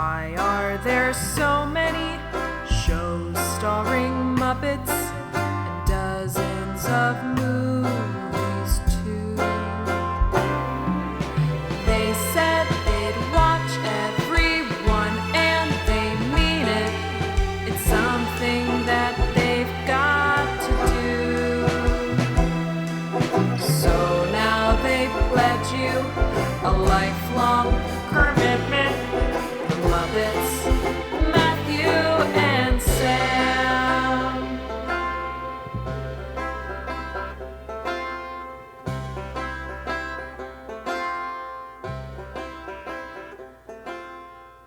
Why are there so many shows starring Muppets and dozens of movies too? They said they'd watch every one and they mean it. It's something that they've got to do. So now they've pledged you a lifelong commitment. Muppets, Matthew and Sam.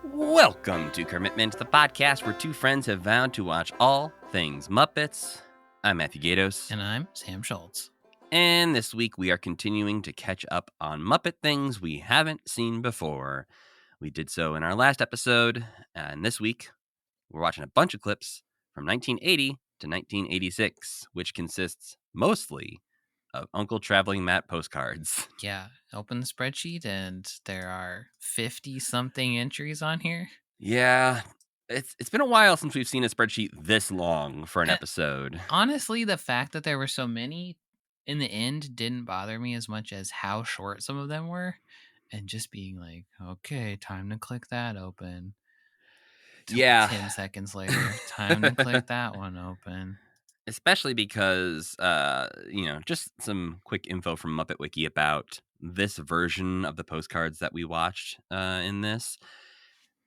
Welcome to Commitment, the podcast where two friends have vowed to watch all things Muppets. I'm Matthew Gatos. And I'm Sam Schultz. And this week we are continuing to catch up on Muppet things we haven't seen before. We did so in our last episode, and this week we're watching a bunch of clips from 1980 to 1986, which consists mostly of Uncle Traveling Matt postcards. Yeah, open the spreadsheet and there are 50-something entries on here. Yeah, it's been a while since we've seen a spreadsheet this long for an episode. Honestly, the fact that there were so many in the end didn't bother me as much as how short some of them were. And just being like, okay, time to click that open. Yeah. 10 seconds later, time to click that one open. Especially because, just some quick info from Muppet Wiki about this version of the postcards that we watched in this.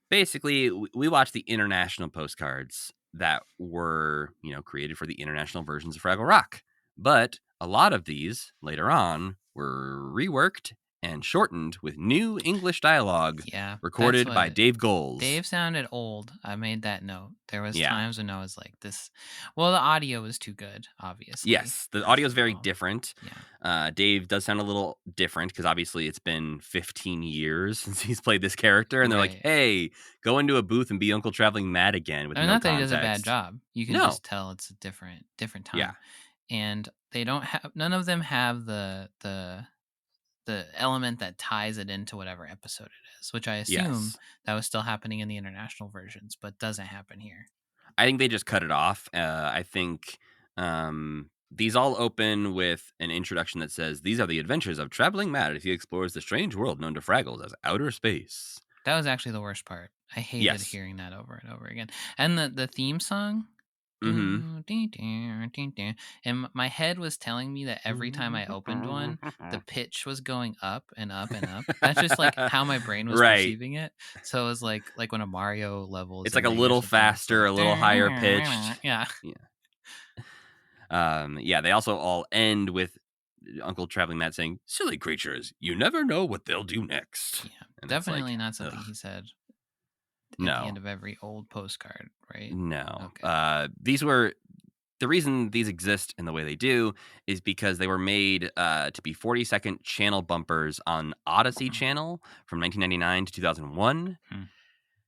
Basically, we watched the international postcards that were, created for the international versions of Fraggle Rock. But a lot of these, later on, were reworked and shortened with new English dialogue recorded by Dave Goelz. Dave sounded old. I made that note. There was times when I was like, this... Well, the audio was too good, obviously. Yes, the audio is very different. Yeah. Dave does sound a little different because obviously it's been 15 years since he's played this character. And they're like, hey, go into a booth and be Uncle Traveling Matt again with no not context. That he does a bad job. You can just tell it's a different time. Yeah. And they don't have... None of them have the element that ties it into whatever episode it is, which I assume that was still happening in the international versions, but doesn't happen here. I think they just cut it off. I think these all open with an introduction that says, these are the adventures of Traveling Matt as he explores the strange world known to Fraggles as outer space. That was actually the worst part. I hated hearing that over and over again. And the theme song... Mm-hmm. And my head was telling me that every time I opened one, the pitch was going up and up and up. That's just like how my brain was perceiving it. So it was like when a Mario level is... It's like a little faster, a little higher pitched. Yeah. They also all end with Uncle Traveling Matt saying, silly creatures, you never know what they'll do next. Yeah, definitely not something he said at the end of every old postcard, right? No. Okay. The reason these exist in the way they do is because they were made to be 40-second channel bumpers on Odyssey Channel from 1999 to 2001.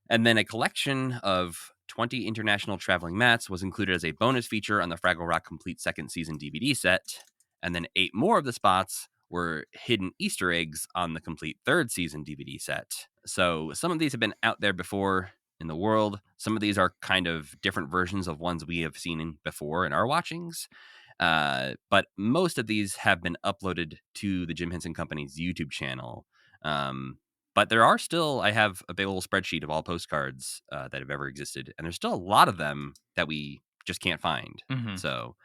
And then a collection of 20 international traveling Matts was included as a bonus feature on the Fraggle Rock Complete Second Season DVD set. And then 8 more of the spots were hidden Easter eggs on the Complete Third Season DVD set. So some of these have been out there before in the world. Some of these are kind of different versions of ones we have seen before in our watchings. But most of these have been uploaded to the Jim Henson Company's YouTube channel. But there are still, I have a big old spreadsheet of all postcards that have ever existed. And there's still a lot of them that we just can't find. Mm-hmm. So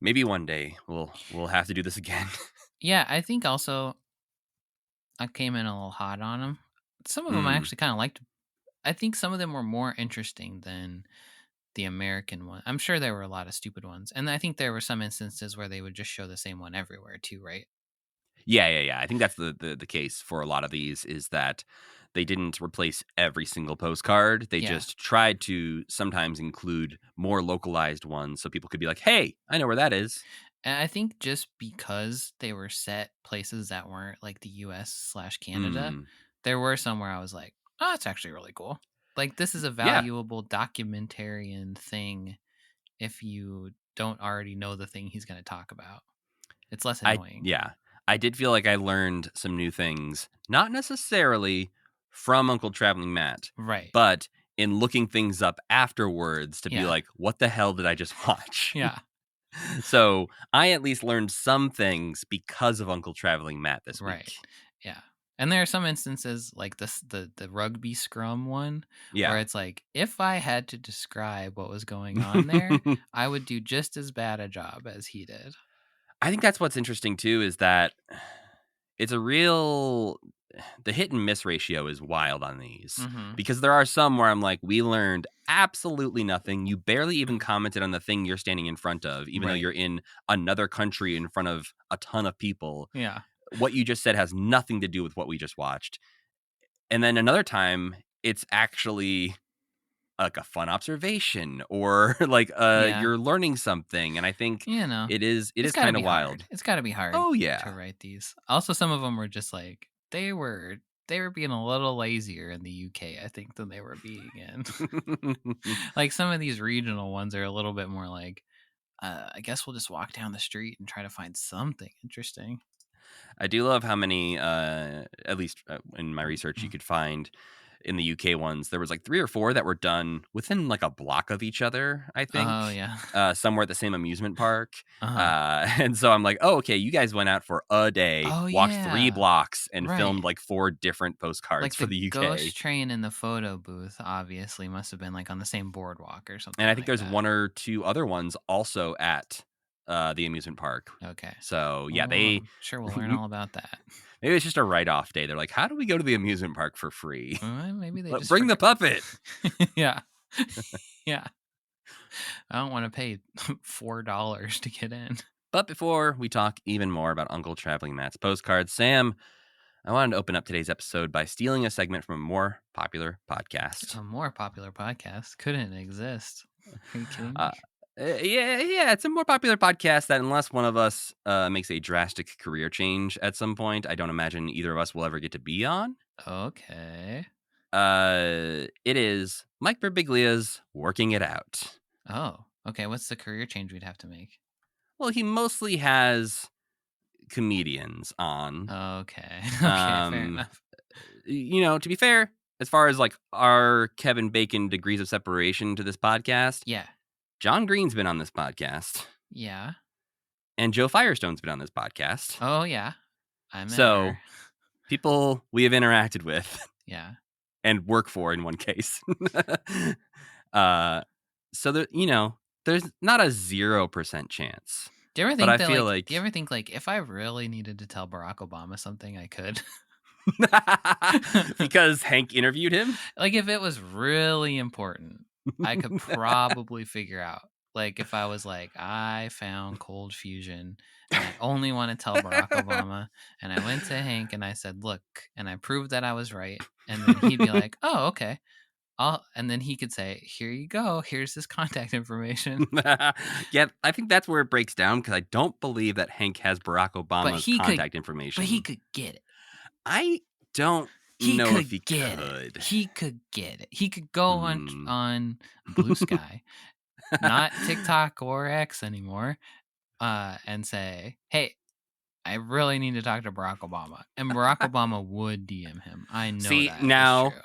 maybe one day we'll have to do this again. Yeah, I think also I came in a little hot on them. Some of them I actually kind of liked. I think some of them were more interesting than the American one. I'm sure there were a lot of stupid ones. And I think there were some instances where they would just show the same one everywhere too, right? Yeah. I think that's the case for a lot of these, is that they didn't replace every single postcard. They just tried to sometimes include more localized ones so people could be like, hey, I know where that is. And I think just because they were set places that weren't like the US/Canada, there were some where I was like, oh, it's actually really cool. Like, this is a valuable documentarian thing if you don't already know the thing he's going to talk about. It's less annoying. I did feel like I learned some new things, not necessarily from Uncle Traveling Matt. Right. But in looking things up afterwards to be like, what the hell did I just watch? Yeah. So I at least learned some things because of Uncle Traveling Matt this Right. week. Yeah. And there are some instances like this, the rugby scrum one, where Yeah. it's like, if I had to describe what was going on there, I would do just as bad a job as he did. I think that's what's interesting too, is that it's a real, the hit and miss ratio is wild on these, because there are some where I'm like, we learned absolutely nothing. You barely even commented on the thing you're standing in front of, even though you're in another country in front of a ton of people. Yeah. What you just said has nothing to do with what we just watched. And then another time, it's actually like a fun observation, or like you're learning something. And I think it is kind of wild. It's got to be hard. Oh yeah, to write these. Also, some of them were just like they were being a little lazier in the UK, I think, than they were being in. Like some of these regional ones are a little bit more like, I guess we'll just walk down the street and try to find something interesting. I do love how many, at least in my research, you could find in the UK ones. There was like 3 or 4 that were done within like a block of each other, I think. Oh, yeah. Somewhere at the same amusement park. And so I'm like, oh, okay, you guys went out for a day, walked 3 blocks, and filmed like 4 different postcards like for the UK. Ghost train in the photo booth obviously must have been like on the same boardwalk or something. And I think like there's 1 or 2 other ones also at the amusement park. Okay. So yeah, I'm sure we'll learn all about that. Maybe it's just a write-off day. They're like, how do we go to the amusement park for free? Maybe they just bring the puppet. Yeah. Yeah. I don't want to pay $4 to get in. But before we talk even more about Uncle Traveling Matt's postcards, Sam, I wanted to open up today's episode by stealing a segment from a more popular podcast. A more popular podcast couldn't exist. Are you kidding me? Yeah, it's a more popular podcast that, unless one of us makes a drastic career change at some point, I don't imagine either of us will ever get to be on. Okay. It is Mike Birbiglia's Working It Out. Oh, okay. What's the career change we'd have to make? Well, he mostly has comedians on. Okay. Fair enough. You know, to be fair, as far as like our Kevin Bacon degrees of separation to this podcast, yeah, John Green's been on this podcast. Yeah. And Joe Firestone's been on this podcast. Oh, yeah. So people we have interacted with. Yeah. And work for in one case. So that, you know, there's not a 0% chance. Do you ever think do you ever think like if I really needed to tell Barack Obama something, I could? Because Hank interviewed him? Like if it was really important, I could probably figure out. Like if I was like, I found cold fusion and I only want to tell Barack Obama, and I went to Hank and I said, look, and I proved that I was right. And then he'd be like, oh, okay. And then he could say, here you go. Here's his contact information. Yeah, I think that's where it breaks down, because I don't believe that Hank has Barack Obama's contact information. But he could get it. I don't know if he could. He could get it. He could go on Blue Sky, not TikTok or X anymore, and say, hey, I really need to talk to Barack Obama. And Barack Obama would DM him. I know that is true.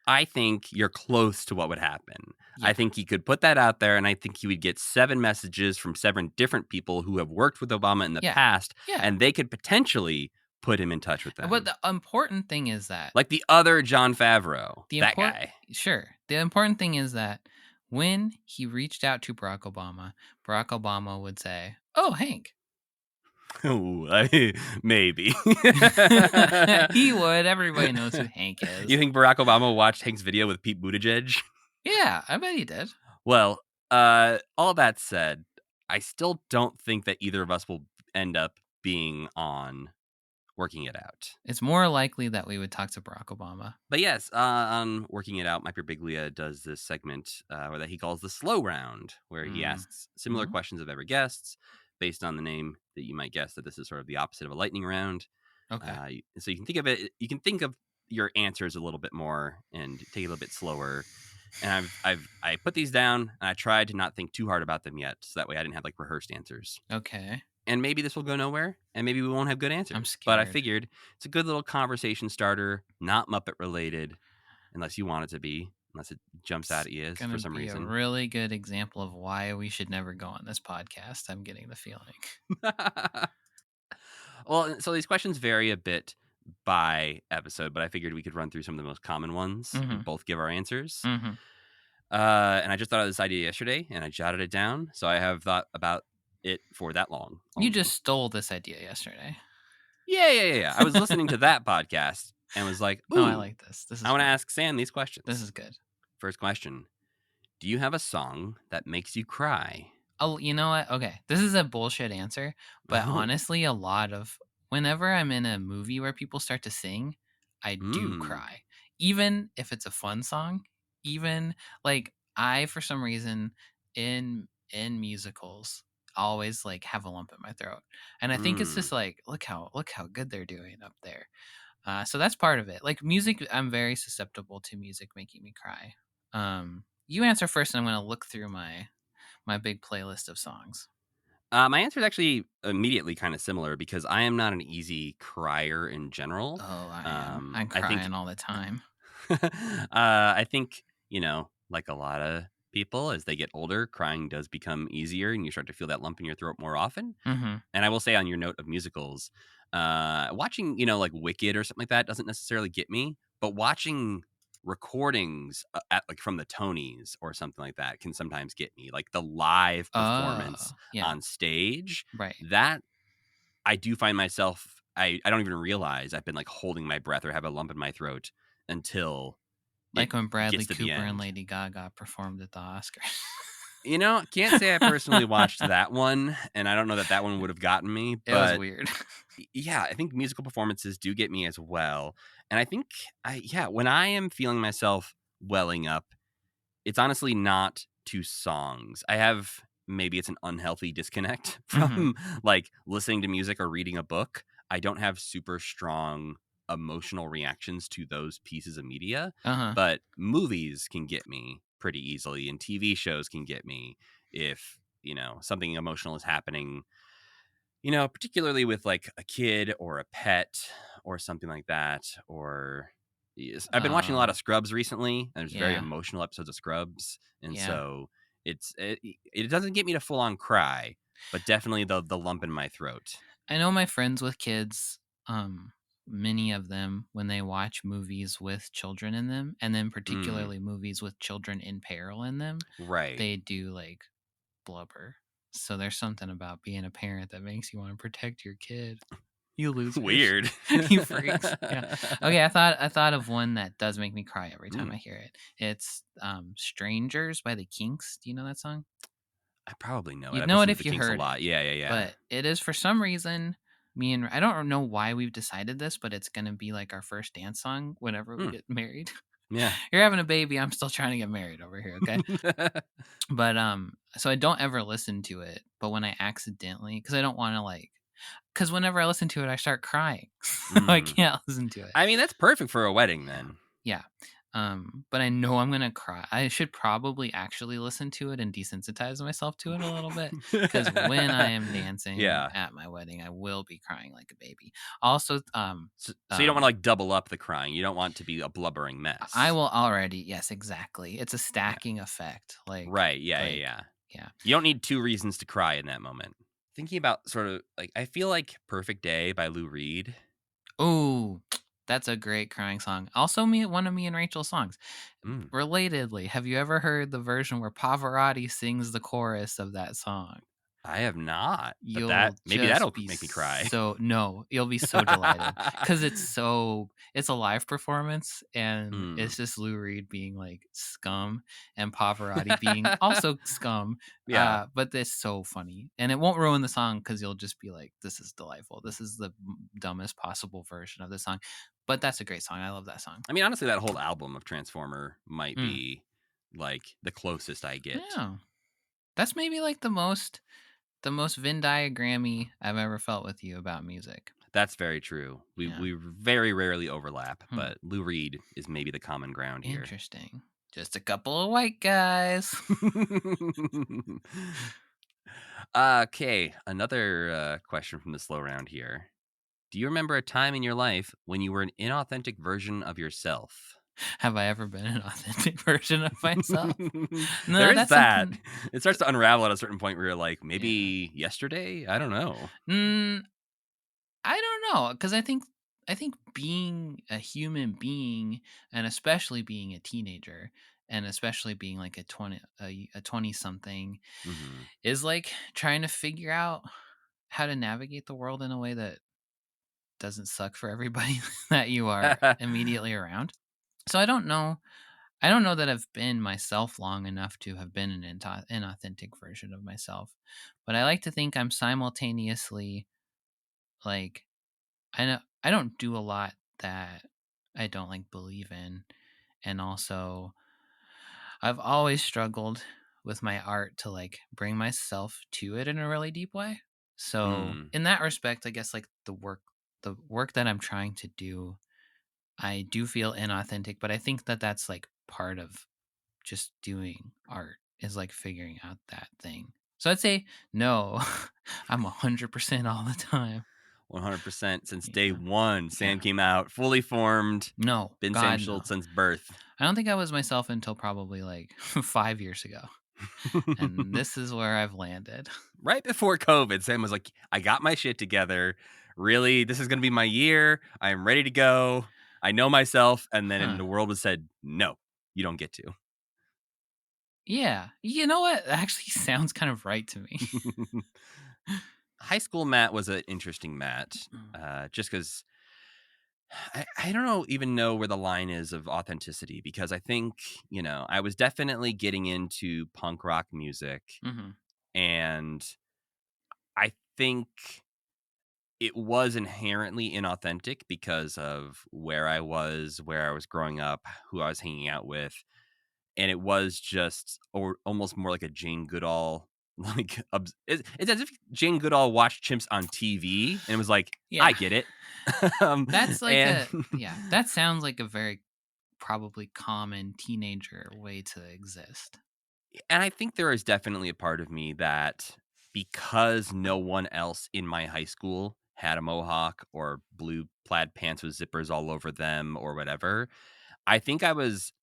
I think you're close to what would happen. Yeah. I think he could put that out there, and I think he would get 7 messages from 7 different people who have worked with Obama in the past, and they could potentially put him in touch with them. But the important thing is that... like the other Jon Favreau, that guy. Sure. The important thing is that when he reached out to Barack Obama would say, oh, Hank. Ooh, maybe. He would. Everybody knows who Hank is. You think Barack Obama watched Hank's video with Pete Buttigieg? Yeah, I bet he did. Well, all that said, I still don't think that either of us will end up being on Working It Out. It's more likely that we would talk to Barack Obama. But yes, on Working It Out, Mike Birbiglia does this segment that he calls the slow round, where he asks similar questions of every guest based on the name that you might guess that this is sort of the opposite of a lightning round. Okay. So you can think of it, you can think of your answers a little bit more and take it a little bit slower. And I put these down, and I tried to not think too hard about them yet, so that way I didn't have like rehearsed answers. Okay. and maybe this will go nowhere, and maybe we won't have good answers. I'm But I scared. figured it's a good little conversation starter, not Muppet related, unless you want it to be, unless it jumps out at you It's for gonna some be a reason. really good example of why we should never go on this podcast. I'm getting the feeling. Well, so these questions vary a bit by episode, but I figured we could run through some of the most common ones and both give our answers. Mm-hmm. And I just thought of this idea yesterday, and I jotted it down, so I have thought about it for that long. You just stole this idea yesterday. Yeah. I was listening to that podcast and was like, ooh, no, I like this. This is I want to fun. ask Sam these questions. This is good. First question. Do you have a song that makes you cry? Oh, you know what? Okay, this is a bullshit answer, but honestly, whenever I'm in a movie where people start to sing, I do cry. Even if it's a fun song, even like I, for some reason, in musicals, always like have a lump in my throat, and I think it's just like look how good they're doing up there. So that's part of it. Like music, I'm very susceptible to music making me cry. You answer first, and I'm gonna look through my big playlist of songs. My answer is actually immediately kind of similar because I am not an easy crier in general. Oh, I am. I'm I think crying all the time. I think, like a lot of people, as they get older, crying does become easier and you start to feel that lump in your throat more often. Mm-hmm. And I will say, on your note of musicals, watching, like Wicked or something like that doesn't necessarily get me, but watching recordings from the Tonys or something like that can sometimes get me. Like the live performance on stage, right? That I do find myself, I don't even realize I've been like holding my breath or have a lump in my throat until like when Bradley gets to the Cooper and end. Lady Gaga performed at the Oscars. Can't say I personally watched that one, and I don't know that one would have gotten me, but it was weird. Yeah, I think musical performances do get me as well. And I think when I am feeling myself welling up, it's honestly not to songs. I have, maybe it's an unhealthy disconnect from like listening to music or reading a book. I don't have super strong emotional reactions to those pieces of media, but movies can get me pretty easily, and TV shows can get me if, something emotional is happening, particularly with like a kid or a pet or something like that. Or I've been watching a lot of Scrubs recently, and there's very emotional episodes of Scrubs, and so it doesn't get me to full on cry, but definitely the lump in my throat. I know my friends with kids, many of them, when they watch movies with children in them, and then particularly movies with children in peril in them, right, they do like blubber. So there's something about being a parent that makes you want to protect your kid. You losers. Weird. You freaks. Yeah. Okay, I thought of one that does make me cry every time I hear it. It's Strangers by the Kinks. Do you know that song? I probably know it. You'd I've know it listened if to you the Kinks heard a lot. it. Yeah. But it is, for some reason, I don't know why we've decided this, but it's gonna be like our first dance song whenever we get married. Yeah. You're having a baby, I'm still trying to get married over here, okay? But so I don't ever listen to it, but when I accidentally, because I don't want to because whenever I listen to it, I start crying. So I can't listen to it. I mean, that's perfect for a wedding then. Yeah. But I know I'm gonna cry. I should probably actually listen to it and desensitize myself to it a little bit, because when I am dancing at my wedding, I will be crying like a baby. Also, so you don't want to like double up the crying. You don't want to be a blubbering mess. I will already. Yes, exactly. It's a stacking effect. Right. Yeah. You don't need two reasons to cry in that moment. Thinking about sort of like, I feel like "Perfect Day" by Lou Reed. Oh, that's a great crying song. Also, one of me and Rachel's songs. Relatedly, have you ever heard the version where Pavarotti sings the chorus of that song? I have not. But maybe that'll make me cry. So no, you'll be so delighted because it's a live performance, and it's just Lou Reed being like scum and Pavarotti being also scum. Yeah, but it's so funny, and it won't ruin the song because you'll just be like, "This is delightful. This is the dumbest possible version of the song." But that's a great song. I love that song. I mean, honestly, that whole album of Transformer might be like the closest I get. Yeah, that's maybe like the most Venn diagrammy I've ever felt with you about music. That's very true. We very rarely overlap, but Lou Reed is maybe the common ground here. Interesting. Just a couple of white guys. Okay, another question from the slow round here. Do you remember a time in your life when you were an inauthentic version of yourself? Have I ever been an authentic version of myself? There No, is that's that. something. It starts to unravel at a certain point where you're like, Yeah. maybe yesterday? I don't know. Mm, I don't know, because I think being a human being, and especially being a teenager, and especially being like a 20 something, Mhm. is like trying to figure out how to navigate the world in a way that doesn't suck for everybody that you are immediately around. So I don't know that I've been myself long enough to have been an inauthentic version of myself, but I like to think I'm simultaneously like I don't do a lot that I don't like believe in, and also I've always struggled with my art to like bring myself to it in a really deep way. So Mm. in that respect, I guess like the work that I'm trying to do, I do feel inauthentic, but I think that that's like part of just doing art is like figuring out that thing. So I'd say no, I'm 100% all the time. 100% since day Yeah. one. Sam Yeah. came out fully formed. No, Been Sam God, no. Schultz since birth. I don't think I was myself until probably like 5 years ago. And this is where I've landed. Right before COVID, Sam was like, I got my shit together. Really, this is going to be my year. I am ready to go. I know myself. And then Huh. the world was said, no, you don't get to. Yeah. You know what? That actually sounds kind of right to me. High school Matt was an interesting Matt, just because I don't even know where the line is of authenticity because I think, I was definitely getting into punk rock music Mm-hmm. and I think it was inherently inauthentic because of where I was growing up, who I was hanging out with, and it was just or almost more like a Jane Goodall like it's as if Jane Goodall watched Chimps on TV and was like, Yeah. I get it. um, That's like and yeah, that sounds like a very probably common teenager way to exist. and I think there is definitely a part of me that because no one else in my high school had a mohawk or blue plaid pants with zippers all over them or whatever, I think I was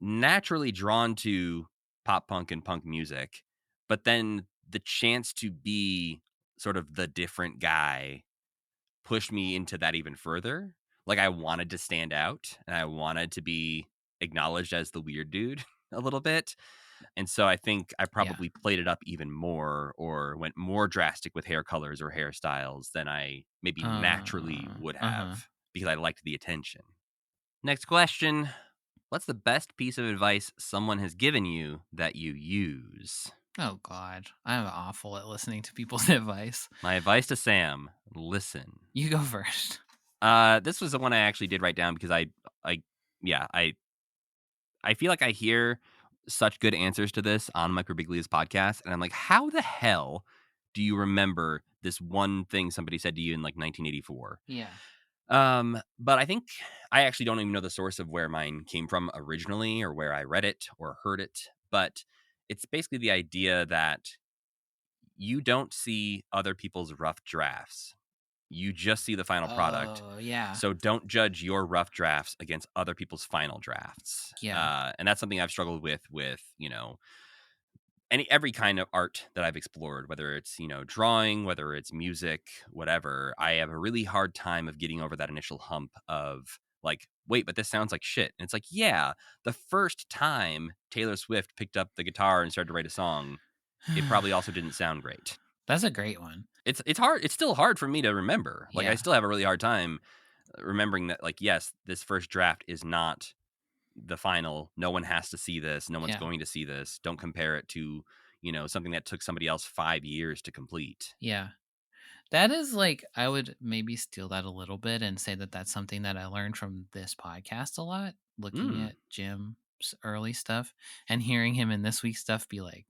naturally drawn to pop punk and punk music, but then the chance to be sort of the different guy pushed me into that even further. Like I wanted to stand out and I wanted to be acknowledged as the weird dude a little bit. And so I think I Yeah. probably played it up even more or went more drastic with hair colors or hairstyles than I maybe naturally would Uh-huh. have because I liked the attention. Next question. What's the best piece of advice someone has given you that you use? Oh God. I'm awful at listening to people's advice. My advice to Sam, listen. You go first. This was the one I actually did write down because I, yeah, I feel like I hear such good answers to this on Mike Birbiglia's podcast, and I'm like, how the hell do you remember this one thing somebody said to you in like 1984? Yeah. But I think I actually don't even know the source of where mine came from originally or where I read it or heard it, but it's basically the idea that you don't see other people's rough drafts. You just see the final product. Oh, yeah. So don't judge your rough drafts against other people's final drafts. Yeah. And that's something I've struggled with, every kind of art that I've explored, whether it's, drawing, whether it's music, whatever. I have a really hard time of getting over that initial hump of like, wait, but this sounds like shit. And it's like, yeah, the first time Taylor Swift picked up the guitar and started to write a song, it probably also didn't sound great. That's a great one. It's hard. It's still hard for me to remember. Like I Yeah. still have a really hard time remembering that, like, yes, this first draft is not the final. No one has to see this. No one's Yeah. going to see this. Don't compare it to, something that took somebody else 5 years to complete. Yeah. That is like, I would maybe steal that a little bit and say that that's something that I learned from this podcast a lot, looking Mm. at Jim's early stuff and hearing him in this week's stuff be like,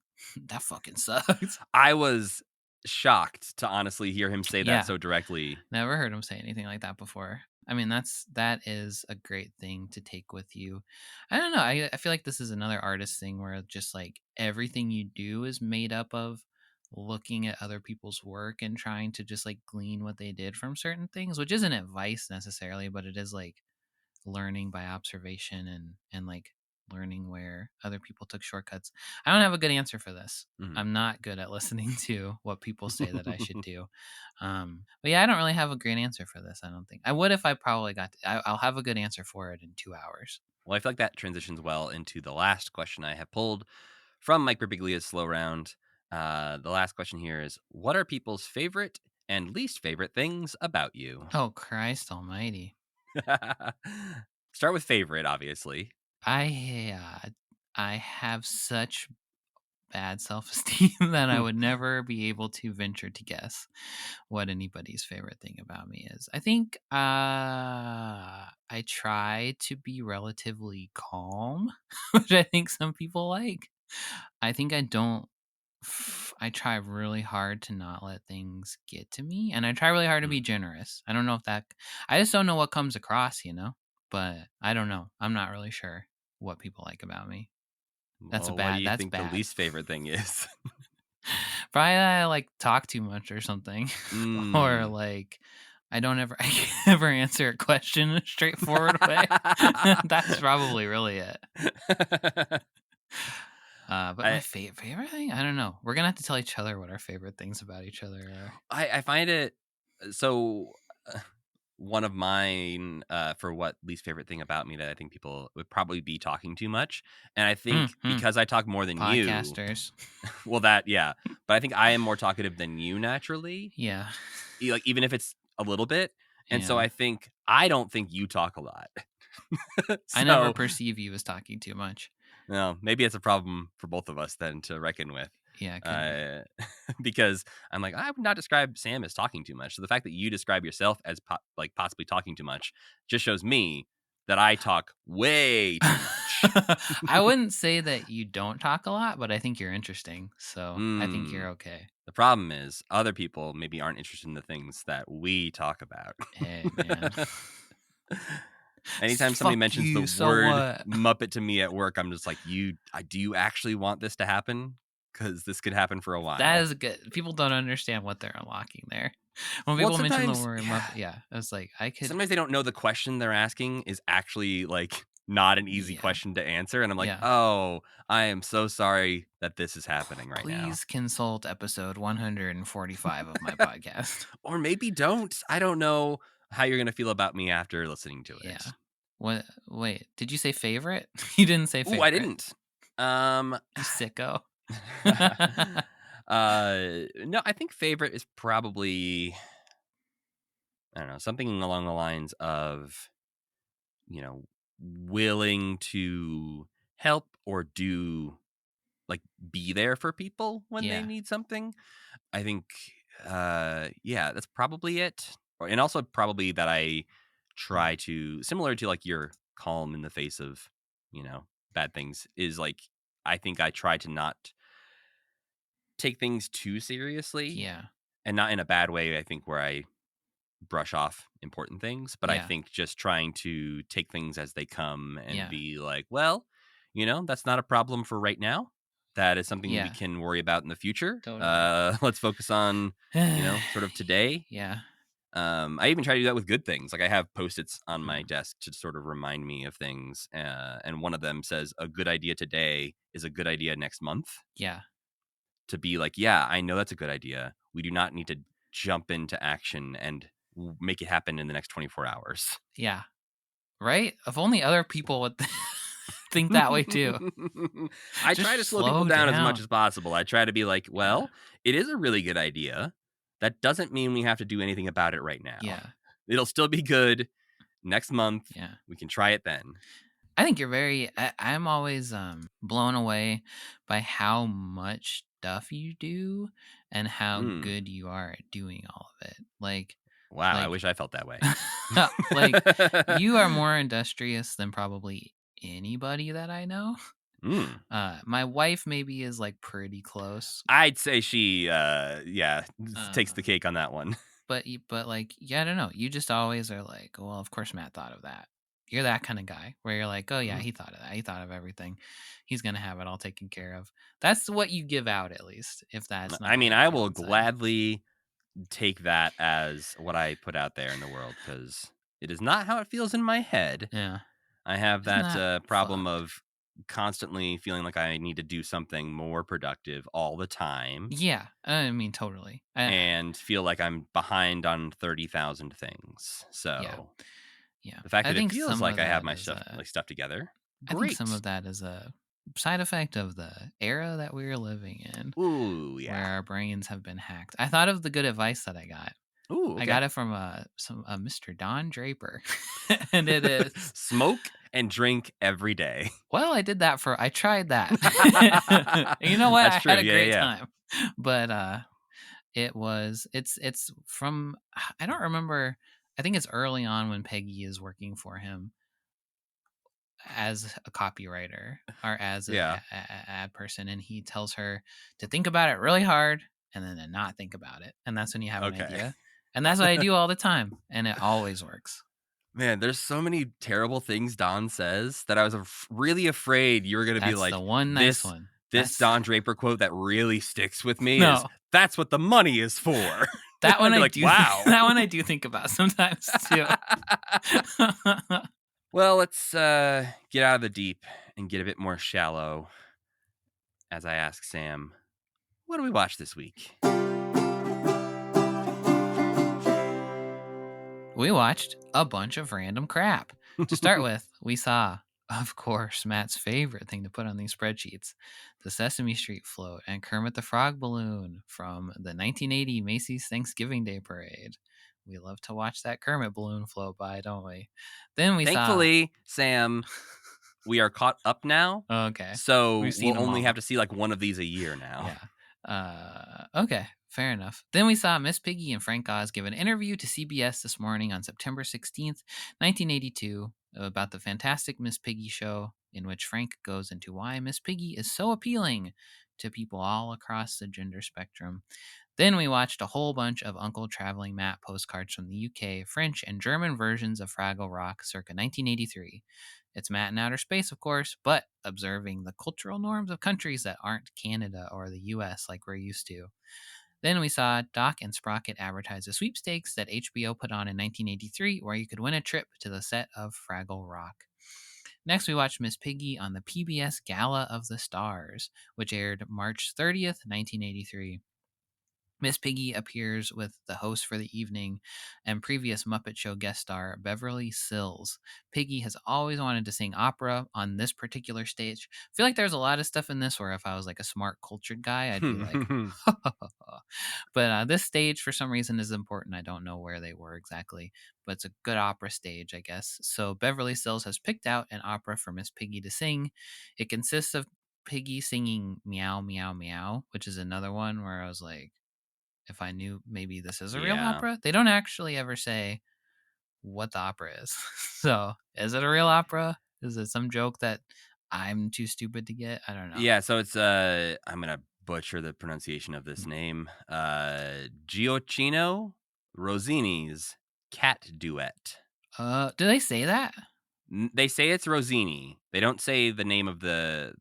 that fucking sucks. I was shocked to honestly hear him say that Yeah. so directly. Never heard him say anything like that before. I mean, that is a great thing to take with you. I don't know. I feel like this is another artist thing where just like everything you do is made up of looking at other people's work and trying to just like glean what they did from certain things, which isn't advice necessarily, but it is like learning by observation and like learning where other people took shortcuts. I don't have a good answer for this. I'm not good at listening to what people say that I should do. But yeah, I don't really have a great answer for this. I don't think I would if I probably I'll have a good answer for it in 2 hours. Well, I feel like that transitions well into the last question I have pulled from Mike Birbiglia's Slow Round. The last question here is, what are people's favorite and least favorite things about you? Oh, Christ almighty. Start with favorite, obviously. I have such bad self-esteem that I would never be able to venture to guess what anybody's favorite thing about me is. I think I try to be relatively calm, which I think some people like. I think I don't I try really hard to not let things get to me, and I try really hard to be generous. I don't know if that I just don't know what comes across, but I don't know. I'm not really sure what people like about me. Well, what do you That's think the bad. least favorite thing is? Probably that I like talk too much or something. Or Mm. like I don't ever I can't ever answer a question in a straightforward way. That's probably really it. But my I favorite thing? I don't know. We're gonna have to tell each other what our favorite things about each other are. I find it so. One of mine for what least favorite thing about me that I think people would probably be talking too much, and I think because I talk more than you, Podcasters. well, that yeah, but I think I am more talkative than you naturally. Yeah. Like even if it's a little bit, and so Yeah. I don't think you talk a lot. I never So perceive you as talking too much. no, maybe it's a problem for both of us then to reckon with. Yeah, it could be. Uh, because I'm like, I would not describe Sam as talking too much. So the fact that you describe yourself as like possibly talking too much just shows me that I talk way too much. I wouldn't say that you don't talk a lot, but I think you're interesting. So I think you're Mm. okay. The problem is other people maybe aren't interested in the things that we talk about. Hey, man. Anytime somebody Fuck mentions the you. So word what? Muppet to me at work, I'm just like, do you actually want this to happen? Because this could happen for a That while. is good. People don't understand what they're unlocking there. When Well, people mention the sometimes, word yeah, Muppet, yeah, I was like, I could, sometimes they don't know the question they're asking is actually like not an easy yeah, question to answer. And I'm like, yeah. oh, I am so sorry that this is happening right now. Please consult episode 145 of my podcast. Or maybe don't. I don't know how you're going to feel about me after listening to it. Yeah. What? Wait, did you say favorite? You didn't say Ooh, I favorite. didn't. Um, You sicko. no, I think favorite is probably, I don't know, something along the lines of, willing to help or do like be there for people when they Yeah. need something. I think yeah, that's probably it. And also probably that I try to, similar to like your calm in the face of, bad things, is like I think I try to not take things too seriously, Yeah. and not in a bad way, I think, where I brush off important things, but I Yeah. think just trying to take things as they come and Yeah. be like, well, that's not a problem for right now. That is something we Yeah. can worry about in the future. Totally. Let's focus on, sort of today. Yeah. I even try to do that with good things. Like I have post-its on my Mm. desk to sort of remind me of things. And one of them says, a good idea today is a good idea next month. Yeah. To be like, yeah, I know that's a good idea. We do not need to jump into action and make it happen in the next 24 hours. Yeah. Right? If only other people would think that way too. I try to Just slow people slow down as much down. as possible. I try to be like, Yeah. well, it is a really good idea. That doesn't mean we have to do anything about it right now. Yeah. It'll still be good next month. Yeah. We can try it then. I think you're I'm always blown away by how much stuff you do and how Mm. good you are at doing all of it. Wow, I Like wish I felt that way. like you are more industrious than probably anybody that I know. Mm. My wife maybe is like pretty close. I'd say she, takes the Uh, cake on that one. but like, yeah, I don't know. You just always are like, well, of course Matt thought of that. You're that kind of guy where you're like, oh yeah, he thought of that. He thought of everything. He's gonna have it all taken care of. That's what you give out, at least, if that's not I how mean, you I feel will inside. gladly take that as what I put out there in the world, because it is not how it feels in my head. Yeah. I have Isn't that that problem fucked? of constantly feeling like I need to do something more productive all the time Yeah, I mean, totally. and feel like I'm behind on 30,000 things. Yeah, So yeah. the fact I that it think feels some like of I have that my is stuff together, I think some great. of that is a side effect of the era that we're living in, Ooh, where yeah. our brains have been hacked. I thought of the good advice that I got. Ooh, I okay. got it from Mr. Don Draper, and it is, Smoke and drink every day. well, I tried that. You know what? That's I had true. a Yeah, great yeah, time, but it's from, I don't remember. I think it's early on when Peggy is working for him as a copywriter or as a, yeah. ad person, and he tells her to think about it really hard and then to not think about it, and that's when you have an Okay. idea. And that's what I do all the time, and it always works. Man, there's so many terrible things Don says that I was really afraid you were going to be That's like, the one nice this one. this That's Don Draper quote that really sticks with me is, no, that's what the money is for. that one I'd be I like, do wow. that one I do think about sometimes too. Well, let's get out of the deep and get a bit more shallow as I ask Sam, what do we watch this week? We watched a bunch of random crap. To start with, we saw, of course, Matt's favorite thing to put on these spreadsheets, the Sesame Street float and Kermit the Frog balloon from the 1980 Macy's Thanksgiving Day Parade. We love to watch that Kermit balloon float by, don't we? Then we saw... Thankfully, Sam, we are caught up now. Okay. So We've seen we'll them only all. have to see like one of these a year now. Yeah. Okay, fair enough. Then we saw Miss Piggy and Frank Oz give an interview to CBS this morning on September 16th, 1982, about the fantastic Miss Piggy show, in which Frank goes into why Miss Piggy is so appealing to people all across the gender spectrum. Then we watched a whole bunch of Uncle Traveling Matt postcards from the UK, French, and German versions of Fraggle Rock circa 1983. It's Matt in outer space, of course, but observing the cultural norms of countries that aren't Canada or the US like we're used to. Then we saw Doc and Sprocket advertise a sweepstakes that HBO put on in 1983 where you could win a trip to the set of Fraggle Rock. Next, we watched Miss Piggy on the PBS Gala of the Stars, which aired March 30th, 1983. Miss Piggy appears with the host for the evening and previous Muppet Show guest star Beverly Sills. Piggy has always wanted to sing opera on this particular stage. I feel like there's a lot of stuff in this where if I was like a smart, cultured guy, I'd be like, but this stage for some reason is important. I don't know where they were exactly, but it's a good opera stage, I guess. So Beverly Sills has picked out an opera for Miss Piggy to sing. It consists of Piggy singing Meow, Meow, Meow, which is another one where I was like, if I knew maybe this is a real Yeah. opera. They don't actually ever say what the opera is. So, is it a real opera? Is it some joke that I'm too stupid to get? I don't know. Yeah, so it's I'm gonna butcher the pronunciation of this name. Gioacchino Rossini's Cat Duet. Do they say that? They say it's Rossini. They don't say the name of the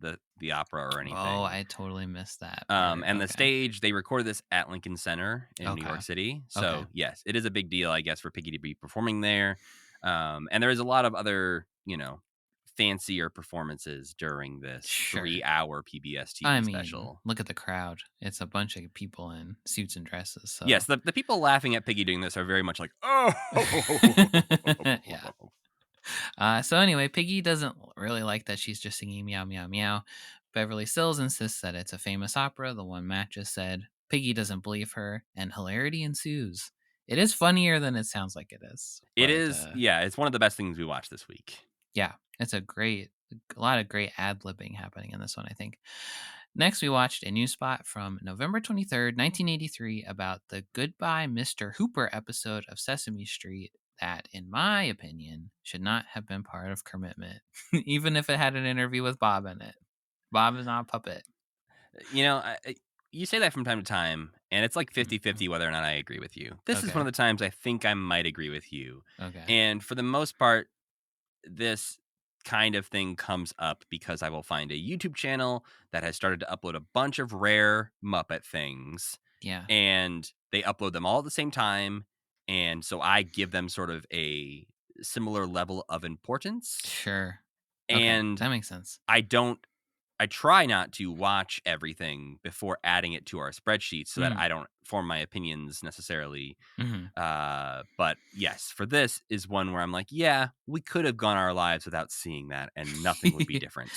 opera or Oh, anything. I totally missed that part. And the Okay. stage, they recorded this at Lincoln Center in New Okay. York City. So Okay. yes, it is a big deal, I guess, for Piggy to be performing there. And there is a lot of other, fancier performances during this Sure. 3-hour PBS TV I mean, special. look at the crowd. It's a bunch of people in suits and dresses. So Yes, the people laughing at Piggy doing this are very much like, oh. Yeah. So anyway, Piggy doesn't really like that she's just singing meow, meow, meow. Beverly Sills insists that it's a famous opera, the one Matt just said. Piggy doesn't believe her, and hilarity ensues. It is funnier than it sounds like it is. It is, yeah, it's one of the best things we watched this week. Yeah, it's a lot of great ad-libbing happening in this one, I think. Next, we watched a news spot from November 23rd, 1983 about the Goodbye Mr. Hooper episode of Sesame Street that, in my opinion, should not have been part of Commitment, even if it had an interview with Bob in it. Bob is not a puppet. You say that from time to time, and it's like 50-50 whether or not I agree with you. This is one of the times I think I might agree with you. Okay. And for the most part, this kind of thing comes up because I will find a YouTube channel that has started to upload a bunch of rare Muppet things. Yeah. And they upload them all at the same time. And so I give them sort of a similar level of importance. Sure. And okay, that makes sense. I try not to watch everything before adding it to our spreadsheet so that I don't form my opinions necessarily. But yes, for this is one where I'm like, yeah, we could have gone our lives without seeing that and nothing would be different.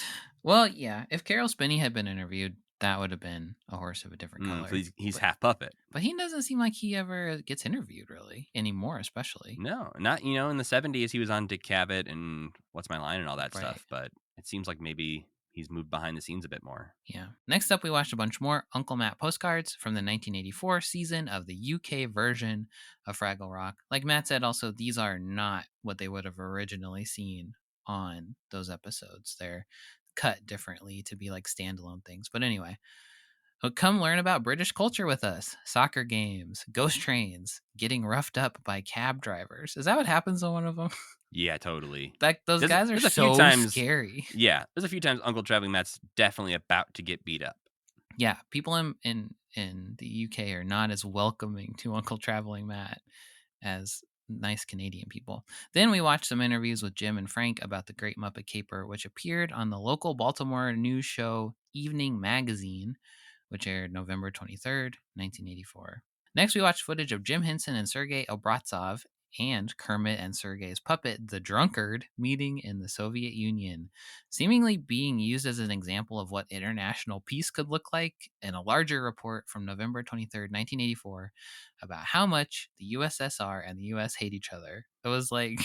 Well, yeah, if Carol Spinney had been interviewed, that would have been a horse of a different color. He's half puppet. But he doesn't seem like he ever gets interviewed really anymore, especially. No, not, in the 70s, he was on Dick Cavett and What's My Line and all that Right. stuff. But it seems like maybe he's moved behind the scenes a bit more. Yeah. Next up, we watched a bunch more Uncle Matt postcards from the 1984 season of the UK version of Fraggle Rock. Like Matt said, also, these are not what they would have originally seen on those episodes. They're cut differently to be like standalone things. But anyway, come learn about British culture with us. Soccer games, ghost trains, getting roughed up by cab drivers. Is that what happens on one of them? Yeah, totally. Those guys are so scary. Yeah, there's a few times Uncle Traveling Matt's definitely about to get beat up. Yeah, people in the UK are not as welcoming to Uncle Traveling Matt as nice Canadian people. Then we watched some interviews with Jim and Frank about the Great Muppet Caper, which appeared on the local Baltimore news show Evening Magazine, which aired November 23rd, 1984. Next, we watched footage of Jim Henson and Sergei Obraztsov and Kermit and Sergei's puppet, the Drunkard, meeting in the Soviet Union, seemingly being used as an example of what international peace could look like in a larger report from November 23rd, 1984, about how much the USSR and the US hate each other. It was like,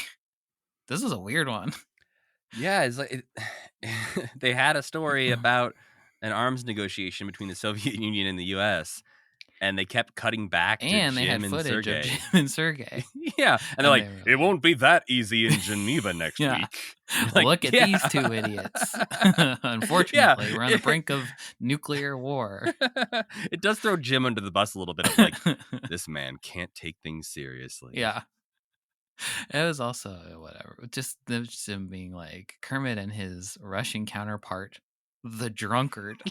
this is a weird one. Yeah, it's like they had a story about an arms negotiation between the Soviet Union and the US. And they kept cutting back to and they Jim had and footage Sergei. of Jim and Sergei. Yeah. And they're like, it won't be that easy in Geneva next Yeah. week. Like, look at these two idiots. Unfortunately, we're on the brink of nuclear war. It does throw Jim under the bus a little bit of like, this man can't take things seriously. Yeah. It was also whatever. Just him being like Kermit and his Russian counterpart, the Drunkard.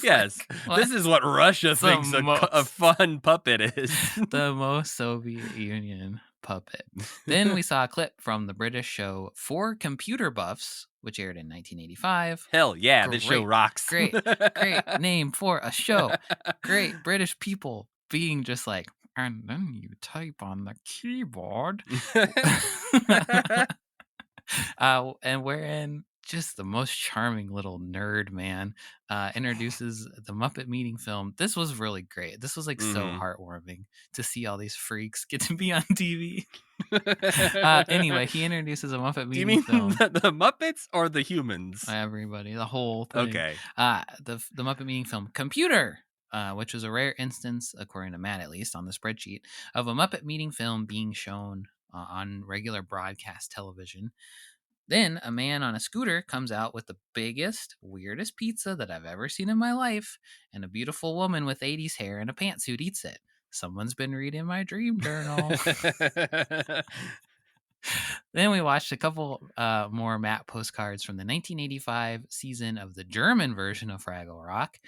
Yes. Like, this is what Russia thinks a fun puppet is. The most Soviet Union puppet. Then we saw a clip from the British show For Computer Buffs, which aired in 1985. Hell yeah, this show rocks. Great name for a show. Great British people being just like, and then you type on the keyboard. And wherein just the most charming little nerd man introduces the Muppet Meeting film. This was really great. This was like so heartwarming to see all these freaks get to be on TV. Anyway, he introduces a Muppet Meeting film. The Muppets or the humans? Everybody, the whole thing. Okay. The Muppet Meeting film Computer, which was a rare instance, according to Matt at least, on the spreadsheet, of a Muppet Meeting film being shown on regular broadcast television. Then a man on a scooter comes out with the biggest, weirdest pizza that I've ever seen in my life, and a beautiful woman with 80s hair and a pantsuit eats it. Someone's been reading my dream journal. Then we watched a couple more Matt postcards from the 1985 season of the German version of Fraggle Rock.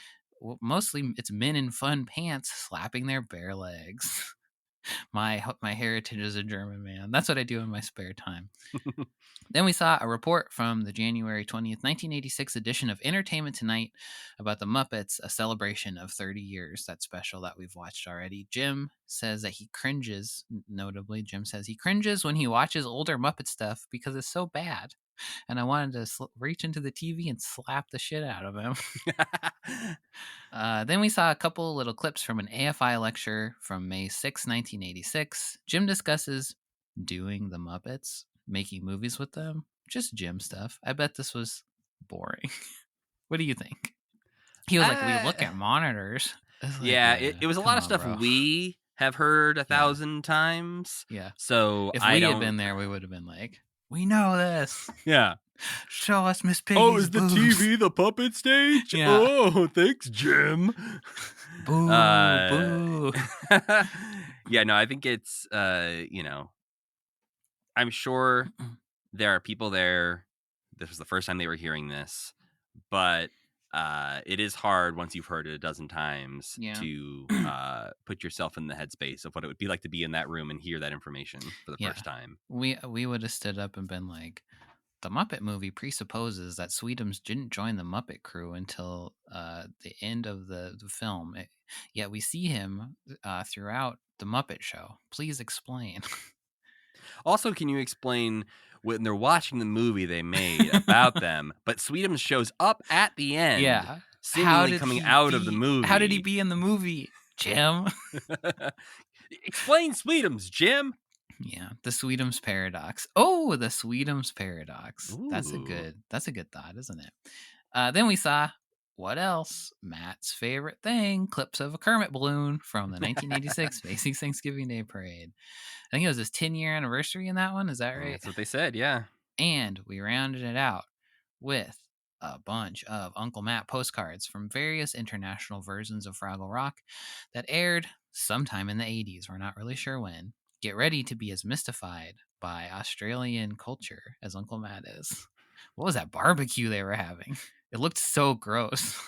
Mostly it's men in fun pants slapping their bare legs. My heritage as a German man. That's what I do in my spare time. Then we saw a report from the January 20th, 1986 edition of Entertainment Tonight about the Muppets, a celebration of 30 years. That special that we've watched already. Jim says that he cringes, notably, Jim says he cringes when he watches older Muppet stuff because it's so bad. And I wanted to reach into the TV and slap the shit out of him. Then we saw a couple little clips from an AFI lecture from May 6, 1986. Jim discusses doing the Muppets, making movies with them, just Jim stuff. I bet this was boring. What do you think? He was like, we look at monitors. It was a lot of stuff we have heard 1,000 times. Yeah. So if we had been there, we would have been like, we know this. Yeah. Show us Miss Piggy's Oh, is boobs. the TV the puppet stage? Yeah. Oh, thanks, Jim. Boo, boo. Yeah, no, I think it's, I'm sure there are people there. This was the first time they were hearing this, but it is hard once you've heard it a dozen times to put yourself in the headspace of what it would be like to be in that room and hear that information for the first time. We would have stood up and been like, the Muppet movie presupposes that Sweetums didn't join the Muppet crew until the end of the film. Yet we see him throughout the Muppet Show. Please explain. Also, can you explain when they're watching the movie they made about them, but Sweetums shows up at the end, seemingly coming out of the movie? How did he be in the movie, Jim? Explain Sweetums, Jim. Yeah, the Sweetums paradox. Oh, the Sweetums paradox. Ooh. That's a good thought, isn't it? Then we saw what else? Matt's favorite thing: clips of a Kermit balloon from the 1986 Macy's Thanksgiving Day Parade. I think it was his 10-year anniversary in that one. Is that right? That's what they said, yeah. And we rounded it out with a bunch of Uncle Matt postcards from various international versions of Fraggle Rock that aired sometime in the 80s. We're not really sure when. Get ready to be as mystified by Australian culture as Uncle Matt is. What was that barbecue they were having? It looked so gross.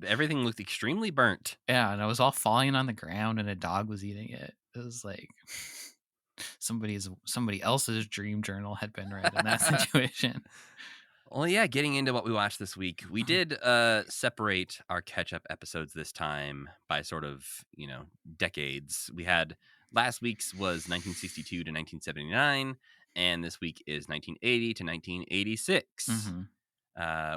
Everything looked extremely burnt. Yeah, and it was all falling on the ground and a dog was eating it. It was like somebody else's dream journal had been read in that situation. Well, yeah, getting into what we watched this week, we did separate our catch-up episodes this time by sort of, decades. We had last week's was 1962 to 1979, and this week is 1980 to 1986,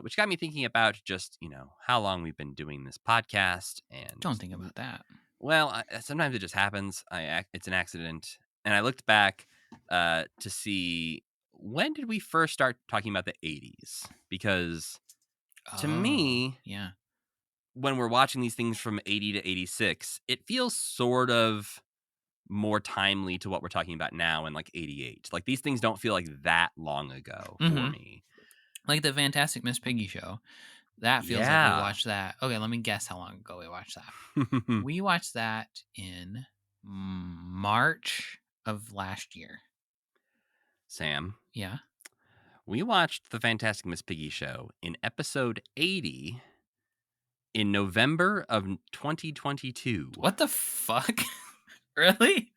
which got me thinking about just, how long we've been doing this podcast. And don't think about that. Well, sometimes it just happens. It's an accident. And I looked back to see, when did we first start talking about the 80s? Because to me, when we're watching these things from 80 to 86, it feels sort of more timely to what we're talking about now in like 88. Like these things don't feel like that long ago for me. Like the Fantastic Miss Piggy show. That feels like we watched that. Okay, let me guess how long ago we watched that. We watched that in March of last year. Sam. Yeah? We watched the Fantastic Miss Piggy show in episode 80 in November of 2022. What the fuck? Really?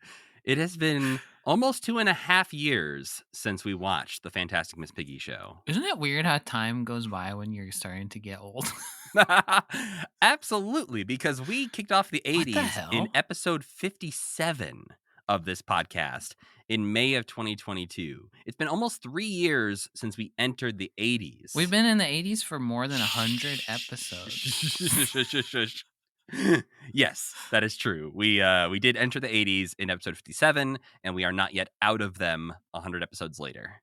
It has been almost 2.5 years since we watched the Fantastic Miss Piggy show. Isn't it weird how time goes by when you're starting to get old? Absolutely, because we kicked off the 80s in episode 57 of this podcast in May of 2022. It's been almost 3 years since we entered the 80s. We've been in the 80s for more than 100 episodes. Yes, that is true. We did enter the 80s in episode 57, and we are not yet out of them 100 episodes later.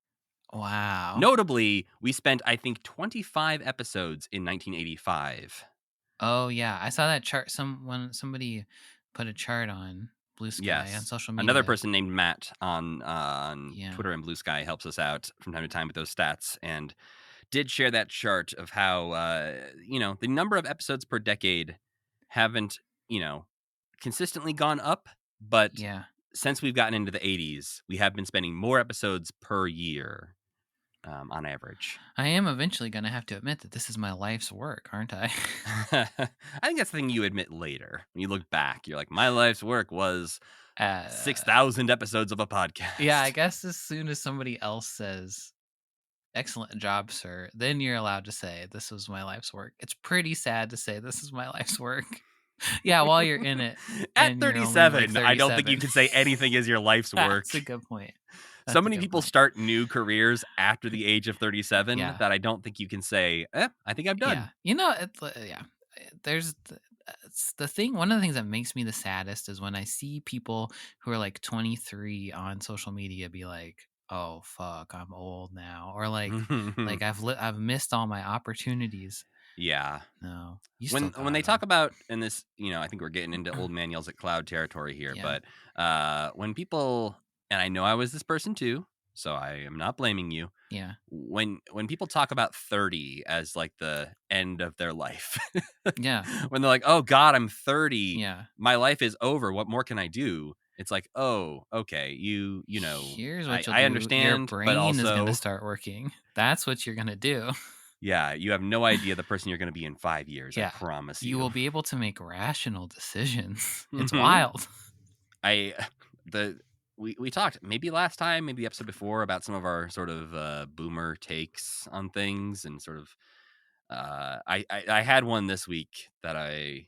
Wow. Notably, we spent, I think, 25 episodes in 1985. Oh, yeah. I saw that chart. Somebody put a chart on Blue Sky on social media. Another person named Matt on Twitter and Blue Sky helps us out from time to time with those stats, and did share that chart of how, the number of episodes per decade haven't, consistently gone up, but since we've gotten into the 80s, we have been spending more episodes per year on average. I am eventually going to have to admit that this is my life's work, aren't I? I think that's the thing you admit later. When you look back, you're like, my life's work was 6,000 episodes of a podcast. Yeah, I guess as soon as somebody else says, excellent job, sir, then you're allowed to say, this was my life's work. It's pretty sad to say this is my life's work. Yeah, while you're in it. At 37, I don't think you can say anything is your life's work. That's a good point. So many people start new careers after the age of 37 that I don't think you can say, I think I'm done. Yeah. There's the thing. One of the things that makes me the saddest is when I see people who are like 23 on social media be like, oh, fuck, I'm old now. Or like I've missed all my opportunities. Yeah. No. When they talk about, and this, I think we're getting into old man yells at cloud territory here, but when people, and I know I was this person too, so I am not blaming you. Yeah. When people talk about 30 as like the end of their life. Yeah. When they're like, oh God, I'm 30. Yeah. My life is over. What more can I do? It's like, oh, okay, you know, Here's what you'll I do. Your understand, but brain is going to also, start working. That's what you're going to do. yeah, you have no idea the person you're going to be in 5 years. I Yeah. promise You you. will be able to make rational decisions. It's Mhm. wild. I the we talked maybe last time, maybe the episode before about some of our sort of boomer takes on things and sort of I had one this week that I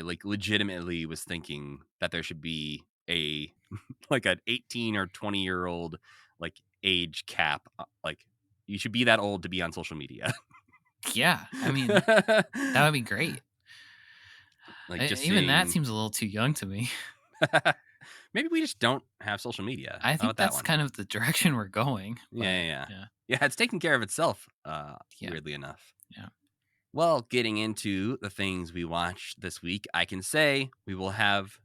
like legitimately was thinking that there should be a like an 18 or 20-year-old like age cap, like you should be that old to be on social media. Yeah. I mean, that would be great. Like just Even that seeing seems a little too young to me. maybe we just don't have social media. I How think about that that's one? kind of the direction we're going. Yeah, But yeah, yeah. yeah. Yeah, it's taking care of itself, Yeah. weirdly enough. Yeah. Well, getting into the things we watched this week, I can say we will have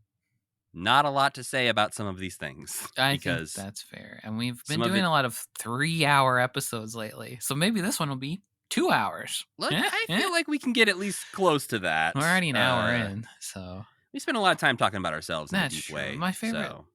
not a lot to say about some of these things I think because that's fair. And we've been some of doing it, a lot of 3-hour episodes lately. So maybe this one will be 2 hours. look, Eh, I eh. feel like we can get at least close to that. We're already an hour in. So We spend a lot of time talking about ourselves in a that's deep true. way. So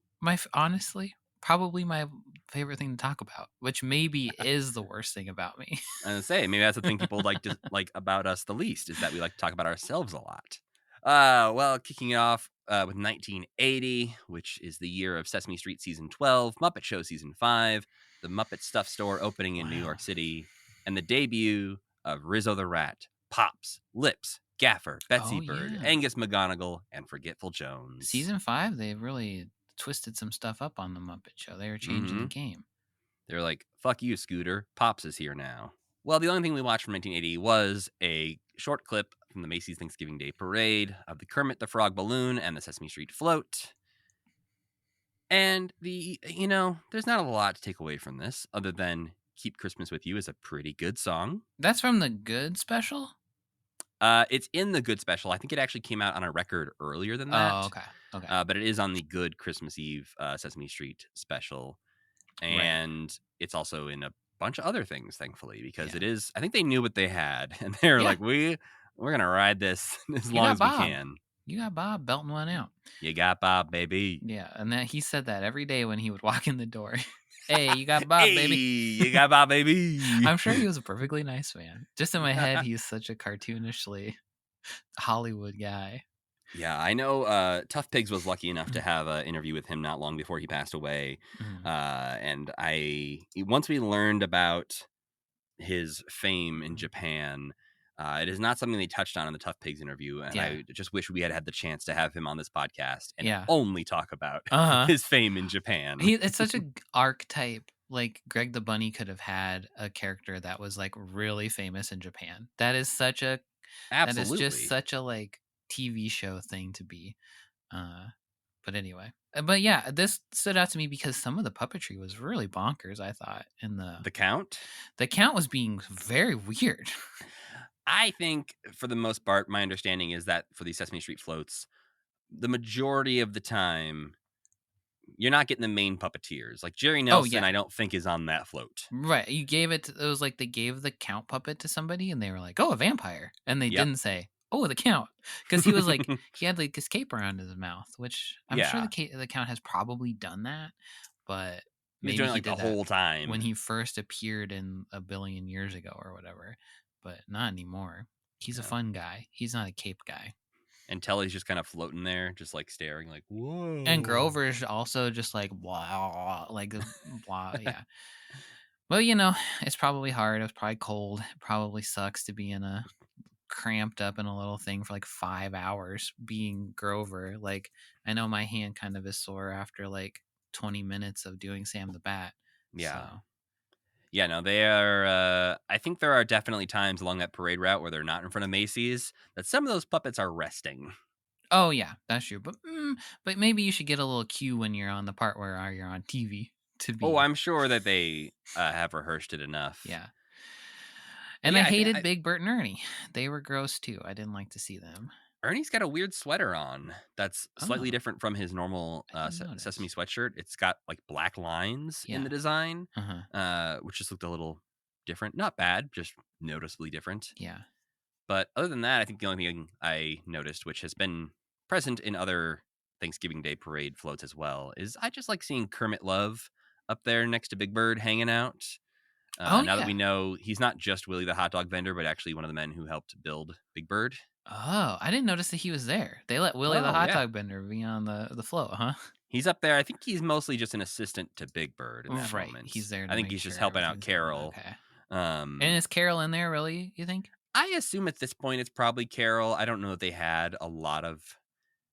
Honestly, probably my favorite thing to talk about, which maybe is the worst thing about me. I'm gonna say maybe that's the thing people like to like about us the least is that we like to talk about ourselves a lot. Well, kicking it off with 1980, which is the year of Sesame Street season 12, Muppet Show season 5, the Muppet Stuff Store opening in New Wow. York City, and the debut of Rizzo the Rat, Pops, Lips, Gaffer, Betsy Oh, Bird, yeah. Angus McGonagall, and Forgetful Jones. Season 5, they really twisted some stuff up on the Muppet Show. They were changing the game. They're like, fuck you, Scooter. Pops is here now. Well, the only thing we watched from 1980 was a short clip from the Macy's Thanksgiving Day Parade of the Kermit the Frog balloon and the Sesame Street float. And there's not a lot to take away from this other than Keep Christmas With You is a pretty good song. That's from the Good special? It's in the Good special. I think it actually came out on a record earlier than that. Oh, okay. Okay. But it is on the Good Christmas Eve Sesame Street special. And right. it's also in a bunch of other things, thankfully, because Yeah. it is, I think they knew what they had and they're Yeah. like, we're going to ride this as You long got as Bob. we can. You got Bob belting one out. You got Bob, baby. Yeah, and that he said that every day when he would walk in the door. Hey, you got Bob, Hey, baby. you got Bob, baby. I'm sure he was a perfectly nice man. Just in my head, he's such a cartoonishly Hollywood guy. Yeah, I know Tough Pigs was lucky enough to have an interview with him not long before he passed away. And once we learned about his fame in Japan, it is not something they touched on in the Tough Pigs interview, and I just wish we had the chance to have him on this podcast and only talk about his fame in Japan. It's such a archetype. Like Greg the Bunny could have had a character that was like really famous in Japan. That is such a Absolutely. That is just such a like TV show thing to be. But anyway, but yeah, this stood out to me because some of the puppetry was really bonkers. I thought in the Count was being very weird. I think for the most part, my understanding is that for these Sesame Street floats, the majority of the time, you're not getting the main puppeteers. Like Jerry Nelson, I don't think is on that float. Right. You gave it was like they gave the Count puppet to somebody and they were like, oh, a vampire. And they didn't say, oh, the Count. Because he was like, he had like his cape around his mouth, which I'm sure the Count has probably done that. But maybe doing he like did the whole time when he first appeared in a billion years ago or whatever. But not anymore. He's a fun guy. He's not a cape guy. And Telly's just kind of floating there, just like staring, like, whoa. And Grover's also just like, blah, like, blah, yeah. Well, it's probably hard. It was probably cold. It probably sucks to be cramped up in a little thing for like 5 hours being Grover. Like, I know my hand kind of is sore after like 20 minutes of doing Sam the Bat. Yeah. So. Yeah, no, they are. I think there are definitely times along that parade route where they're not in front of Macy's that some of those puppets are resting. Oh yeah, that's true. But maybe you should get a little cue when you're on the part where you're on TV to be. Oh, I'm sure that they have rehearsed it enough. Yeah. And I hated Big Bert and Ernie. They were gross too. I didn't like to see them. Ernie's got a weird sweater on that's slightly different from his normal Sesame sweatshirt. It's got like black lines in the design, which just looked a little different. Not bad, just noticeably different. Yeah. But other than that, I think the only thing I noticed, which has been present in other Thanksgiving Day parade floats as well is I just like seeing Kermit Love up there next to Big Bird hanging out. Now that we know he's not just Willie the hot dog vendor, but actually one of the men who helped build Big Bird. Oh, I didn't notice that he was there. They let Willie the hot dog vendor be on the float, huh? He's up there. I think he's mostly just an assistant to Big Bird in that moment. He's there to I think make he's sure just helping out everything's going Carol. okay. And is Carol in there, really, you think? I assume at this point it's probably Carol. I don't know that they had a lot of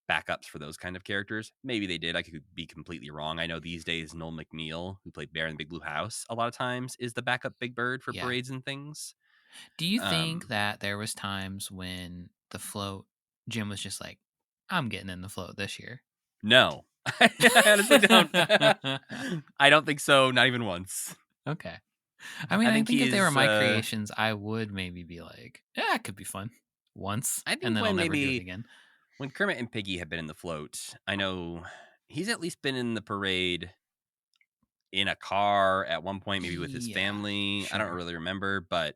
backups for those kind of characters. Maybe they did. I could be completely wrong. I know these days Noel McNeil, who played Bear in the Big Blue House, a lot of times is the backup Big Bird for parades and things. Do you think that there was times when the float, Jim was just like, I'm getting in the float this year? No. I honestly don't. I don't think so. Not even once. Okay. I mean, I think if they were my creations, I would maybe be like, yeah, it could be fun once. I think and then when I'll never do it again. When Kermit and Piggy have been in the float, I know he's at least been in the parade in a car at one point, maybe with his family. Sure. I don't really remember, but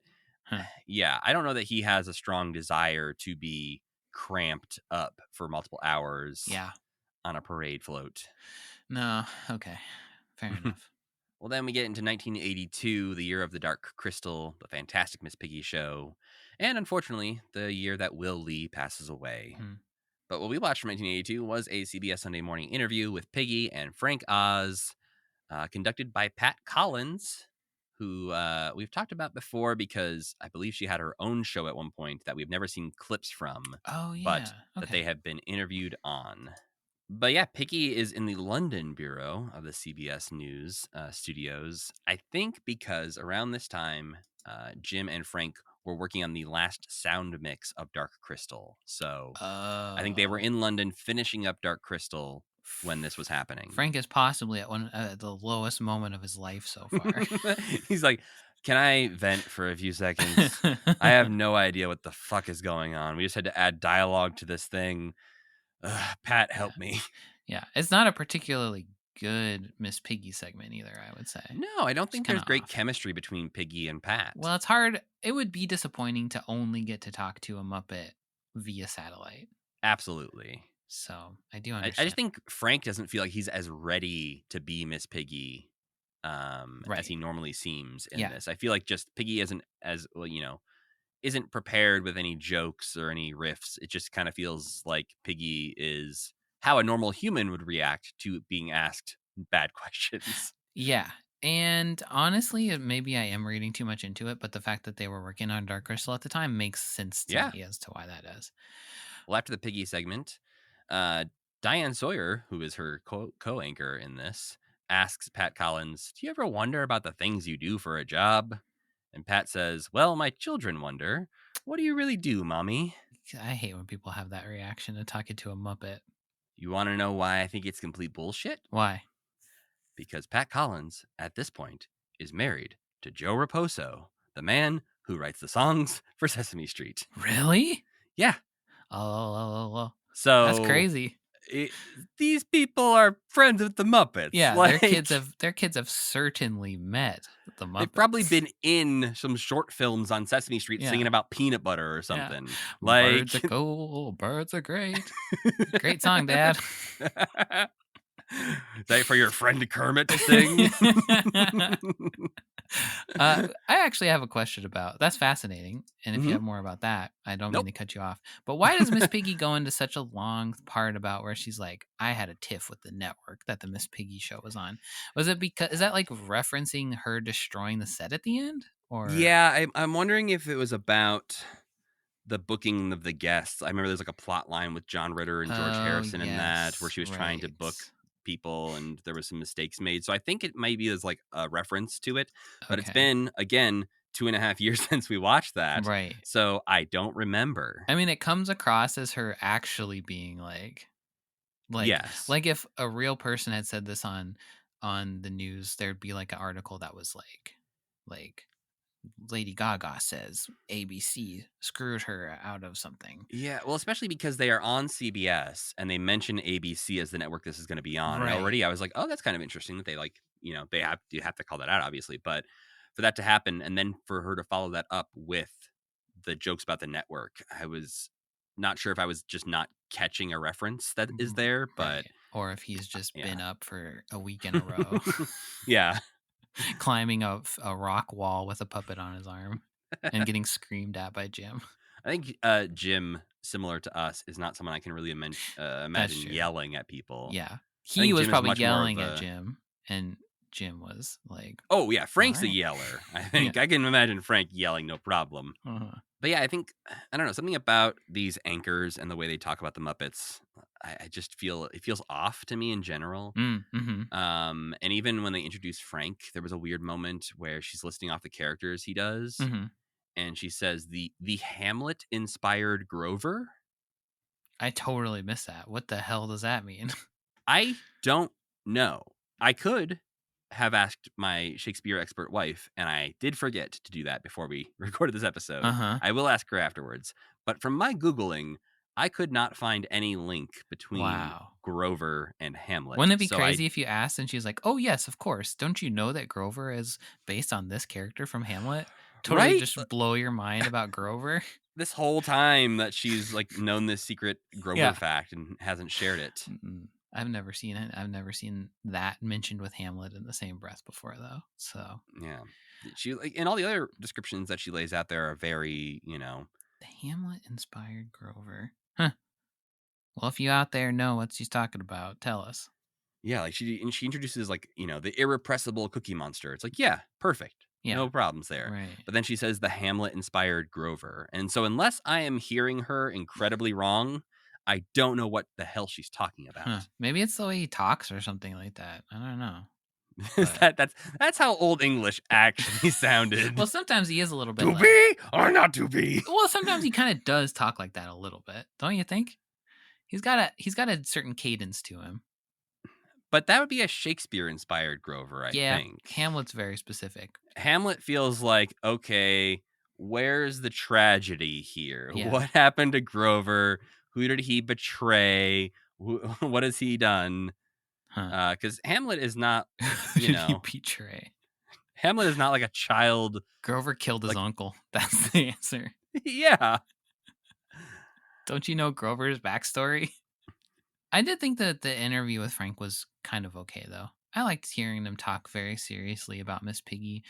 yeah, I don't know that he has a strong desire to be cramped up for multiple hours on a parade float. No, okay. Fair enough. Well, then we get into 1982, the year of the Dark Crystal, the Fantastic Miss Piggy show, and unfortunately, the year that Will Lee passes away. But what we watched from 1982 was a CBS Sunday Morning interview with Piggy and Frank Oz, conducted by Pat Collins, who we've talked about before because I believe she had her own show at one point that we've never seen clips from, but that they have been interviewed on. But yeah, Piggy is in the London bureau of the CBS News studios, I think because around this time, Jim and Frank were working on the last sound mix of Dark Crystal. So I think they were in London finishing up Dark Crystal when this was happening. Frank is possibly at the lowest moment of his life so far. He's like, can I vent for a few seconds? I have no idea what the fuck is going on. We just had to add dialogue to this thing. Pat, help me. Yeah, it's not a particularly good Miss Piggy segment either, I would say. No, I don't think there's great chemistry between Piggy and Pat. Well, it's hard. It would be disappointing to only get to talk to a Muppet via satellite. Absolutely. So I do understand. I just think Frank doesn't feel like he's as ready to be Miss Piggy as he normally seems in this. I feel like just Piggy isn't as, well, isn't prepared with any jokes or any riffs. It just kind of feels like Piggy is how a normal human would react to being asked bad questions. Yeah. And honestly, maybe I am reading too much into it, but the fact that they were working on Dark Crystal at the time makes sense to me as to why that is. Well, after the Piggy segment, Diane Sawyer, who is her co-anchor in this, asks Pat Collins, do you ever wonder about the things you do for a job? And Pat says, well, my children wonder. What do you really do, Mommy? I hate when people have that reaction to talking to a Muppet. You want to know why I think it's complete bullshit? Why? Because Pat Collins, at this point, is married to Joe Raposo, the man who writes the songs for Sesame Street. Really? Yeah. Oh. So that's crazy. These people are friends with the Muppets. Yeah, their kids have certainly met the Muppets. They've probably been in some short films on Sesame Street singing about peanut butter or something. Yeah. Like, birds are cool, birds are great. Great song, Dad. Is that for your friend Kermit to sing? I actually have a question about that's fascinating, and if you have more about that, I don't mean to cut you off, but why does Miss Piggy go into such a long part about where she's like, I had a tiff with the network that the Miss Piggy show was on? Was it because, is that like referencing her destroying the set at the end? Or yeah, I'm wondering if it was about the booking of the guests. I remember there's like a plot line with John Ritter and George Harrison in that, where she was trying to book people and there was some mistakes made. So I think it might be as like a reference to it, but it's been, again, 2.5 years since we watched that. Right. So I don't remember. I mean, it comes across as her actually being like yes. Like if a real person had said this on the news, there'd be like an article that was like Lady Gaga says ABC screwed her out of something. Yeah, well, especially because they are on CBS and they mention ABC as the network this is going to be on. And already I was like, oh, that's kind of interesting that they you have to call that out, obviously. But for that to happen and then for her to follow that up with the jokes about the network, I was not sure if I was just not catching a reference that is there, but right. Or if he's just yeah. been up for a week in a row, Yeah. climbing up a rock wall with a puppet on his arm and getting screamed at by Jim. I think Jim, similar to us, is not someone I can really That's imagine true. yelling at people. Yeah. I He think was Jim is probably much more of yelling at a. Jim, and Jim was like, Oh yeah, all Frank's a right. yeller. I Yeah. think I can imagine Frank yelling, no problem. Uh-huh. But yeah, I think I don't know, something about these anchors and the way they talk about the Muppets. I just feel it feels off to me in general. Mm-hmm. And even when they introduced Frank, there was a weird moment where she's listing off the characters he does, Mm-hmm. and she says the Hamlet inspired Grover. I totally missed that. What the hell does that mean? I don't know. I could have asked my Shakespeare expert wife, and I did forget to do that before we recorded this episode. Uh-huh. I will ask her afterwards. But from my Googling, I could not find any link between Wow. Grover and Hamlet. Wouldn't it be So crazy if you asked and she's like, "Oh yes, of course. Don't you know that Grover is based on this character from Hamlet?" Totally right? just blow your mind about Grover. This whole time that she's like known this secret Grover Yeah. fact and hasn't shared it. Mm-mm. I've never seen it. I've never seen that mentioned with Hamlet in the same breath before, though. So Yeah. She like and all the other descriptions that she lays out there are very, the Hamlet inspired Grover. Huh. Well, if you out there know what she's talking about, tell us. yeah, like she introduces like, the irrepressible cookie monster. It's like, yeah, perfect. Yeah. No problems there. Right. But then she says the Hamlet inspired Grover. And so unless I am hearing her incredibly wrong, I don't know what the hell she's talking about. Huh. Maybe it's the way he talks or something like that. I don't know. That's how Old English actually sounded. Well, sometimes he is a little bit to like, be or not to be. well, sometimes he kind of does talk like that a little bit, don't you think? He's got a certain cadence to him. But that would be a Shakespeare inspired Grover, I Yeah, think. Hamlet's very specific. Hamlet feels like, okay, where's the tragedy here? Yeah. What happened to Grover? Who did he betray? What has he done? Huh. Because Hamlet is not, Who did he betray? Hamlet is not like a child. Grover killed his uncle. That's the answer. Yeah. Don't you know Grover's backstory? I did think that the interview with Frank was kind of okay, though. I liked hearing them talk very seriously about Miss Piggy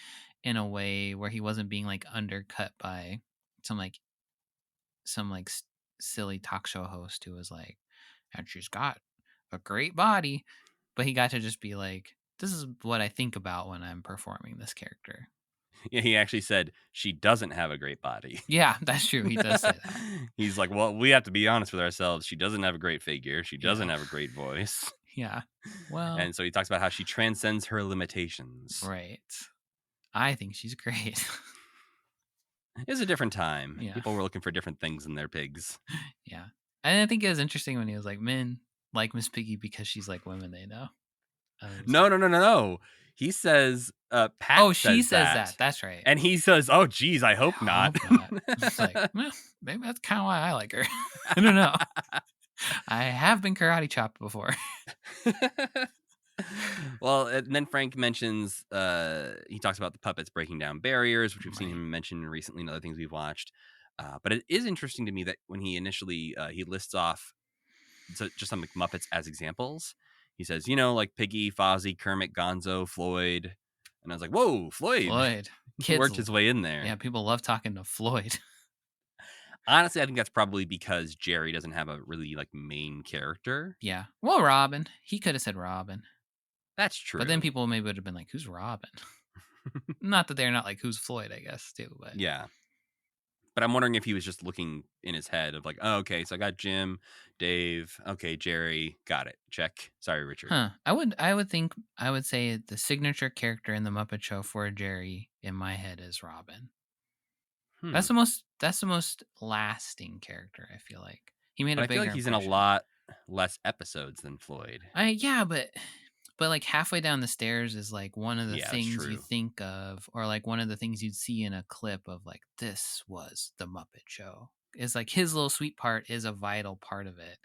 in a way where he wasn't being like undercut by some like silly talk show host who was like, and she's got a great body, but he got to just be like, this is what I think about when I'm performing this character. Yeah, he actually said she doesn't have a great body. Yeah, that's true. He does say that. He's like, well, we have to be honest with ourselves. She doesn't have a great figure. She doesn't have a great voice. Yeah. Well, and so he talks about how she transcends her limitations. Right. I think she's great. It was a different time. Yeah. People were looking for different things in their pigs. Yeah. And I think it was interesting when he was like, men like Miss Piggy because she's like women they know. No. He says, Pat. Oh, she says that. That's right. And he says, oh, geez, I hope not. It's like, well, maybe that's kind of why I like her. I don't know. I have been karate chopped before. Well, and then Frank mentions, he talks about the puppets breaking down barriers, which we've seen Right. him mention recently in other things we've watched. But it is interesting to me that when he initially, he lists off just some Muppets as examples, he says, like Piggy, Fozzie, Kermit, Gonzo, Floyd. And I was like, whoa, Floyd. He worked his way in there. Yeah, people love talking to Floyd. Honestly, I think that's probably because Jerry doesn't have a really like main character. Yeah. Well, Robin. He could have said Robin. That's true. But then people maybe would have been like, who's Robin? Not that they're not like, who's Floyd, I guess, too. But yeah. But I'm wondering if he was just looking in his head of like, oh, okay, so I got Jim, Dave, okay, Jerry, got it, check. Sorry, Richard. Huh. I would say the signature character in the Muppet Show for Jerry in my head is Robin. That's the most lasting character, I feel like. He made a bigger I feel like he's in a lot less episodes than Floyd. Yeah, but like halfway down the stairs is like one of the things you think of, or like one of the things you'd see in a clip of like, this was the Muppet Show. Is like his little sweet part is a vital part of it.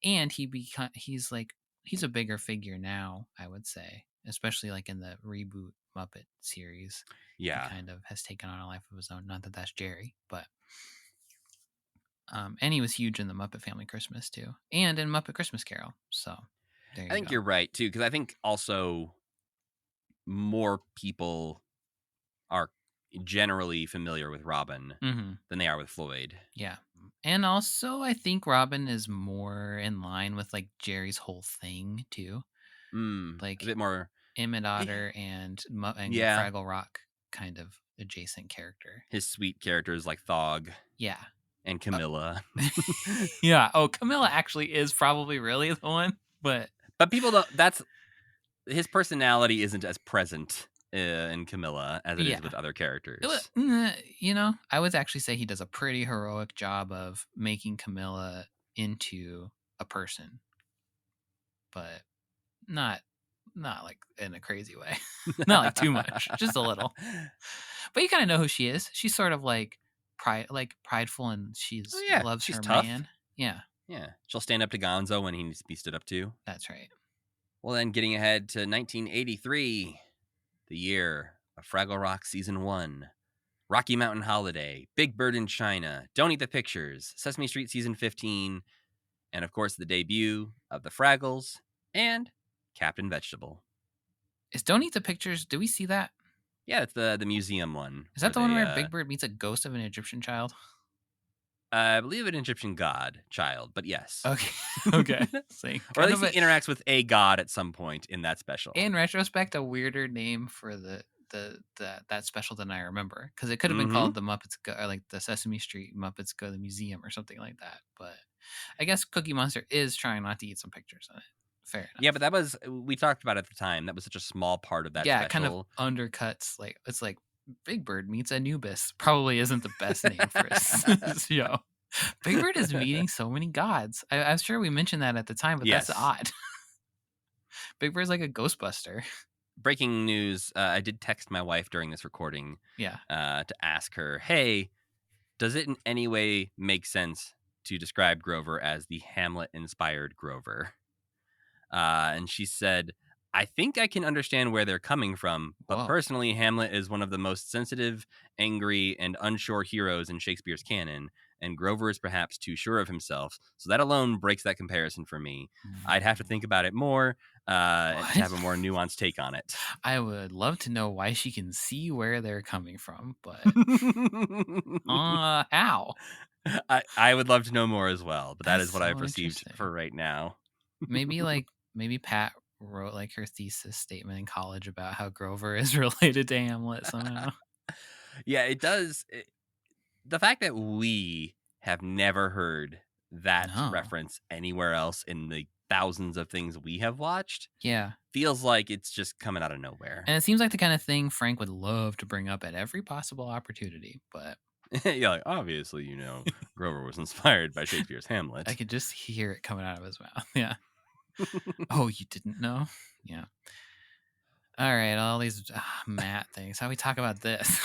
And he's a bigger figure now, I would say, especially like in the reboot Muppet series. Yeah. He kind of has taken on a life of his own. Not that that's Jerry, but And he was huge in the Muppet Family Christmas too, and in Muppet Christmas Carol. So there you go. I think you're right too, because I think also more people are generally familiar with Robin than they are with Floyd. Yeah. And also I think Robin is more in line with like Jerry's whole thing too. A Like bit more. Emmett Otter and Yeah. Fraggle Rock kind of adjacent character. His sweet characters like Thog. Yeah. And Camilla. Yeah. Oh, Camilla actually is probably really the one, but people don't. That's his personality isn't as present in Camilla as it is with other characters. I would actually say he does a pretty heroic job of making Camilla into a person, but not like in a crazy way. Not like too much, just a little. But you kind of know who she is. She's sort of like prideful, and loves she's her tough. man. Yeah. Yeah. She'll stand up to Gonzo when he needs to be stood up to. That's right. Well, then getting ahead to 1983, the year of Fraggle Rock Season 1, Rocky Mountain Holiday, Big Bird in China, Don't Eat the Pictures, Sesame Street Season 15, and of course the debut of the Fraggles and Captain Vegetable. Is Don't Eat the Pictures? Do we see that? Yeah, it's the museum one. Is that the one where Big Bird meets a ghost of an Egyptian child? I believe an Egyptian child, but yes. Okay. Okay. Or at least he interacts with a god at some point in that special. In retrospect, a weirder name for that special than I remember, because it could have been called the Muppets Go, or like the Sesame Street Muppets Go to the Museum or something like that. But I guess Cookie Monster is trying not to eat some pictures on it. Fair enough. Yeah, but we talked about it at the time. That was such a small part of that special. Yeah, it kind of undercuts, like, it's like Big Bird meets Anubis. Probably isn't the best name for a show. Big Bird is meeting so many gods. I'm sure we mentioned that at the time, but that's odd. Big Bird's like a Ghostbuster. Breaking news, I did text my wife during this recording to ask her, hey, does it in any way make sense to describe Grover as the Hamlet-inspired Grover? And she said, I think I can understand where they're coming from, but personally, Hamlet is one of the most sensitive, angry, and unsure heroes in Shakespeare's canon, and Grover is perhaps too sure of himself, so that alone breaks that comparison for me. I'd have to think about it more to have a more nuanced take on it. I would love to know why she can see where they're coming from, but how? I would love to know more as well, but that is what I've received for right now. Maybe Pat wrote like her thesis statement in college about how Grover is related to Hamlet somehow. Yeah, it does. The fact that we have never heard that reference anywhere else in the thousands of things we have watched feels like it's just coming out of nowhere. And it seems like the kind of thing Frank would love to bring up at every possible opportunity, but yeah, like obviously, Grover was inspired by Shakespeare's Hamlet. I could just hear it coming out of his mouth. Yeah. Oh, you didn't know? Yeah. All right, all these Matt things. How we talk about this?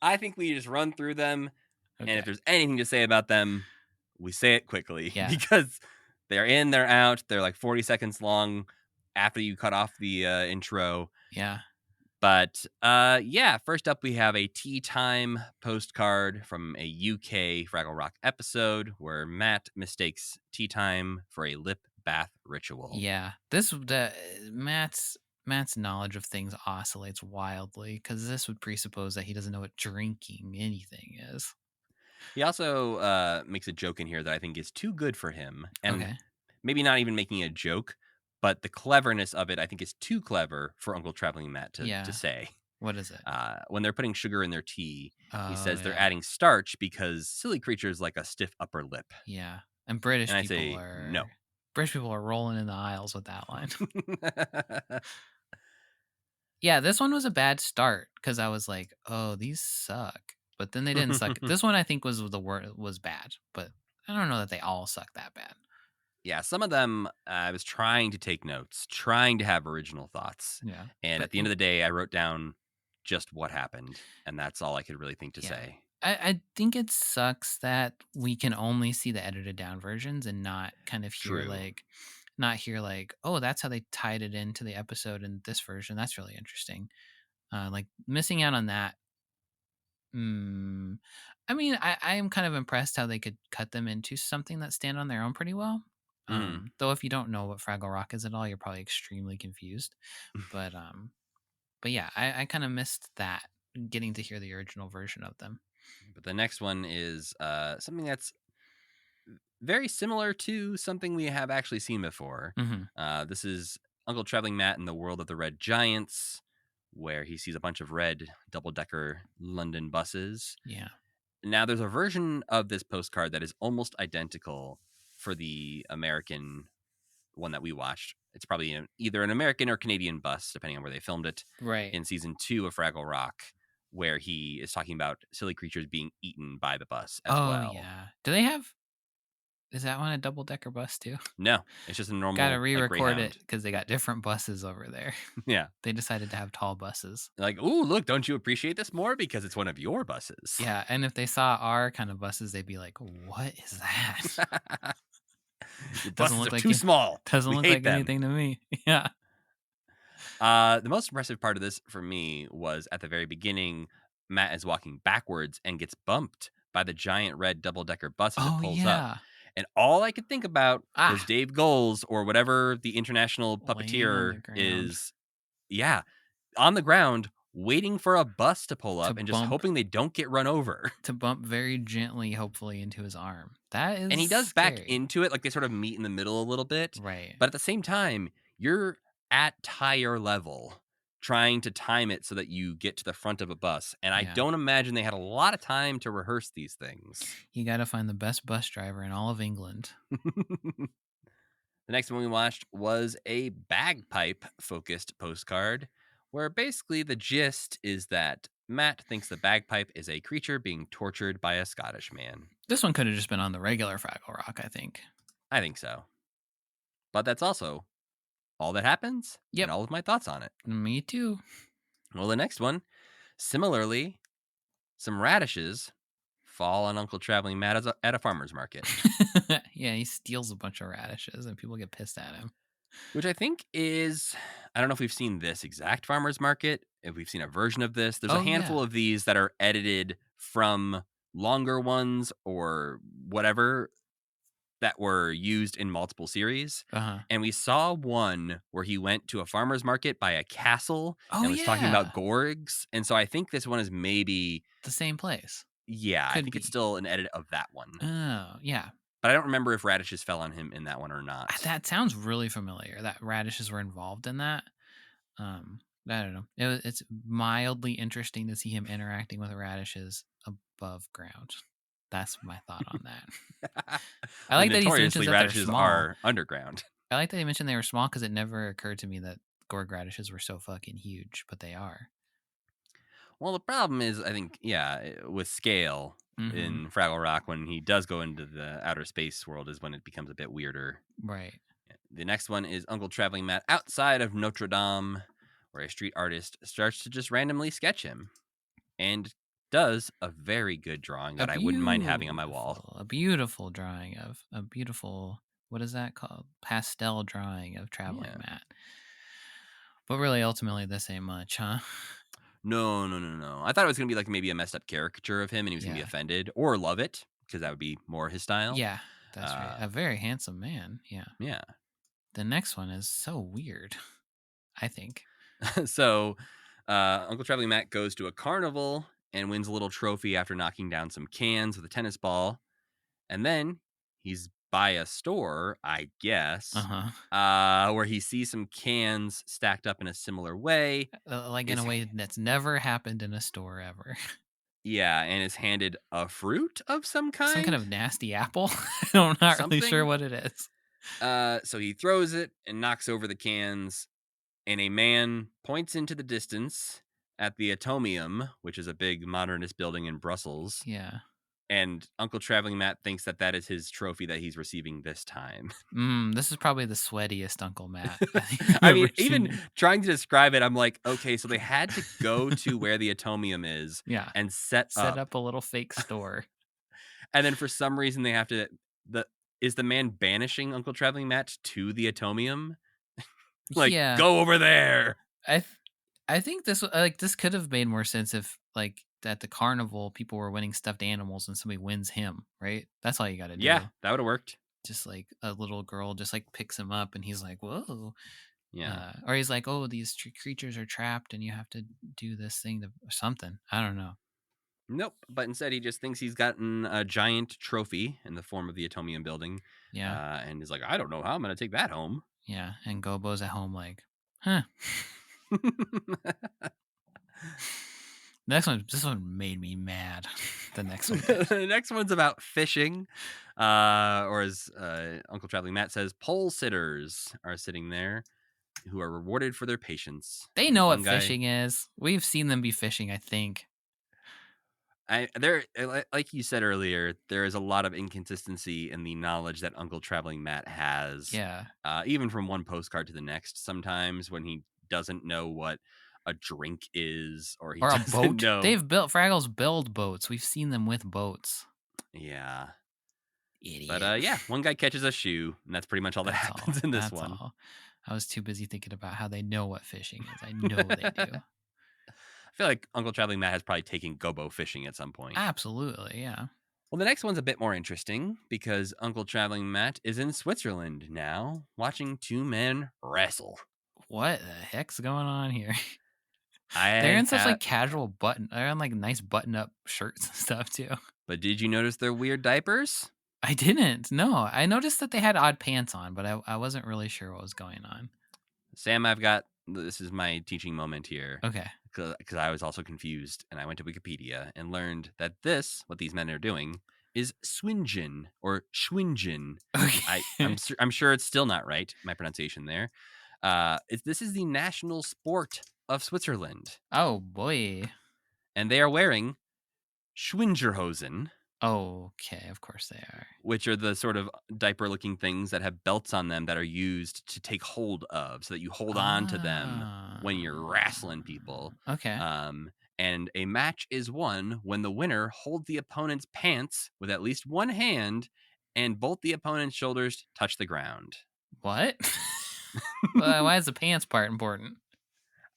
I think we just run through them, and if there's anything to say about them, we say it quickly. Yeah. Because they're in, they're out. They're like 40 seconds long after you cut off the intro. Yeah. But first up we have a tea time postcard from a UK Fraggle Rock episode where Matt mistakes tea time for a lip bath ritual. Yeah. Matt's knowledge of things oscillates wildly, because this would presuppose that he doesn't know what drinking anything is. He also makes a joke in here that I think is too good for him. And maybe not even making a joke, but the cleverness of it, I think, is too clever for Uncle Traveling Matt to say. What is it? When they're putting sugar in their tea, he says they're adding starch because silly creatures like a stiff upper lip. Yeah. And British people are rolling in the aisles with that line. Yeah, this one was a bad start because I was like, oh, these suck. But then they didn't suck. This one I think was bad, but I don't know that they all suck that bad. Yeah, some of them I was trying to take notes, trying to have original thoughts. Yeah. And at the end of the day, I wrote down just what happened, and that's all I could really think to say. I think it sucks that we can only see the edited down versions and not kind of hear oh, that's how they tied it into the episode in this version. That's really interesting. Like missing out on that I mean, I am kind of impressed how they could cut them into something that stand on their own pretty well. Though if you don't know what Fraggle Rock is at all, you're probably extremely confused. But yeah, I kind of missed that, getting to hear the original version of them. But the next one is something that's very similar to something we have actually seen before. This is Uncle Traveling Matt in the World of the Red Giants, where he sees a bunch of red double-decker London buses. Yeah. Now, there's a version of this postcard that is almost identical for the American one that we watched. It's probably either an American or Canadian bus, depending on where they filmed it. Right. In season 2 of Fraggle Rock, where he is talking about silly creatures being eaten by the bus as well. Oh, yeah. Do they have... Is that one a double-decker bus, too? No, it's just a normal Gotta re-record Greyhound. it, because they got different buses over there. Yeah. They decided to have tall buses. Like, ooh, look, don't you appreciate this more? Because it's one of your buses. Yeah, and if they saw our kind of buses, they'd be like, what is that? Your Doesn't buses look are like too small. Doesn't We look hate like them. anything to me. Yeah. The most impressive part of this for me was at the very beginning, Matt is walking backwards and gets bumped by the giant red double-decker bus as it pulls up. And all I could think about was Dave Goelz or whatever the international puppeteer is. Yeah, on the ground, waiting for a bus to pull up and just hoping they don't get run over. To bump very gently, hopefully, into his arm. That is And he does scary. back into it, like they sort of meet in the middle a little bit. Right. But at the same time, you're at tire level trying to time it so that you get to the front of a bus. And I don't imagine they had a lot of time to rehearse these things. You got to find the best bus driver in all of England. The next one we watched was a bagpipe-focused postcard, where basically the gist is that Matt thinks the bagpipe is a creature being tortured by a Scottish man. This one could have just been on the regular Fraggle Rock, I think. I think so. But that's also all that happens and all of my thoughts on it. Me too. Well, the next one, similarly, some radishes fall on Uncle Traveling Matt at a farmer's market. Yeah, he steals a bunch of radishes and people get pissed at him. Which I think is, I don't know if we've seen this exact farmer's market, if we've seen a version of this. There's a handful of these that are edited from longer ones or whatever that were used in multiple series. And we saw one where he went to a farmer's market by a castle and was talking about Gorgs. And so I think this one is maybe the same place. Yeah, I think it's still an edit of that one. Oh, yeah. But I don't remember if radishes fell on him in that one or not. That sounds really familiar, that radishes were involved in that. I don't know. It's mildly interesting to see him interacting with radishes above ground. That's my thought on that. I like that he mentions that radishes they're small. Are underground. I like that he mentioned they were small because it never occurred to me that Gorg radishes were so fucking huge, but they are. Well, the problem is, I think, with scale in Fraggle Rock, when he does go into the outer space world is when it becomes a bit weirder. Right. The next one is Uncle Traveling Matt outside of Notre Dame, where a street artist starts to just randomly sketch him and does a very good drawing that I wouldn't mind having on my wall. A beautiful drawing of a beautiful, what is that called? Pastel drawing of Traveling Matt. But really, ultimately, this ain't much, huh? No. I thought it was going to be like maybe a messed up caricature of him and he was going to be offended or love it because that would be more his style. Yeah, that's right. A very handsome man. Yeah. Yeah. The next one is so weird, I think. So Uncle Traveling Matt goes to a carnival and wins a little trophy after knocking down some cans with a tennis ball. And then he's by a store, I guess, where he sees some cans stacked up in a similar way. Like in a way that's never happened in a store ever. Yeah, and is handed a fruit of some kind. Some kind of nasty apple. I'm not really sure what it is. So he throws it and knocks over the cans, and a man points into the distance at the Atomium, which is a big modernist building in Brussels. Yeah. And Uncle Traveling Matt thinks that is his trophy that he's receiving this time. This is probably the sweatiest Uncle Matt. I mean, even trying to describe it, I'm like, okay, so they had to go to where the Atomium is and set up a little fake store. And then for some reason they have to... Is the man banishing Uncle Traveling Matt to the Atomium? Go over there. I think this could have made more sense if at the carnival, people were winning stuffed animals and somebody wins him, right? That's all you got to Yeah, do. that would have worked. Just like a little girl just like picks him up and he's like, whoa. Yeah. Or he's like, oh, these creatures are trapped and you have to do this thing or something. I don't know. Nope. But instead, he just thinks he's gotten a giant trophy in the form of the Atomium building. Yeah. And he's like, I don't know how I'm going to take that home. Yeah. And Gobo's at home like, huh. This one made me mad. The next one did. The next one's about fishing. Or as Uncle Traveling Matt says, pole sitters are sitting there who are rewarded for their patience. They There's know one what guy, fishing is. We've seen them be fishing, I think. like you said earlier, there is a lot of inconsistency in the knowledge that Uncle Traveling Matt has. Yeah. Even from one postcard to the next, sometimes when he doesn't know what a drink is, or he Or a doesn't boat. know. They've built Fraggles build boats. We've seen them with boats. Yeah. Idiot. But yeah, one guy catches a shoe, and that's pretty much all that happens in this one. All. I was too busy thinking about how they know what fishing is. I know they do. I feel like Uncle Traveling Matt has probably taken Gobo fishing at some point. Absolutely, yeah. Well, the next one's a bit more interesting because Uncle Traveling Matt is in Switzerland now, watching two men wrestle. What the heck's going on here? They're in such like casual they're in like nice button-up shirts and stuff too. But did you notice their weird diapers? I didn't. No, I noticed that they had odd pants on, but I wasn't really sure what was going on. Sam, this is my teaching moment here. Okay. Because I was also confused, and I went to Wikipedia and learned that what these men are doing, is swingen or schwingen. Okay. I'm sure it's still not right, my pronunciation there. This is the national sport of Switzerland. Oh boy. And they are wearing Schwingerhosen. Okay, of course they are. Which are the sort of diaper-looking things that have belts on them that are used to take hold of, so that you hold on to them when you're wrestling people. Okay. And a match is won when the winner holds the opponent's pants with at least one hand, and both the opponent's shoulders touch the ground. What? Why is the pants part important?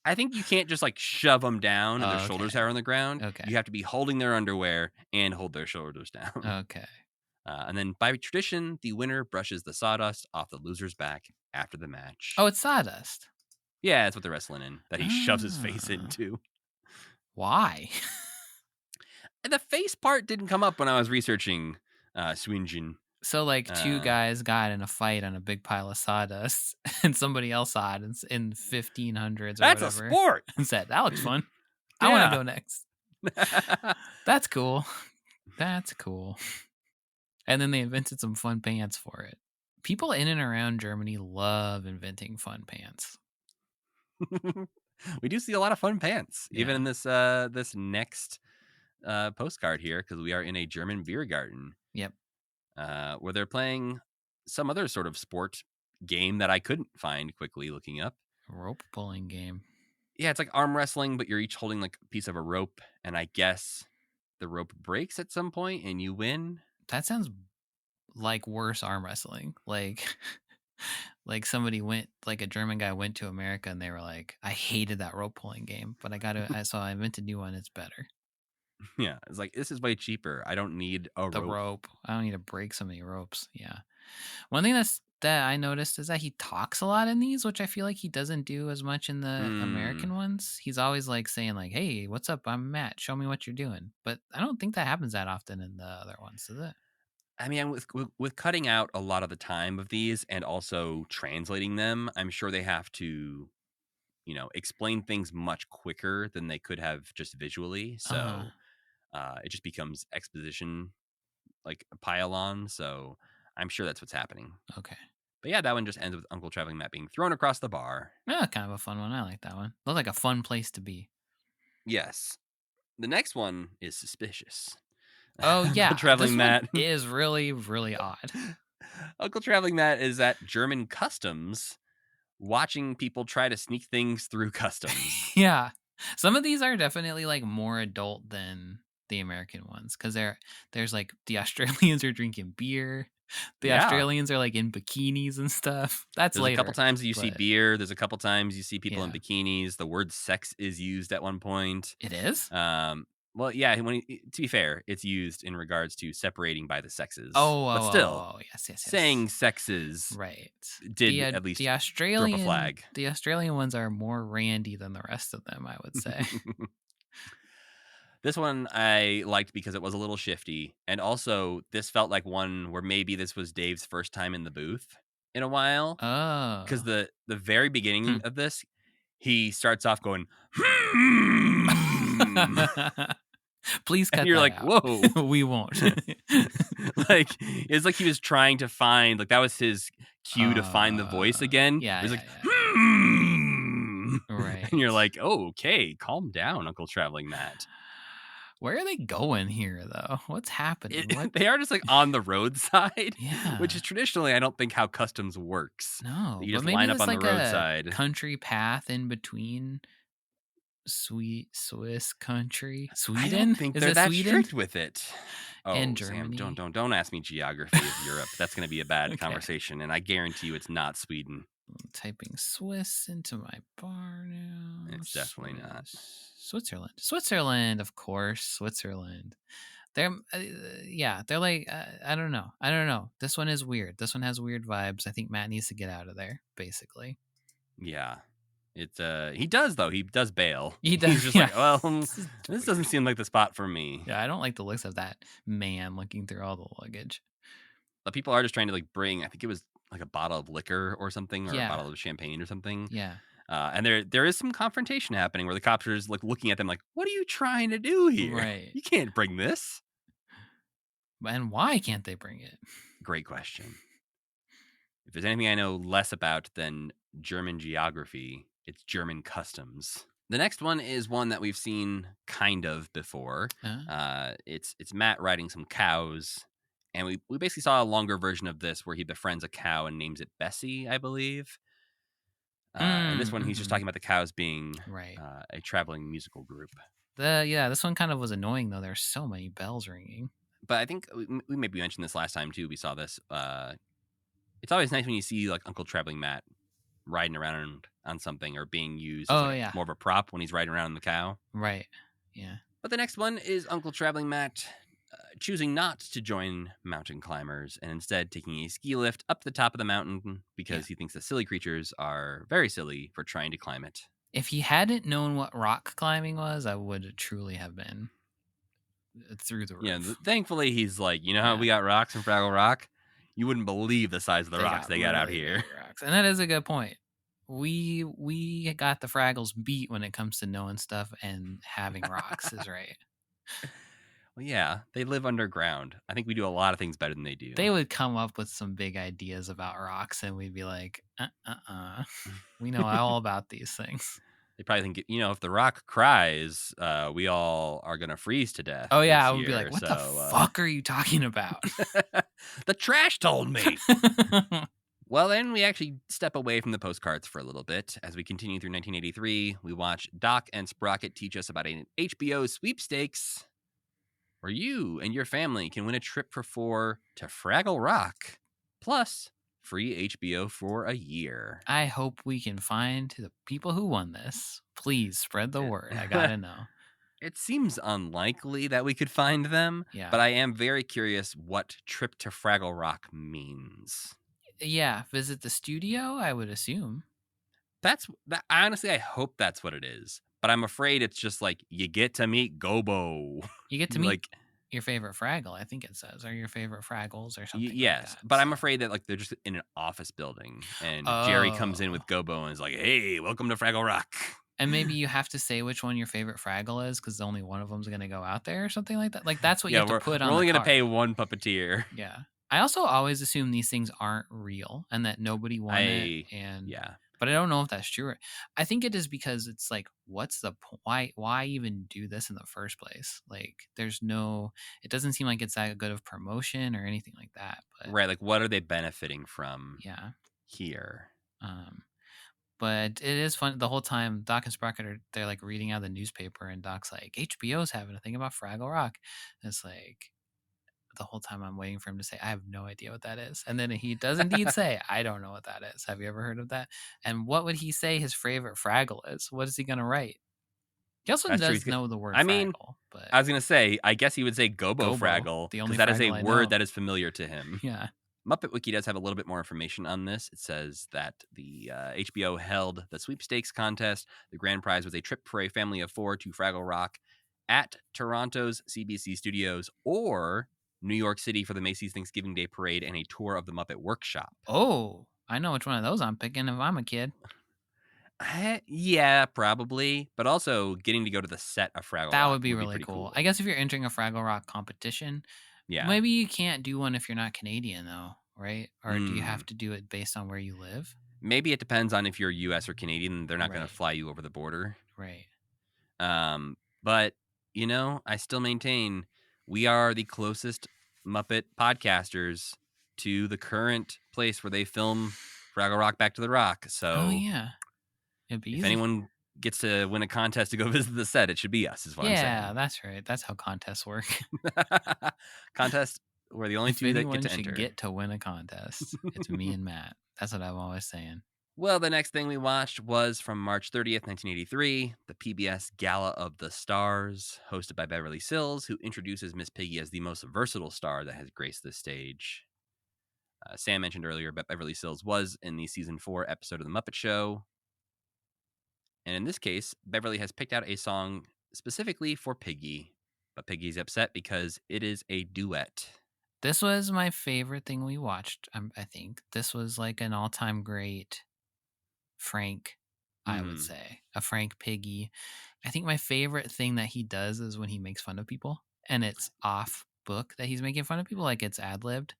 I think you can't just like shove them down and their shoulders are on the ground. Okay. You have to be holding their underwear and hold their shoulders down. Okay. And then by tradition, the winner brushes the sawdust off the loser's back after the match. Oh, it's sawdust. Yeah, that's what they're wrestling in, that he shoves his face into. Why? The face part didn't come up when I was researching Swingen. So like two guys got in a fight on a big pile of sawdust, and somebody else saw it in 1500s or That's whatever. a sport. And said, that looks fun. I want to go next. That's cool. That's cool. And then they invented some fun pants for it. People in and around Germany love inventing fun pants. We do see a lot of fun pants, even in this this next postcard here, because we are in a German beer garden. Yep. Where they're playing some other sort of sport game that I couldn't find quickly looking up. Rope pulling game. Yeah, it's like arm wrestling, but you're each holding like a piece of a rope, and I guess the rope breaks at some point and you win. That sounds like worse arm wrestling. Like somebody went, like a German guy went to America and they were like, I hated that rope pulling game, but so I invented a new one. It's better. Yeah, it's like, this is way cheaper. I don't need the rope. I don't need to break so many ropes. Yeah. One thing that I noticed is that he talks a lot in these, which I feel like he doesn't do as much in the American ones. He's always like saying like, hey, what's up? I'm Matt. Show me what you're doing. But I don't think that happens that often in the other ones, does it? I mean, with cutting out a lot of the time of these and also translating them, I'm sure they have to, explain things much quicker than they could have just visually. So it just becomes exposition, like a pile on. So I'm sure that's what's happening. Okay. But yeah, that one just ends with Uncle Traveling Matt being thrown across the bar. Yeah, kind of a fun one. I like that one. Looks like a fun place to be. Yes. The next one is suspicious. Oh, yeah. Uncle Traveling Matt is really, really odd. Uncle Traveling Matt is at German customs watching people try to sneak things through customs. Yeah. Some of these are definitely like more adult than the American ones, because there's like the Australians are drinking beer. The Australians are like in bikinis and stuff. There's later. A couple times you see beer. There's a couple times you see people in bikinis. The word sex is used at one point. It is? Well, yeah. To be fair, it's used in regards to separating by the sexes. Oh, But still, yes. saying sexes Right. did at least throw up a flag. The Australian ones are more randy than the rest of them, I would say. This one I liked because it was a little shifty, and also this felt like one where maybe this was Dave's first time in the booth in a while. Because Oh. the very beginning of this, he starts off going, Please cut and you're that like, out. whoa. We won't. Like, it's like he was trying to find, like, that was his cue to find the voice again. Yeah, It was Right. And you're like, oh, okay, calm down, Uncle Traveling Matt. Where are they going here, though? What's happening? What? They are just like on the roadside, Yeah. which is traditionally, I don't think, how customs works. No, You but just maybe line up there's on the like a roadside. country path in between. Swiss country, Sweden. I don't think Is they're it that Sweden? strict with it. And Oh, Sam, Germany. don't ask me geography of Europe. That's going to be a bad Okay. conversation, and I guarantee you it's not Sweden. I'm typing Swiss into my bar now. It's definitely not. Switzerland, of course. Switzerland. They're they're like I don't know. This one is weird. This one has weird vibes. I think Matt needs to get out of there, basically. Yeah. It's he does though. He does bail. He does. He's just like, well, this doesn't seem like the spot for me. Yeah, I don't like the looks of that man looking through all the luggage. But people are just trying to like bring, I think it was like a bottle of liquor or something, or a bottle of champagne or something. Yeah. And there is some confrontation happening where the cops are just like looking at them like, what are you trying to do here? Right. You can't bring this. And why can't they bring it? Great question. If there's anything I know less about than German geography, it's German customs. The next one is one that we've seen kind of before. It's Matt riding some cows, and we basically saw a longer version of this where he befriends a cow and names it Bessie, I believe. And this one, he's just talking about the cows being a traveling musical group. This one kind of was annoying though. There's so many bells ringing. But I think we maybe mentioned this last time too. We saw this. It's always nice when you see like Uncle Traveling Matt riding around on something or being used as more of a prop when he's riding around on the cow. Right. Yeah. But the next one is Uncle Traveling Matt choosing not to join mountain climbers and instead taking a ski lift up the top of the mountain because he thinks the silly creatures are very silly for trying to climb it. If he hadn't known what rock climbing was, I would truly have been through the roof. Yeah, thankfully he's like, you know how we got rocks in Fraggle Rock? You wouldn't believe the size of the rocks they got out here. And that is a good point. We got the Fraggles beat when it comes to knowing stuff, and having rocks is right. Well, yeah, they live underground. I think we do a lot of things better than they do. They would come up with some big ideas about rocks, and we'd be like, we know all about these things. They probably think, if the rock cries, we all are going to freeze to death. Oh, yeah, I would be like, what the fuck are you talking about? The trash told me. Well, then we actually step away from the postcards for a little bit. As we continue through 1983, we watch Doc and Sprocket teach us about an HBO sweepstakes where you and your family can win a trip for 4 to Fraggle Rock, plus free HBO for a year. I hope we can find the people who won this. Please spread the word. I gotta know. It seems unlikely that we could find them, but I am very curious what trip to Fraggle Rock means. Yeah, visit the studio, I would assume. Honestly, I hope that's what it is. But I'm afraid it's just like, you get to meet Gobo. You get to meet your favorite Fraggle, I think it says, or your favorite Fraggles or something yes, like that. But I'm afraid that they're just in an office building, and Jerry comes in with Gobo and is like, hey, welcome to Fraggle Rock. And maybe you have to say which one your favorite Fraggle is, because only one of them's going to go out there or something like that. Like, that's what you have to put on the We're only going to pay one puppeteer. Yeah. I also always assume these things aren't real and that nobody won it. But I don't know if that's true. I think it is because it's like, what's the point? Why even do this in the first place? Like, it doesn't seem like it's that good of promotion or anything like that. But, right. Like, what are they benefiting from here? But it is fun. The whole time, Doc and Sprocket they're like reading out the newspaper, and Doc's like, HBO's having a thing about Fraggle Rock. And it's like, the whole time I'm waiting for him to say, I have no idea what that is. And then he does indeed say, I don't know what that is. Have you ever heard of that? And what would he say his favorite Fraggle is? What is he going to write? He also does know the word Fraggle. but I was going to say, I guess he would say Gobo Fraggle, the because only that is a Fraggle I word know. that is familiar to him. Yeah. Muppet Wiki does have a little bit more information on this. It says that the HBO held the sweepstakes contest. The grand prize was a trip for a family of 4 to Fraggle Rock at Toronto's CBC Studios or New York City for the Macy's Thanksgiving Day Parade and a tour of the Muppet Workshop. Oh, I know which one of those I'm picking if I'm a kid. Yeah, probably. But also getting to go to the set of Fraggle That Rock would be would be really pretty cool. cool. I guess if you're entering a Fraggle Rock competition, Yeah. maybe you can't do one if you're not Canadian, though, right? Or do you have Mm. to do it based on where you live? Maybe it depends on if you're US or Canadian. They're not going Right. to fly you over the border. Right. But, I still maintain we are the closest Muppet podcasters to the current place where they film Fraggle Rock Back to the Rock. Oh, So yeah. It'd be if easy. anyone gets to win a contest to go visit the set, it should be us, is what I'm Yeah, saying. that's right. That's how contests work. Contest, we're the only If two that get anyone to should enter. get to win a contest, it's me and Matt. That's what I'm always saying. Well, the next thing we watched was from March 30th, 1983, the PBS Gala of the Stars, hosted by Beverly Sills, who introduces Miss Piggy as the most versatile star that has graced the stage. Sam mentioned earlier, but Beverly Sills was in the season 4 episode of The Muppet Show. And in this case, Beverly has picked out a song specifically for Piggy, but Piggy's upset because it is a duet. This was my favorite thing we watched, I think. This was like an all-time great Frank, I would say. A Frank Piggy. I think my favorite thing that he does is when he makes fun of people, and it's off book that he's making fun of people, like it's ad-libbed.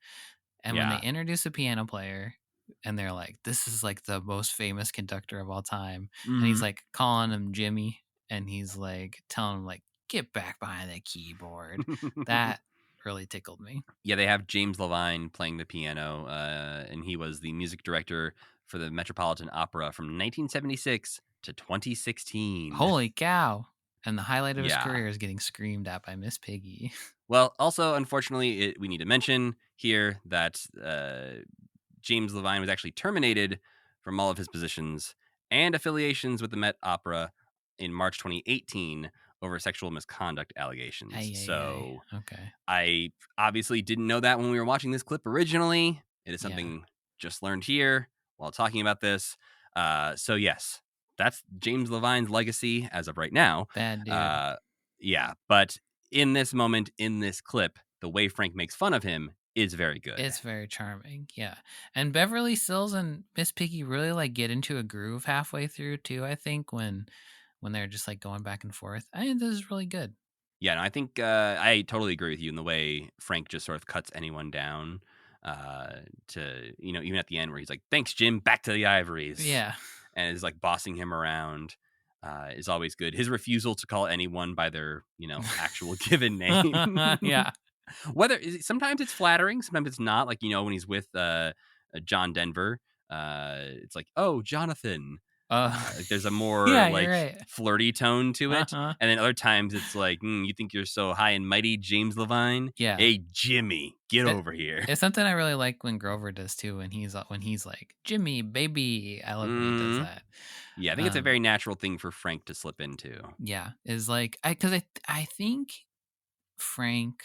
And when they Yeah. introduce a piano player and they're like, this is like the most famous conductor of all time. Mhm. And he's like calling him Jimmy, and he's like telling him like, get back behind the keyboard. That really tickled me. Yeah, they have James Levine playing the piano, and he was the music director for the Metropolitan Opera from 1976 to 2016. Holy cow. And the highlight of his Yeah. career is getting screamed at by Miss Piggy. Well, also, unfortunately, we need to mention here that James Levine was actually terminated from all of his positions and affiliations with the Met Opera in March 2018 over sexual misconduct allegations. So okay. I obviously didn't know that when we were watching this clip originally. It is something just learned here while talking about this. So yes, that's James Levine's legacy as of right now. Bad dude. Yeah, but in this moment, in this clip, the way Frank makes fun of him is very good. It's very charming, yeah. And Beverly Sills and Miss Piggy really like get into a groove halfway through too, I think, when they're just like going back and forth. I think this is really good. Yeah, no, I think I totally agree with you in the way Frank just sort of cuts anyone down to, even at the end where he's like, thanks, Jim, back to the ivories. Yeah. And is like bossing him around is always good. His refusal to call anyone by their, actual given name. Yeah. Sometimes it's flattering, sometimes it's not. Like, when he's with John Denver, it's like, oh, Jonathan. Like there's a more right. flirty tone to it. And then other times it's like, you think you're so high and mighty, James Levine? Yeah. Hey, Jimmy, get over here. It's something I really like when Grover does too, when he's like, Jimmy, baby. I love when he does that. Yeah, I think it's a very natural thing for Frank to slip into. Yeah, is like I think Frank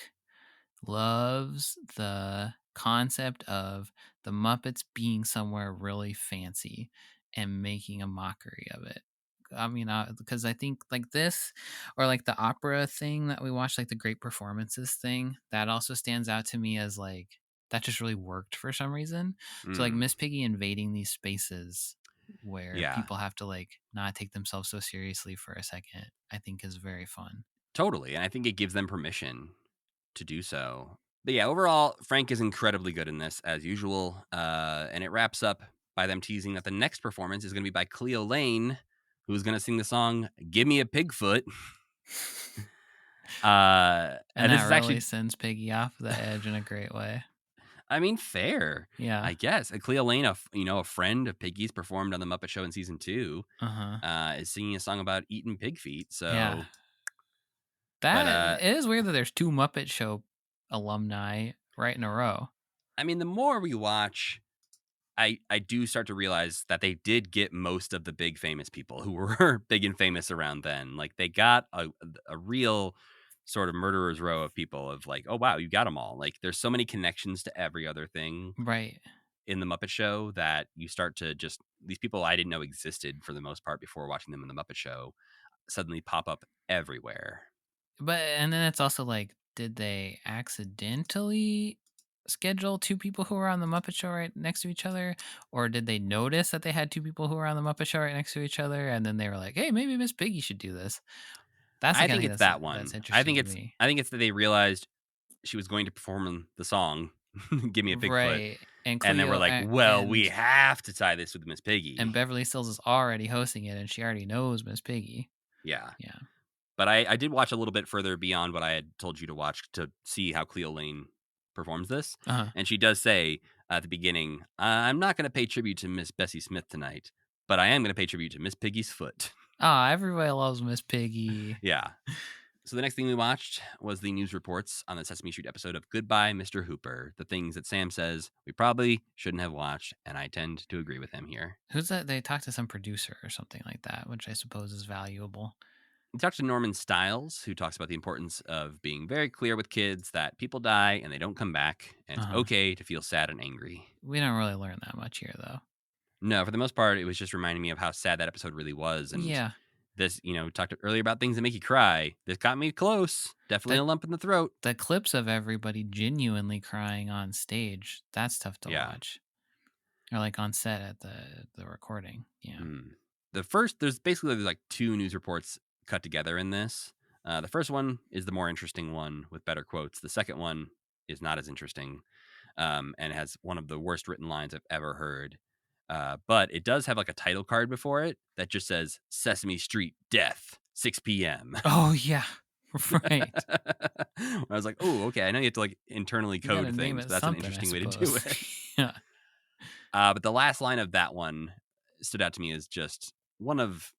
loves the concept of the Muppets being somewhere really fancy and making a mockery of it. I mean, because I think like this, or like the opera thing that we watched, like the great performances thing, that also stands out to me as like that just really worked for some reason. So like Miss Piggy invading these spaces where people have to like not take themselves so seriously for a second, I think is very fun. Totally, and I think it gives them permission to do so. But yeah, overall, Frank is incredibly good in this, as usual. And it wraps up by them teasing that the next performance is going to be by Cleo Lane, who's going to sing the song "Give Me a Pigfoot." And this that is really actually sends Piggy off the edge in a great way. I mean, fair. Yeah. I guess. Cleo Lane, a friend of Piggy's, performed on The Muppet Show in season 2, is singing a song about eating pig feet. So yeah. It is weird that there's 2 Muppet Show alumni right in a row. I mean, the more we watch, I do start to realize that they did get most of the big famous people who were big and famous around then. Like they got a real sort of murderer's row of people of like, oh wow, you got them all. Like there's so many connections to every other thing Right. in the Muppet Show that you start to just, these people I didn't know existed for the most part before watching them in the Muppet Show suddenly pop up everywhere. But and then it's also like, did they accidentally schedule two people who were on the Muppet Show right next to each other, or did they notice that they had two people who were on the Muppet Show right next to each other, and then they were like, "Hey, maybe Miss Piggy should do this." That's the I kind of think thing it's that that's one. interesting to me. I think it's that they realized she was going to perform the song "Give Me a Bigfoot," Right. And and then we're Cleo like, well, we have to tie this with Miss Piggy. and Beverly Stills is already hosting it, and she already knows Miss Piggy. Yeah. Yeah. But I did watch a little bit further beyond what I had told you to watch to see how Cleo Lane performs this. Uh-huh. And she does say at the beginning, I'm not going to pay tribute to Miss Bessie Smith tonight, but I am going to pay tribute to Miss Piggy's foot. Ah, everybody loves Miss Piggy. Yeah. So the next thing we watched was the news reports on the Sesame Street episode of Goodbye, Mr. Hooper. The things that Sam says we probably shouldn't have watched, and I tend to agree with him here. Who's that? They talked to some producer or something like that, which I suppose is valuable. We talked to Norman Stiles, who talks about the importance of being very clear with kids that people die and they don't come back, and it's okay to feel sad and angry. We don't really learn that much here, though. No, for the most part, it was just reminding me of how sad that episode really was. And Yeah. this, we talked earlier about things that make you cry. This got me close. Definitely a lump in the throat. The clips of everybody genuinely crying on stage, that's tough to watch. Or like on set at the recording. Yeah. There's like two news reports cut together in this. The first one is the more interesting one with better quotes. The second one is not as interesting and has one of the worst written lines I've ever heard. But it does have like a title card before it that just says Sesame Street Death, 6 p.m. Oh, yeah. Right. I was like, oh, okay. I know you have to like internally code things, but that's an interesting way to do it. Yeah. But the last line of that one stood out to me as just one of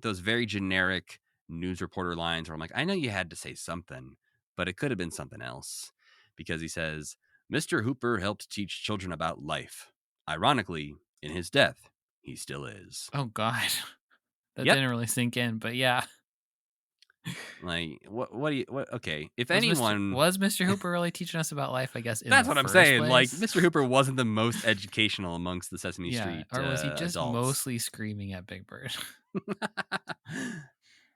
those very generic news reporter lines where I'm like, I know you had to say something, but it could have been something else. Because he says, Mr. Hooper helped teach children about life. Ironically, in his death, he still is. Oh, God. That didn't really sink in, but yeah. Like, okay. If was anyone... Was Mr. Hooper really teaching us about life, I guess, in That's the what I'm first saying. place? Like, Mr. Hooper wasn't the most educational amongst the Sesame Street or was he just adults. mostly screaming at Big Bird?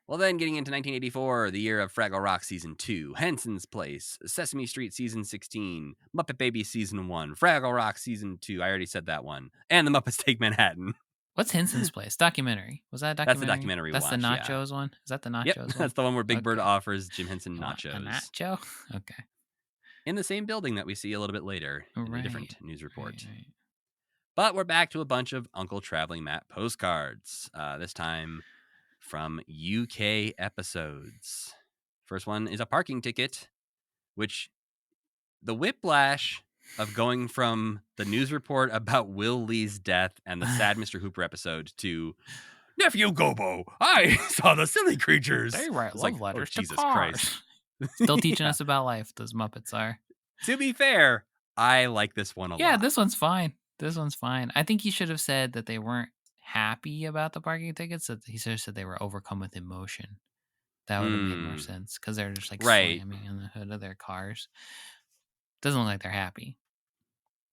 Well, then getting into 1984, the year of Fraggle Rock Season 2, Henson's Place, Sesame Street Season 16, Muppet Babies Season 1, Fraggle Rock Season 2, I already said that one, and The Muppets Take Manhattan. What's Henson's Place? Documentary. Was that a documentary? That's the documentary we That's watched, the nachos one? Is that the nachos Yep, one? that's the one where Big Bird offers Jim Henson nachos. A nacho? Okay. In the same building that we see a little bit later in a different news report. Right. But we're back to a bunch of Uncle Traveling Matt postcards, this time from UK episodes. First one is a parking ticket, which the whiplash of going from the news report about Will Lee's death and the sad Mr. Hooper episode to Nephew Gobo, I saw the silly creatures. They write love letters to Jesus cars. Christ. Still teaching us about life, those Muppets are. To be fair, I like this one a lot. Yeah, this one's fine. I think he should have said that they weren't happy about the parking tickets. That he should have said they were overcome with emotion. That would have made more sense because they're just like slamming on the hood of their cars. Doesn't look like they're happy.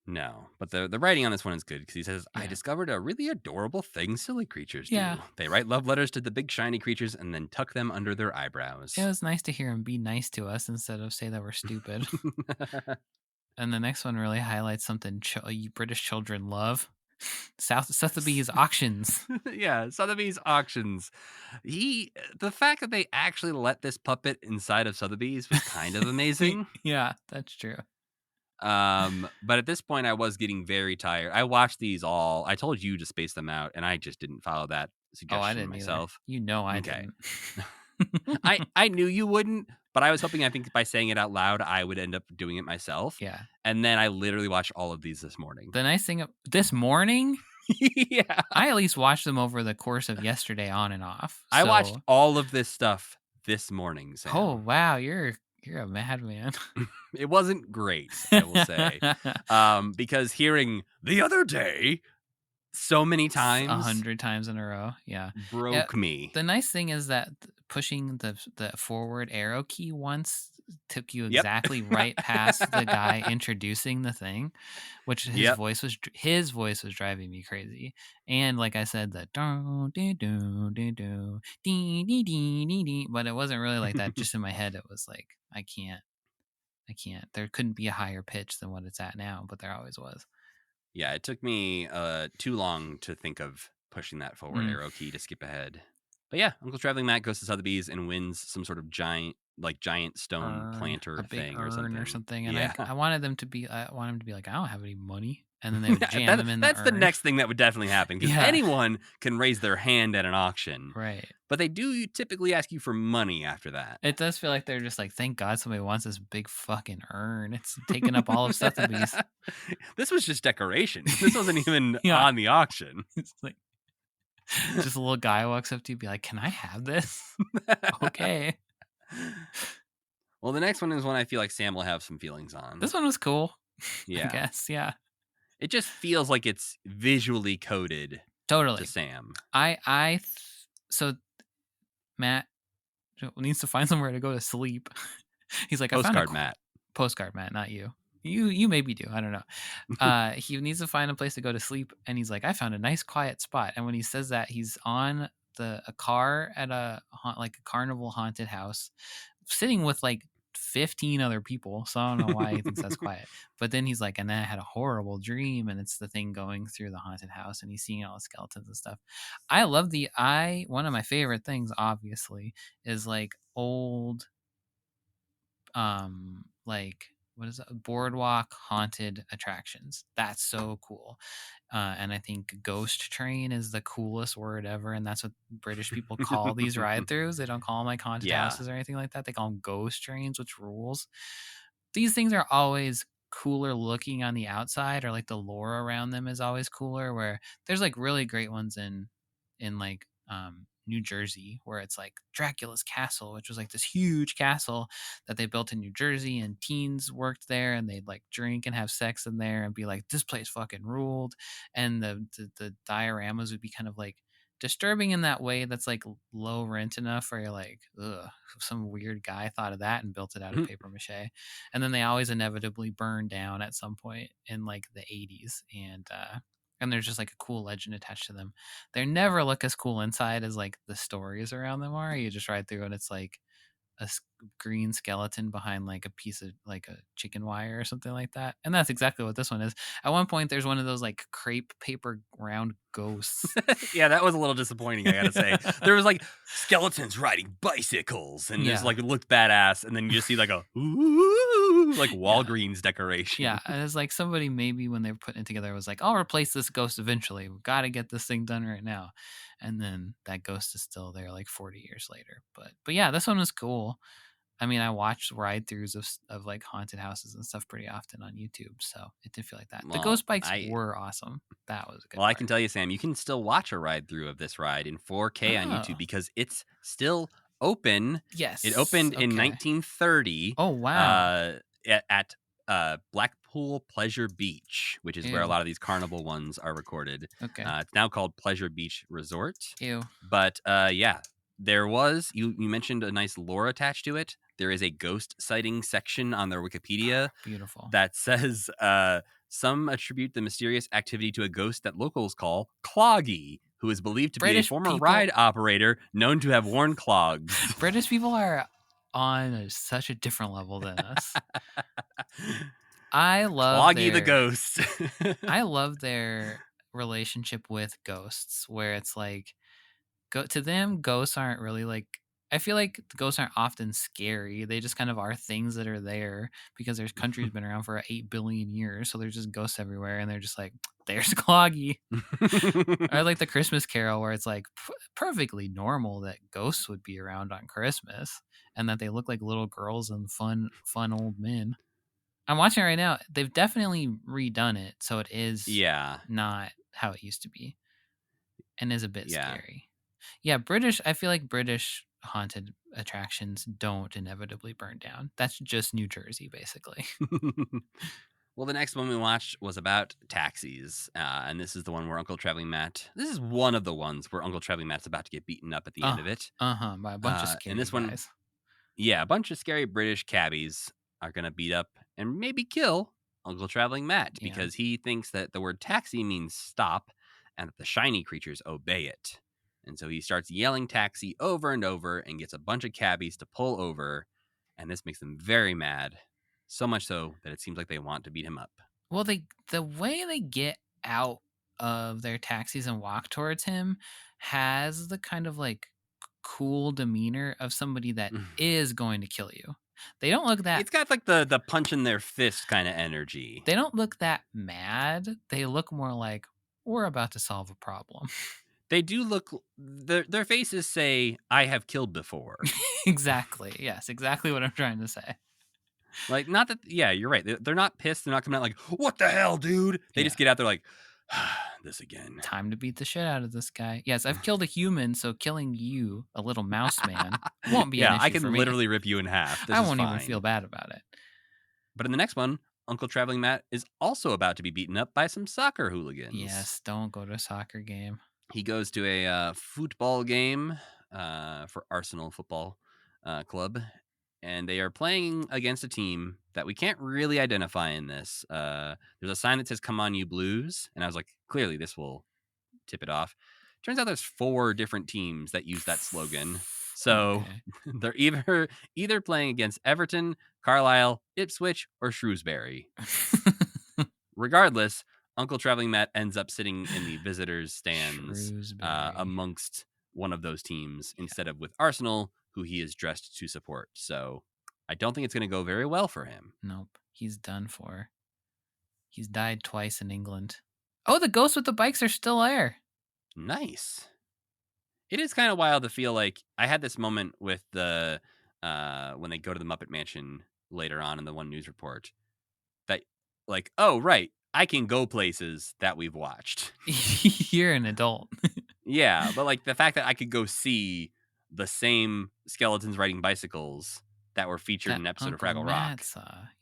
No, but the writing on this one is good because he says, I discovered a really adorable thing silly creatures do. They write love letters to the big shiny creatures and then tuck them under their eyebrows. It was nice to hear him be nice to us instead of say that we're stupid. And the next one really highlights something you British children love. Sotheby's auctions. Yeah, Sotheby's auctions. The fact that they actually let this puppet inside of Sotheby's was kind of amazing. Yeah, that's true. But at this point I was getting very tired. I watched these all. I told you to space them out and I just didn't follow that suggestion I didn't myself. Either. I didn't. I knew you wouldn't, but I think by saying it out loud I would end up doing it myself. Yeah. And then I literally watched all of these this morning. The nice thing this morning, yeah, I at least watched them over the course of yesterday on and off. I watched all of this stuff this morning, Sam. Oh wow, you're a madman. It wasn't great, I will say, because hearing the other day so many times, 100 times in a row, broke me. The nice thing is that pushing the forward arrow key once took you Yep. exactly right past the guy introducing the thing, which his Yep. voice was driving me crazy. And like I said, the do do do do do dee dee dee dee dee, but it wasn't really like that. Just in my head, it was like I can't. There couldn't be a higher pitch than what it's at now, but there always was. Yeah, it took me too long to think of pushing that forward arrow key to skip ahead. But yeah, Uncle Traveling Matt goes to Sotheby's and wins some sort of giant stone planter A big thing urn or something. And Yeah. I wanted them to be I wanted him to be like, I don't have any money. And then they would jam That, him in the that's the urn. next thing that would definitely happen because Yeah. anyone can raise their hand at an auction. Right. But they do typically ask you for money after that. It does feel like they're just like, thank God somebody wants this big fucking urn. It's taking up all of Sotheby's. This was just decoration. This wasn't even Yeah. on the auction. It's like just a little guy walks up to you and be like, can I have this? Okay. Well, the next one is one I feel like Sam will have some feelings on. This one was cool. Yeah. I guess. Yeah. It just feels like it's visually coded Totally. to Sam. So Matt needs to find somewhere to go to sleep. He's like, Postcard Matt. Postcard Matt, not you. You maybe do. I don't know. He needs to find a place to go to sleep, and he's like, I found a nice quiet spot. And when he says that, he's on a car at a carnival haunted house, sitting with like 15 other people. So I don't know why he thinks that's quiet. But then he's like, and then I had a horrible dream, and it's the thing going through the haunted house, and he's seeing all the skeletons and stuff. I love one of my favorite things, obviously, is like old like what is it? Boardwalk haunted attractions. That's so cool. And I think ghost train is the coolest word ever, and that's what British people call these ride-throughs. They don't call them like haunted houses or anything like that. They call them ghost trains, which rules. These things are always cooler looking on the outside, or like the lore around them is always cooler, where there's like really great ones in like New Jersey, where it's like Dracula's castle, which was like this huge castle that they built in New Jersey, and teens worked there, and they'd like drink and have sex in there and be like, this place fucking ruled. And the dioramas would be kind of like disturbing in that way that's like low rent enough where you're like, ugh, some weird guy thought of that and built it out of paper mache. And then they always inevitably burn down at some point in like the 80s, and there's just like a cool legend attached to them. They never look as cool inside as like the stories around them are. You just ride through and it's like a green skeleton behind like a piece of like a chicken wire or something like that. And that's exactly what this one is. At one point, there's one of those like crepe paper round ghosts. Yeah, that was a little disappointing, I gotta say. There was like skeletons riding bicycles and just like it looked badass. And then you just see like a ooh, like Walgreens decoration. Yeah, and it's like somebody maybe when they were putting it together was like, I'll replace this ghost eventually. We've got to get this thing done right now. And then that ghost is still there like 40 years later. But yeah, this one was cool. I mean, I watched ride-throughs of like haunted houses and stuff pretty often on YouTube, so it did feel like that. The ghost bikes were awesome. That was a good Well, part. I can tell you, Sam, you can still watch a ride-through of this ride in 4K on YouTube because it's still open. Yes. It opened in 1930. Oh, wow. At Blackpool Pleasure Beach, which is where a lot of these carnival ones are recorded. Okay. It's now called Pleasure Beach Resort. Ew. But yeah, there was, you mentioned a nice lore attached to it. There is a ghost sighting section on their Wikipedia. Beautiful. That says some attribute the mysterious activity to a ghost that locals call Cloggy, who is believed to be a former ride operator known to have worn clogs. British people are on such a different level than us. I love Cloggy the ghost. I love their relationship with ghosts, where it's like, to them, ghosts aren't really like, I feel like the ghosts aren't often scary. They just kind of are things that are there because their country's been around for 8 billion years. So there's just ghosts everywhere. And they're just like, there's Cloggy. Or like the Christmas Carol, where it's like perfectly normal that ghosts would be around on Christmas and that they look like little girls and fun old men. I'm watching it right now. They've definitely redone it. So it is not how it used to be and is a bit scary. Yeah, I feel like British haunted attractions don't inevitably burn down. That's just New Jersey, basically. Well, the next one we watched was about taxis, and this is the one where Uncle Traveling Matt. This is one of the ones where Uncle Traveling Matt's about to get beaten up at the end of it. By a bunch of In scary this one, guys. yeah, a bunch of scary British cabbies are gonna beat up and maybe kill Uncle Traveling Matt Yeah. because he thinks that the word taxi means stop, and that the shiny creatures obey it. And so he starts yelling taxi over and over and gets a bunch of cabbies to pull over, and this makes them very mad. So much so that it seems like they want to beat him up. Well, the way they get out of their taxis and walk towards him has the kind of like cool demeanor of somebody that is going to kill you. They don't look that It's got like the punch in their fist kind of energy. they don't look that mad. They look more like we're about to solve a problem. They do look their faces say I have killed before. Exactly. Yes, exactly what I'm trying to say. Like, not that, yeah, you're right. They're not pissed. They're not coming out like, what the hell, dude? They just get out there like, this again. Time to beat the shit out of this guy. Yes, I've killed a human, so killing you, a little mouse man, won't be an issue I can for me. literally rip you in half. This I is won't even fine. feel bad about it. But in the next one, Uncle Traveling Matt is also about to be beaten up by some soccer hooligans. Yes, don't go to a soccer game. He goes to a football game for Arsenal Football Club, and they are playing against a team that we can't really identify in this. There's a sign that says "Come on, you Blues," and I was like, clearly this will tip it off. Turns out there's 4 different teams that use that slogan. So they're either playing against Everton, Carlisle, Ipswich, or Shrewsbury. Regardless, Uncle Traveling Matt ends up sitting in the visitors' stands amongst one of those teams instead of with Arsenal, who he is dressed to support. So I don't think it's going to go very well for him. Nope. He's done for. He's died twice in England. Oh, the ghosts with the bikes are still there. Nice. It is kind of wild to feel like I had this moment with the when they go to the Muppet Mansion later on in the one news report that like, oh, right, I can go places that we've watched. You're an adult. Yeah, but like the fact that I could go see the same skeletons riding bicycles that were featured in an episode of Fraggle Rock.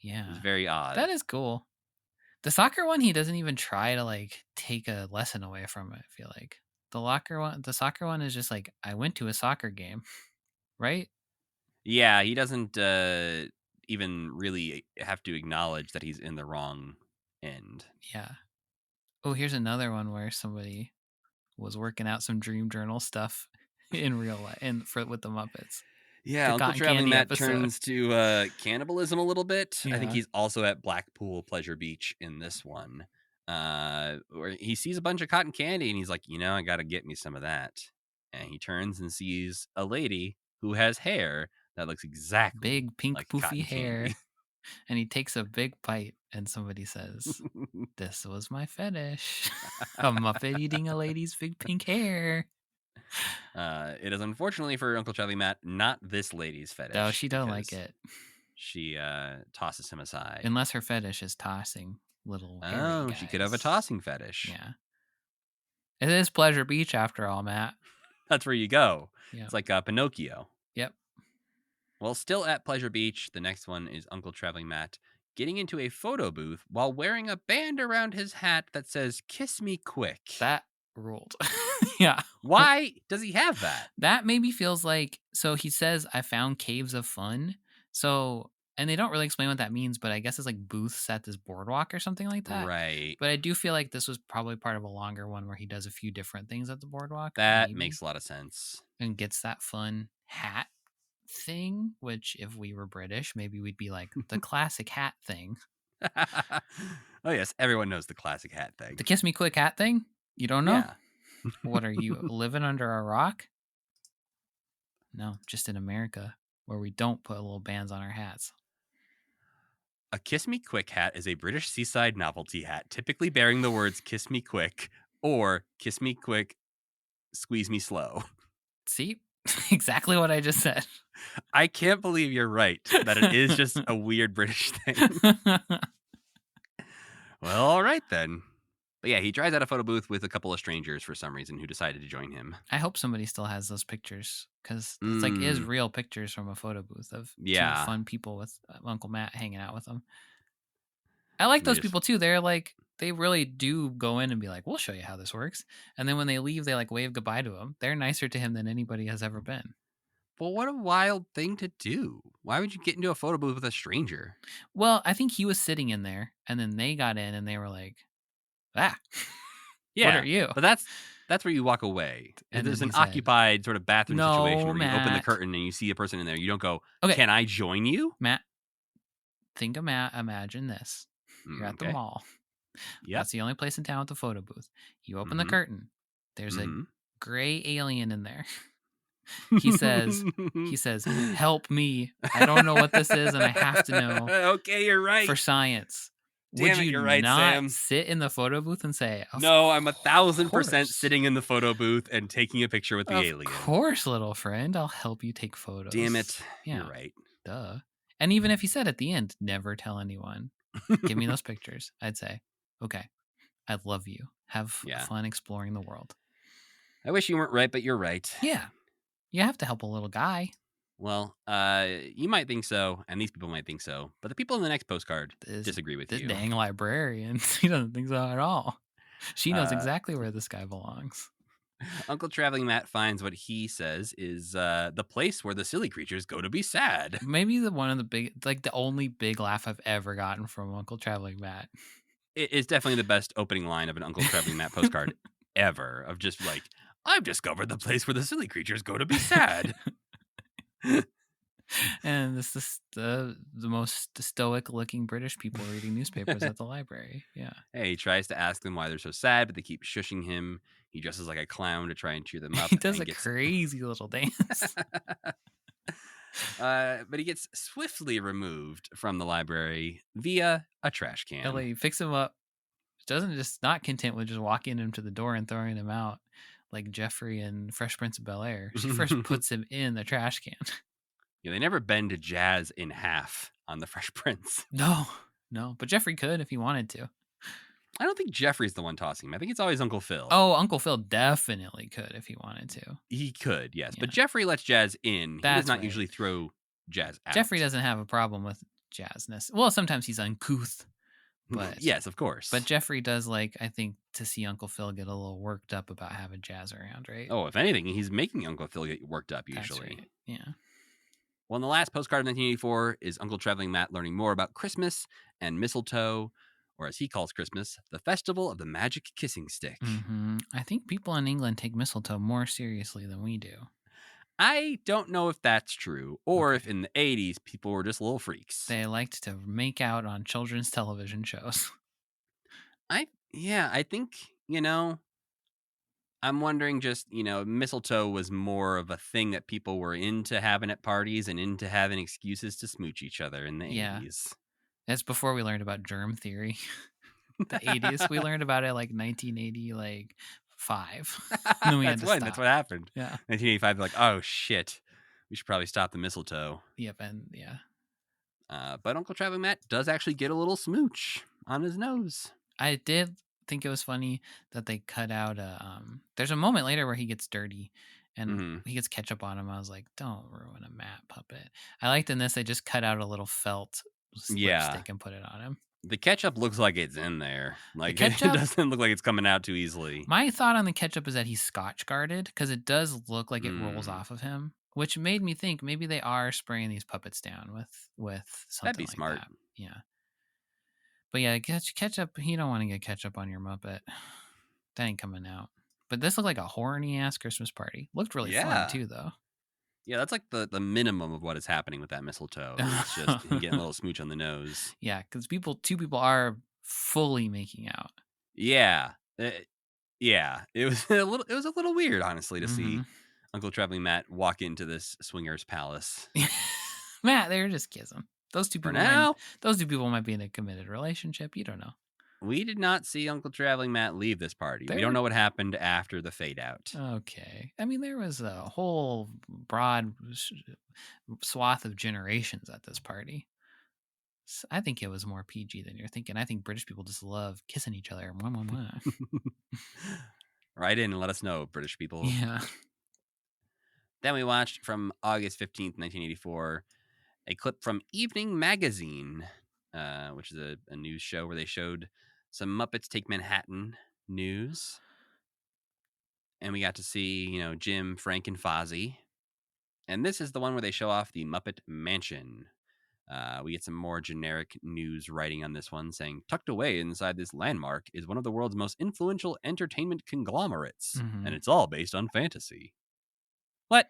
Yeah. It's very odd. That is cool. The soccer one, he doesn't even try to like take a lesson away from it, I feel like. The soccer one is just like, I went to a soccer game, right? Yeah, he doesn't even really have to acknowledge that he's in the wrong end. Yeah. Oh, here's another one where somebody was working out some dream journal stuff in real life with the Muppets. Yeah, Uncle Traveling Matt turns to cannibalism a little bit. Yeah. I think he's also at Blackpool Pleasure Beach in this one. Where he sees a bunch of cotton candy and he's like, I got to get me some of that. And he turns and sees a lady who has hair that looks exactly big pink like poofy hair. And he takes a big bite and somebody says, this was my fetish. A Muppet eating a lady's big pink hair. It is unfortunately for Uncle Traveling Matt not this lady's fetish. No, she don't like it. She tosses him aside. Unless her fetish is tossing little hairy guys. She could have a tossing fetish. Yeah. It is Pleasure Beach after all, Matt. That's where you go. Yep. It's like Pinocchio. Yep. Well, still at Pleasure Beach, the next one is Uncle Traveling Matt getting into a photo booth while wearing a band around his hat that says, "Kiss me quick." That ruled. Yeah. Why does he have that? That maybe feels like, so he says, I found caves of fun. So, and they don't really explain what that means, but I guess it's like booths at this boardwalk or something like that. Right. But I do feel like this was probably part of a longer one where he does a few different things at the boardwalk. That makes a lot of sense. And gets that fun hat thing, which if we were British, maybe we'd be like the classic hat thing. Oh, yes. Everyone knows the classic hat thing. The Kiss Me Quick hat thing? You don't know? Yeah. What are you, living under a rock? No, just in America, where we don't put little bands on our hats. A Kiss Me Quick hat is a British seaside novelty hat, typically bearing the words "Kiss Me Quick" or "Kiss Me Quick, Squeeze Me Slow." See? Exactly what I just said. I can't believe you're right, that it is just a weird British thing. Well, all right then. But yeah, he tries out a photo booth with a couple of strangers for some reason who decided to join him. I hope somebody still has those pictures, because it's like is real pictures from a photo booth of two fun people with Uncle Matt hanging out with them. I like those people too. They're like, they really do go in and be like, we'll show you how this works. And then when they leave, they like wave goodbye to him. They're nicer to him than anybody has ever been. Well, what a wild thing to do. Why would you get into a photo booth with a stranger? Well, I think he was sitting in there and then they got in and they were like, ah, Yeah, what are you? But that's where you walk away. If And there's then an he said, occupied sort of bathroom situation no, where you open the Matt. curtain and you see a person in there, you don't go, Okay. can I join you? Matt, think of Matt. Imagine this. You're at the Okay. mall. Yep. That's the only place in town with the photo booth. You open the curtain. There's a gray alien in there. He says, help me. I don't know what this is and I have to know. Okay, you're right. For science. Damn Would it, you you're right, not Sam. sit in the photo booth and say, No, I'm 1,000% course. sitting in the photo booth and taking a picture with the alien. Of course, little friend. I'll help you take photos. Damn it. Yeah. You're right. Duh. And even if he said at the end, never tell anyone, give me those pictures, I'd say, okay, I love you. Have fun exploring the world. I wish you weren't right, but you're right. Yeah. You have to help a little guy. Well, you might think so, and these people might think so, but the people in the next postcard disagree with you. This dang librarian, he doesn't think so at all. She knows exactly where this guy belongs. Uncle Traveling Matt finds what he says is the place where the silly creatures go to be sad. Maybe the only big laugh I've ever gotten from Uncle Traveling Matt. It is definitely the best opening line of an Uncle Traveling Matt postcard ever, of just like, I've discovered the place where the silly creatures go to be sad. And this is the most stoic looking British people reading newspapers at the library. Yeah. Hey, he tries to ask them why they're so sad, but they keep shushing him. He dresses like a clown to try and cheer them up. He does crazy little dance. But he gets swiftly removed from the library via a trash can. The lady picks him up. Doesn't just not content with just walking him to the door and throwing him out like Jeffrey in Fresh Prince of Bel-Air. She first puts him in the trash can. Yeah, they never bend Jazz in half on the Fresh Prince. No. But Jeffrey could if he wanted to. I don't think Jeffrey's the one tossing him. I think it's always Uncle Phil. Oh, Uncle Phil definitely could if he wanted to. He could, yes. Yeah. But Jeffrey lets Jazz in. He does not usually throw Jazz out. Jeffrey doesn't have a problem with Jazzness. Well, sometimes he's uncouth. But yes, of course. But Jeffrey does I think, to see Uncle Phil get a little worked up about having Jazz around, right? Oh, if anything, he's making Uncle Phil get worked up usually. That's right. Yeah. Well, in the last postcard of 1984 is Uncle Traveling Matt learning more about Christmas and mistletoe, or as he calls Christmas, the festival of the magic kissing stick. Mm-hmm. I think people in England take mistletoe more seriously than we do. I don't know if that's true, or if in the 80s people were just little freaks. They liked to make out on children's television shows. I think, I'm wondering just, mistletoe was more of a thing that people were into having at parties and into having excuses to smooch each other in the 80s. That's before we learned about germ theory. The 80s. We learned about it 1985. Then we had to stop. That's what happened. Yeah. 1985, like, oh shit, we should probably stop the mistletoe. Yep, and yeah. But Uncle Traveling Matt does actually get a little smooch on his nose. I did think it was funny that they cut out there's a moment later where he gets dirty and he gets ketchup on him. I was like, don't ruin a Matt puppet. I liked in this they just cut out a little felt lipstick and put it on him. The ketchup looks like it's in there. Like, it doesn't look like it's coming out too easily. My thought on the ketchup is that he's Scotch guarded because it does look like it rolls off of him, which made me think maybe they are spraying these puppets down with something. That'd be smart. That. Yeah. But yeah, ketchup, you don't want to get ketchup on your Muppet. That ain't coming out. But this looked like a horny ass Christmas party. Looked really fun too, though. Yeah, that's like the minimum of what is happening with that mistletoe. It's just him getting a little smooch on the nose. Yeah, because two people are fully making out. Yeah, it was a little weird, honestly, to see Uncle Traveling Matt walk into this swingers palace. Matt, they're just kissing. Those two people might be in a committed relationship. You don't know. We did not see Uncle Traveling Matt leave this party. We don't know what happened after the fade out. Okay. I mean, there was a whole broad swath of generations at this party. So I think it was more PG than you're thinking. I think British people just love kissing each other. Write in and let us know, British people. Yeah. Then we watched from August 15th, 1984, a clip from Evening Magazine. which is a news show where they showed some Muppets Take Manhattan news. And we got to see, Jim, Frank, and Fozzie. And this is the one where they show off the Muppet Mansion. We get some more generic news writing on this one saying, tucked away inside this landmark is one of the world's most influential entertainment conglomerates. And it's all based on fantasy. What?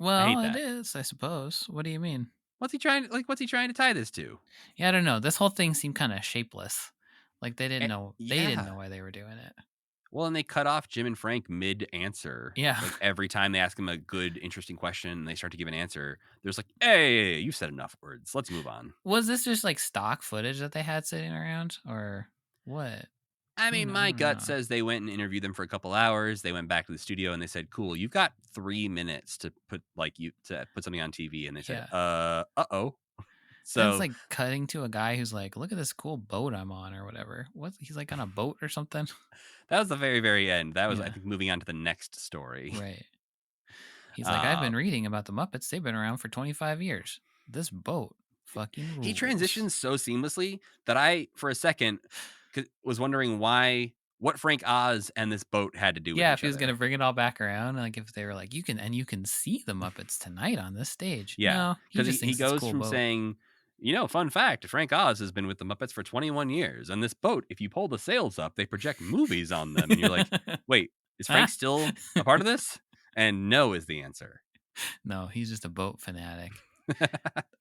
I hate Well, that. it is, I suppose. What do you mean? What's he trying to tie this to? Yeah, I don't know. This whole thing seemed kind of shapeless. Like they didn't know. Yeah. They didn't know why they were doing it. Well, and they cut off Jim and Frank mid-answer. Yeah. Like every time they ask him a good, interesting question and they start to give an answer, there's like, hey, you've said enough words. Let's move on. Was this just like stock footage that they had sitting around or what? I mean, my gut says they went and interviewed them for a couple hours. They went back to the studio and they said, cool, you've got 3 minutes to put something on TV. And they said, uh-oh. So it's like cutting to a guy who's like, look at this cool boat I'm on or whatever. What? He's like on a boat or something. That was the very, very end. That was, I think, moving on to the next story. Right. He's like, I've been reading about the Muppets. They've been around for 25 years. This boat fucking rules. He transitions so seamlessly that I, for a second, was wondering what Frank Oz and this boat had to do with each other. Yeah, if he was going to bring it all back around, like if they were like, you can see the Muppets tonight on this stage. Yeah, because he goes from saying, fun fact, Frank Oz has been with the Muppets for 21 years. And this boat, if you pull the sails up, they project movies on them. And you're like, wait, is Frank still a part of this? And no is the answer. No, he's just a boat fanatic.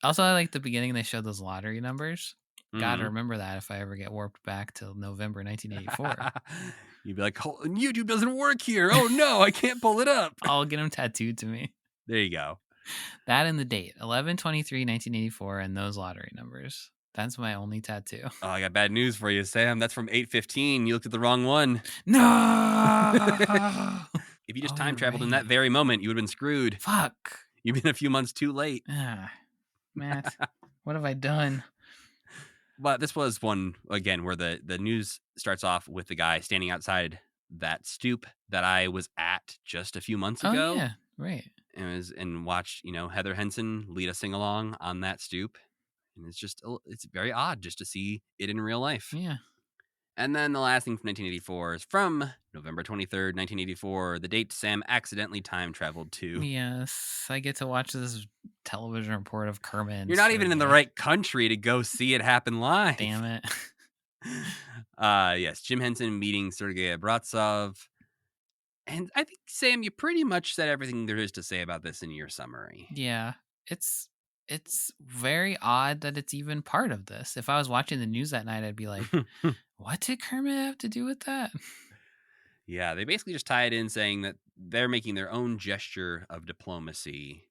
Also, I like the beginning they showed those lottery numbers. Gotta remember that if I ever get warped back to November 1984. You'd be like, YouTube doesn't work here. Oh no, I can't pull it up. I'll get them tattooed to me. There you go. That and the date, 11/23/1984, and those lottery numbers. That's my only tattoo. Oh, I got bad news for you, Sam. That's from 8/15. You looked at the wrong one. No! If you just time traveled in that very moment, you would have been screwed. Fuck. You've been a few months too late. Matt, what have I done? But this was one, again, where the news starts off with the guy standing outside that stoop that I was at just a few months ago. Oh, yeah, right. And watched, Heather Henson lead a sing-along on that stoop. And it's very odd just to see it in real life. Yeah. And then the last thing from 1984 is from November 23rd, 1984, the date Sam accidentally time traveled to. Yes, I get to watch this television report of Kermit. You're not even in the right country to go see it happen live. Damn it. Yes, Jim Henson meeting Sergei Abratsov. And I think, Sam, you pretty much said everything there is to say about this in your summary. Yeah, it's very odd that it's even part of this. If I was watching the news that night, I'd be like, what did Kermit have to do with that? Yeah, they basically just tie it in saying that they're making their own gesture of diplomacy.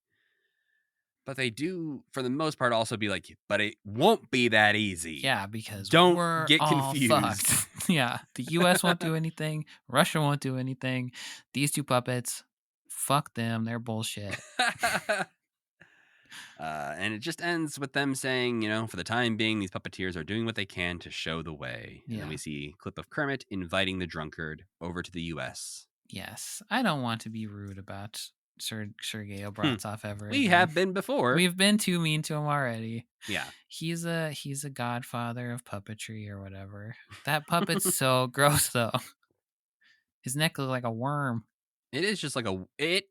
But they do, for the most part, also be like, but it won't be that easy. Yeah, because don't get confused. Fucked. Yeah, the U.S. won't do anything. Russia won't do anything. These two puppets, fuck them. They're bullshit. And it just ends with them saying, for the time being, these puppeteers are doing what they can to show the way. Yeah. And then we see a clip of Kermit inviting the drunkard over to the U.S. Yes, I don't want to be rude about Sergei Abratsov ever. We have been before. We've been too mean to him already. Yeah. He's a godfather of puppetry or whatever. That puppet's so gross though. His neck looks like a worm. It is just like it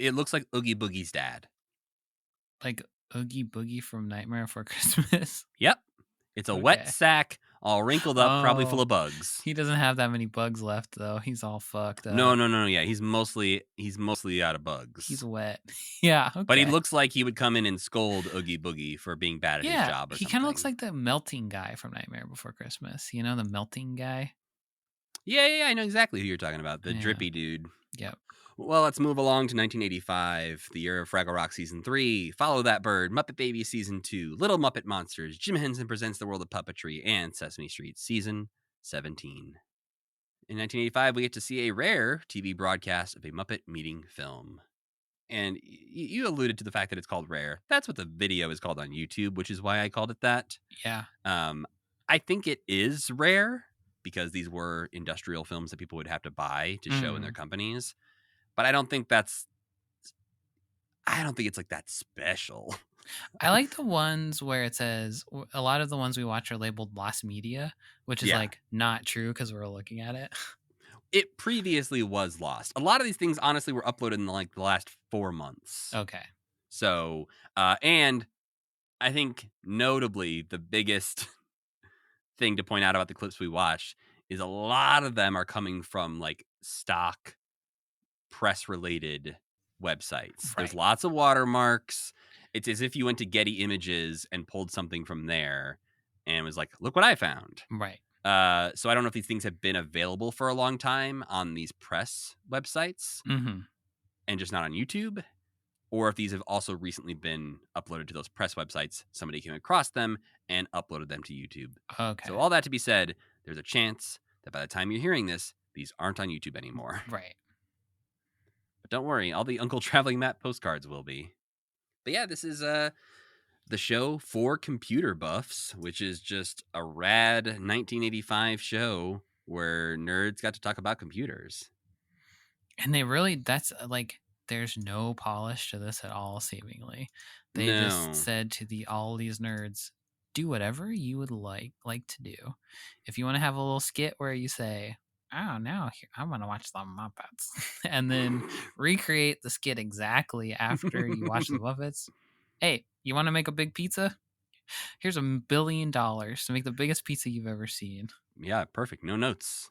looks like Oogie Boogie's dad. Like Oogie Boogie from Nightmare Before Christmas? Yep. It's a wet sack, all wrinkled up, probably full of bugs. He doesn't have that many bugs left, though. He's all fucked up. No. Yeah, he's mostly out of bugs. He's wet. Yeah, okay. But he looks like he would come in and scold Oogie Boogie for being bad at his job or something. He kind of looks like the melting guy from Nightmare Before Christmas. You know, the melting guy? Yeah, I know exactly who you're talking about. The drippy dude. Yep. Well, let's move along to 1985, the year of Fraggle Rock Season 3, Follow That Bird, Muppet Babies Season 2, Little Muppet Monsters, Jim Henson Presents the World of Puppetry, and Sesame Street Season 17. In 1985, we get to see a rare TV broadcast of a Muppet meeting film. And you alluded to the fact that it's called rare. That's what the video is called on YouTube, which is why I called it that. Yeah. I think it is rare because these were industrial films that people would have to buy to show in their companies. But I don't think it's like that special. I like the ones where it says a lot of the ones we watch are labeled lost media, which is like not true because we're looking at it. It previously was lost. A lot of these things honestly were uploaded in like the last 4 months. Okay. So, and I think notably the biggest thing to point out about the clips we watched is a lot of them are coming from like stock press related websites. There's lots of watermarks. It's as if you went to Getty Images and pulled something from there and was like, look what I found. Right. So I don't know if these things have been available for a long time on these press websites and just not on YouTube, or if these have also recently been uploaded to those press websites. Somebody came across them and uploaded them to YouTube. Okay. So all that to be said, there's a chance that by the time you're hearing this, these aren't on YouTube anymore. Right. But don't worry, all the Uncle Traveling Matt postcards will be. But yeah, this is the show for computer buffs, which is just a rad 1985 show where nerds got to talk about computers. And they really, that's like, there's no polish to this at all, seemingly. They just said to all these nerds, do whatever you would like to do. If you want to have a little skit where you say, oh, now I'm going to watch the Muppets, and then recreate the skit exactly after you watch the Muppets. Hey, you want to make a big pizza? Here's $1 billion to make the biggest pizza you've ever seen. Yeah, perfect. No notes.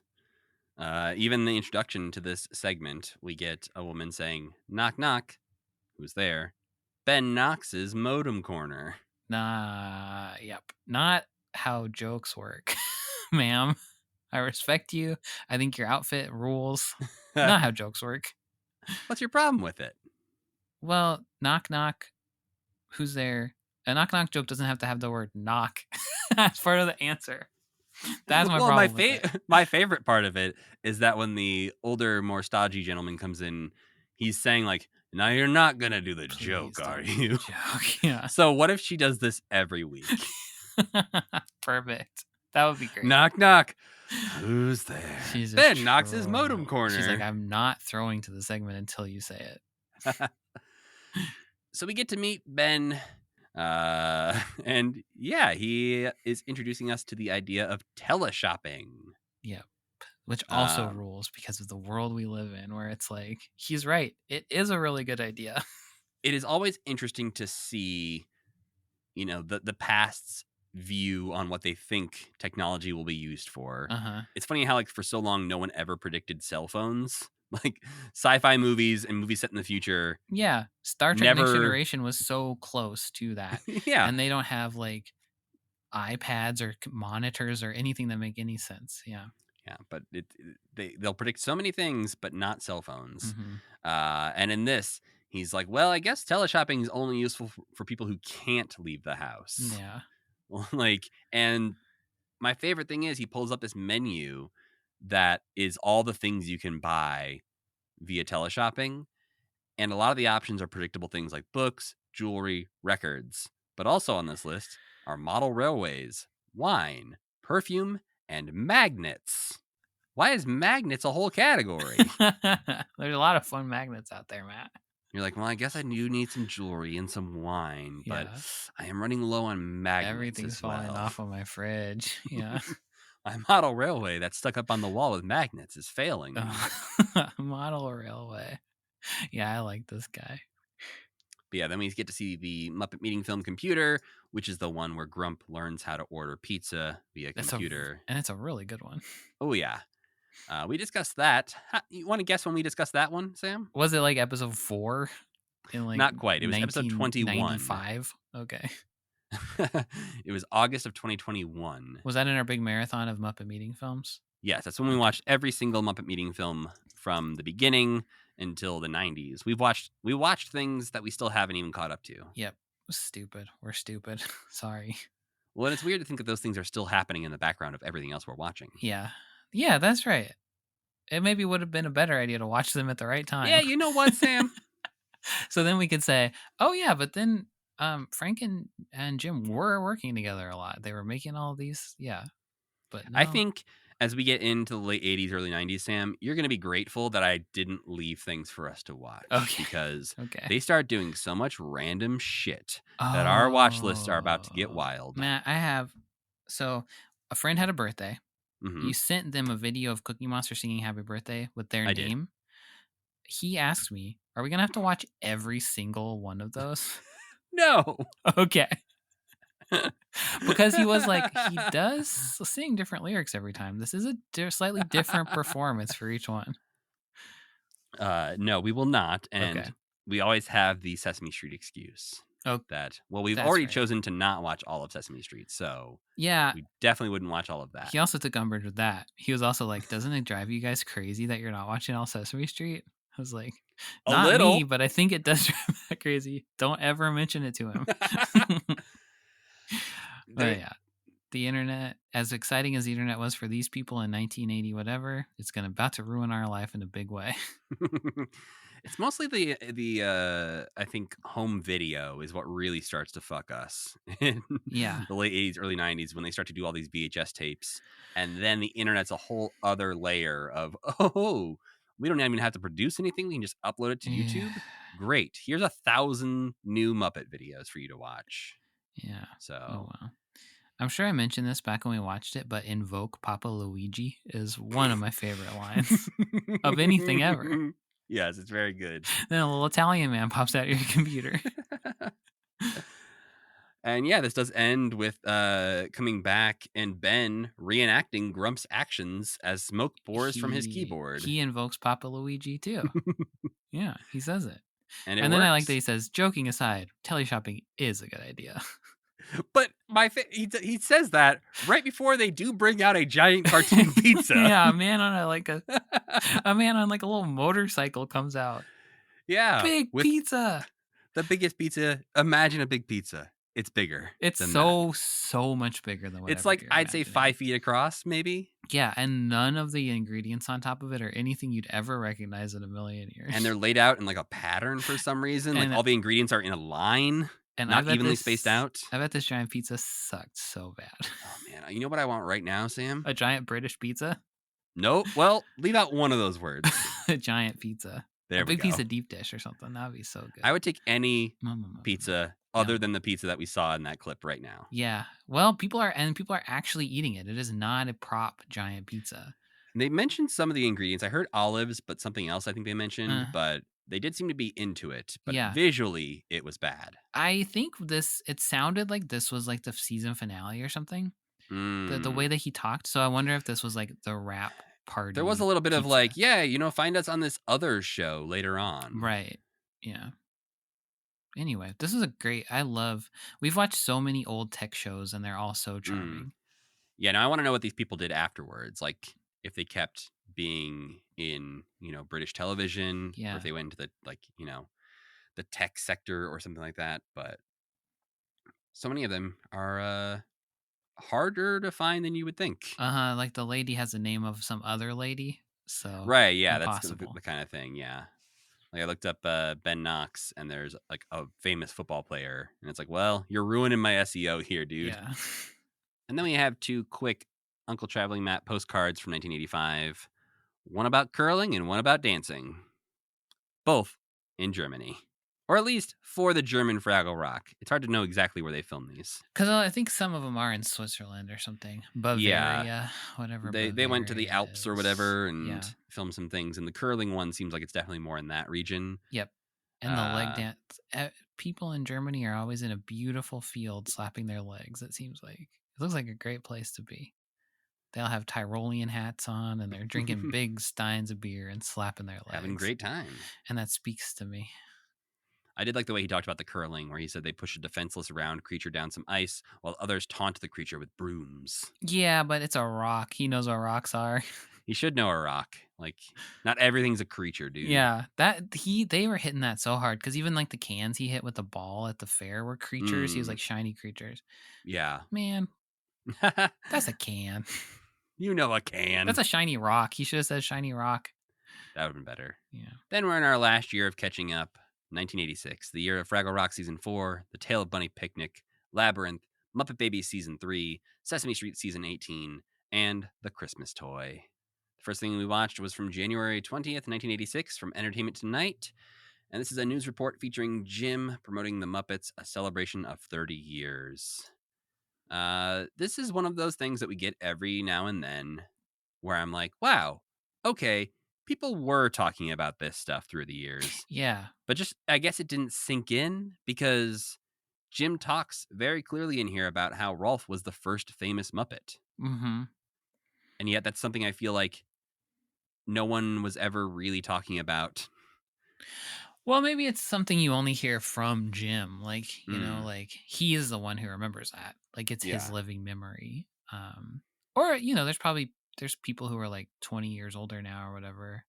Even the introduction to this segment, we get a woman saying, knock, knock. Who's there? Ben Knox's modem corner. Yep. Not how jokes work, ma'am. I respect you. I think your outfit rules. Not how jokes work. What's your problem with it? Well, knock, knock. Who's there? A knock, knock joke doesn't have to have the word knock as part of the answer. That's my problem with it. My favorite part of it is that when the older, more stodgy gentleman comes in, he's saying like, now you're not going to do the joke, are you? Joke. Yeah. So what if she does this every week? Perfect. That would be great. Knock, knock. Who's there? Ben Knox's modem corner. She's like, I'm not throwing to the segment until you say it. So we get to meet Ben. And yeah, he is introducing us to the idea of teleshopping. Yep. Which also rules because of the world we live in, where it's like, he's right. It is a really good idea. It is always interesting to see, the past's view on what they think technology will be used for. It's funny how, like, for so long, no one ever predicted cell phones. Like, sci-fi movies and movies set in the future. Yeah. Star Trek Next Generation was so close to that. Yeah. And they don't have, like, iPads or monitors or anything that make any sense. Yeah. Yeah, but they'll predict so many things, but not cell phones. And in this, he's like, well, I guess teleshopping is only useful for people who can't leave the house. Yeah. And my favorite thing is he pulls up this menu that is all the things you can buy via teleshopping. And a lot of the options are predictable things like books, jewelry, records. But also on this list are model railways, wine, perfume, and magnets. Why is magnets a whole category? There's a lot of fun magnets out there, Matt. You're like, well, I guess I do need some jewelry and some wine, but I am running low on magnets. Everything's falling off of my fridge. Yeah. My model railway that's stuck up on the wall with magnets is failing me. Model railway. Yeah, I like this guy. But yeah, then we get to see the Muppet Meeting Film computer, which is the one where Grump learns how to order pizza via computer. And it's a really good one. Oh, yeah. We discussed that. You want to guess when we discussed that one, Sam? Was it like episode 4? Not quite. It was episode 21. 95? Okay. It was August of 2021. Was that in our big marathon of Muppet Meeting Films? Yes, that's when we watched every single Muppet Meeting film from the beginning until the 90s. We watched things that we still haven't even caught up to. Yep. Stupid. We're stupid. Sorry. Well, and it's weird to think that those things are still happening in the background of everything else we're watching. Yeah. Yeah, that's right. It maybe would have been a better idea to watch them at the right time. Yeah, you know what, Sam? So then we could say, oh yeah, but then Frank and Jim were working together a lot. They were making all these, yeah. But no. I think as we get into the late 80s, early 90s, Sam, you're going to be grateful that I didn't leave things for us to watch because they start doing so much random shit that our watch lists are about to get wild. Matt, so a friend had a birthday. You sent them a video of Cookie Monster singing Happy Birthday with their name. He asked me, are we going to have to watch every single one of those? No. Okay. Because he was like, he does sing different lyrics every time. This is a slightly different performance for each one. No, we will not. And we always have the Sesame Street excuse. That, well, we've already chosen to not watch all of Sesame Street, so yeah, we definitely wouldn't watch all of that. He also took umbrage with that. He was also like, doesn't it drive you guys crazy that you're not watching all Sesame Street? I was like, not me, but I think it does drive that crazy. Don't ever mention it to him. But yeah, the internet, as exciting as the internet was for these people in 1980 whatever, it's about to ruin our life in a big way. It's mostly the I think home video is what really starts to fuck us in the late 80s, early 90s when they start to do all these VHS tapes. And then the internet's a whole other layer of, we don't even have to produce anything. We can just upload it to YouTube. Great. Here's 1,000 new Muppet videos for you to watch. Yeah. So. Oh, wow. I'm sure I mentioned this back when we watched it, but invoke Papa Luigi is one of my favorite lines of anything ever. Yes, it's very good. Then a little Italian man pops out of your computer. And yeah, this does end with coming back and Ben reenacting Grump's actions as smoke pours from his keyboard. He invokes Papa Luigi too. Yeah, he says it. And then I like that he says, joking aside, teleshopping is a good idea. But he says that right before they do bring out a giant cartoon pizza. Yeah, a man on a man on like a little motorcycle comes out. Yeah, big pizza. The biggest pizza. Imagine a big pizza. It's bigger. It's so much bigger than what it's like I'd say 5 feet across, maybe. Yeah, and none of the ingredients on top of it are anything you'd ever recognize in a million years. And they're laid out in like a pattern for some reason. Like all the ingredients are in a line. And not evenly spaced out. I bet this giant pizza sucked so bad. Oh, man. You know what I want right now, Sam? A giant British pizza? Nope. Well, leave out one of those words. A giant pizza. There a we big go. piece of deep dish or something. That would be so good. I would take any pizza other than the pizza that we saw in that clip right now. Yeah. Well, people are actually eating it. It is not a prop giant pizza. And they mentioned some of the ingredients. I heard olives, but something else I think they mentioned. But they did seem to be into it, but visually it was bad. I think it sounded like this was like the season finale or something. The way that he talked. So I wonder if this was like the rap party. There was a little bit of like, find us on this other show later on. Right. Yeah. Anyway, this is we've watched so many old tech shows and they're all so charming. Yeah, now I want to know what these people did afterwards. Like if they kept being in, British television, or if they went into the tech sector or something like that. But so many of them are harder to find than you would think. Like the lady has the name of some other lady. So right, yeah, that's the kind of thing. Yeah, like I looked up Ben Knox, and there's like a famous football player, and it's like, well, you're ruining my SEO here, dude. Yeah. And then we have 2 quick Uncle Traveling Matt postcards from 1985. One about curling and one about dancing. Both in Germany. Or at least for the German Fraggle Rock. It's hard to know exactly where they filmed these. Because I think some of them are in Switzerland or something. Bavaria, whatever. They went to the Alps or whatever and filmed some things. And the curling one seems like it's definitely more in that region. Yep. And the leg dance. People in Germany are always in a beautiful field slapping their legs, it seems like. It looks like a great place to be. They'll have Tyrolean hats on and they're drinking big steins of beer and slapping their legs. Having a great time. And that speaks to me. I did like the way he talked about the curling, where he said they push a defenseless round creature down some ice while others taunt the creature with brooms. Yeah, but it's a rock. He knows what rocks are. He should know a rock. Like, not everything's a creature, dude. Yeah, they were hitting that so hard because even like the cans he hit with the ball at the fair were creatures. He was like shiny creatures. Yeah, man, that's a can. You know a can. That's a shiny rock. He should have said shiny rock. That would have been better. Yeah. Then we're in our last year of catching up. 1986, the year of Fraggle Rock Season 4, The Tale of Bunny Picnic, Labyrinth, Muppet Babies Season 3, Sesame Street Season 18, and the Christmas toy. The first thing we watched was from January 20th, 1986, from Entertainment Tonight. And this is a news report featuring Jim promoting the Muppets, a celebration of 30 years. This is one of those things that we get every now and then where I'm like, wow, okay, people were talking about this stuff through the years. Yeah. But just, I guess it didn't sink in because Jim talks very clearly in here about how Rolf was the first famous Muppet. Mm-hmm. And yet that's something I feel like no one was ever really talking about. Well, maybe it's something you only hear from Jim. Like, like he is the one who remembers that. Like it's his living memory. Or, there's people who are like 20 years older now or whatever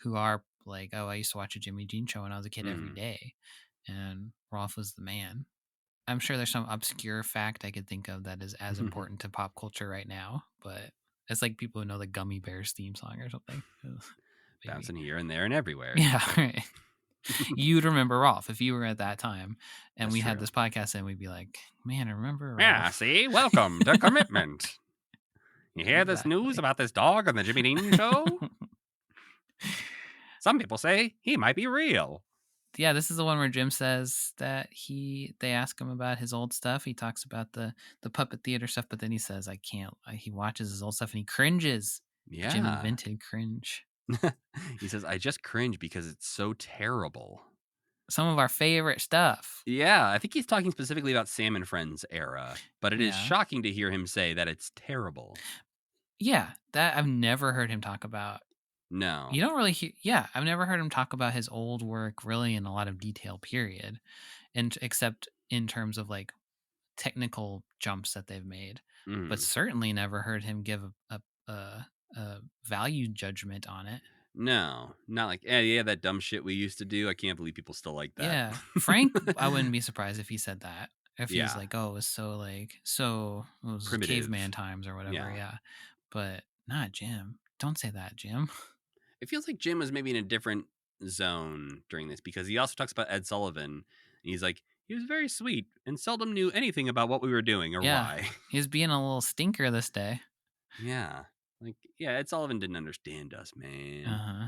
who are like, oh, I used to watch a Jimmy Dean show when I was a kid every day. And Rolf was the man. I'm sure there's some obscure fact I could think of that is as important to pop culture right now, but it's like people who know the Gummy Bears theme song or something. Bouncing here and there and everywhere. Yeah, right. You'd remember Rolf if you were at that time and That's we true. had this podcast and we'd be like, man, I remember Rolf. Yeah, see? Welcome to Commitment. You hear this news about this dog on the Jimmy Dean show? Some people say he might be real. Yeah, this is the one where Jim says that they ask him about his old stuff. He talks about the puppet theater stuff, but then he says, I can't. He watches his old stuff and he cringes. Yeah. Jim invented cringe. He says, I just cringe because it's so terrible. Some of our favorite stuff. Yeah, I think he's talking specifically about Sam and Friends era, but it is shocking to hear him say that it's terrible. Yeah, that I've never heard him talk about. No. You don't really hear, I've never heard him talk about his old work really in a lot of detail, period. And except in terms of like technical jumps that they've made, but certainly never heard him give a value judgment on it. No, not like, yeah, that dumb shit we used to do. I can't believe people still like that. Yeah, Frank, I wouldn't be surprised if he said that. If he's like, oh, it was so it was primitive. Caveman times or whatever. Yeah, but not Jim. Don't say that, Jim. It feels like Jim was maybe in a different zone during this because he also talks about Ed Sullivan. And he's like, he was very sweet and seldom knew anything about what we were doing or why. He's being a little stinker this day. Yeah. Like, yeah, Ed Sullivan didn't understand us, man. Uh-huh.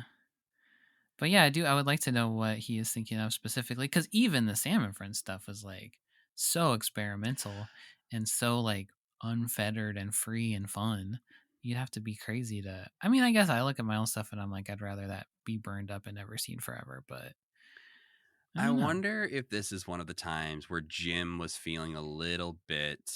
But yeah, I would like to know what he is thinking of specifically, because even the Sam and Friends stuff was like so experimental and so like unfettered and free and fun. You'd have to be crazy to. I mean, I guess I look at my own stuff and I'm like, I'd rather that be burned up and never seen forever. But I wonder if this is one of the times where Jim was feeling a little bit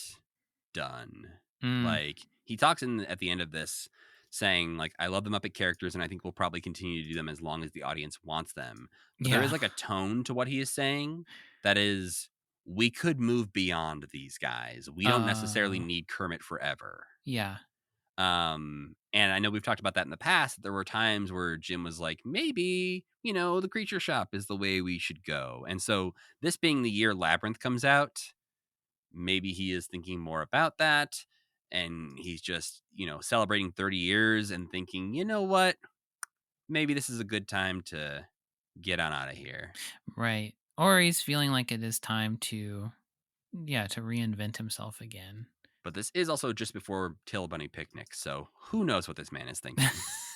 done. Like he talks at the end of this saying like, I love the Muppet characters and I think we'll probably continue to do them as long as the audience wants them. But there is like a tone to what he is saying that is, we could move beyond these guys. We don't necessarily need Kermit forever. Yeah. And I know we've talked about that in the past. There were times where Jim was like, maybe, the Creature Shop is the way we should go. And so this being the year Labyrinth comes out, maybe he is thinking more about that. And he's just, celebrating 30 years and thinking, you know what? Maybe this is a good time to get on out of here. Right. Or he's feeling like it is time to reinvent himself again. But this is also just before Till Bunny Picnic, so who knows what this man is thinking.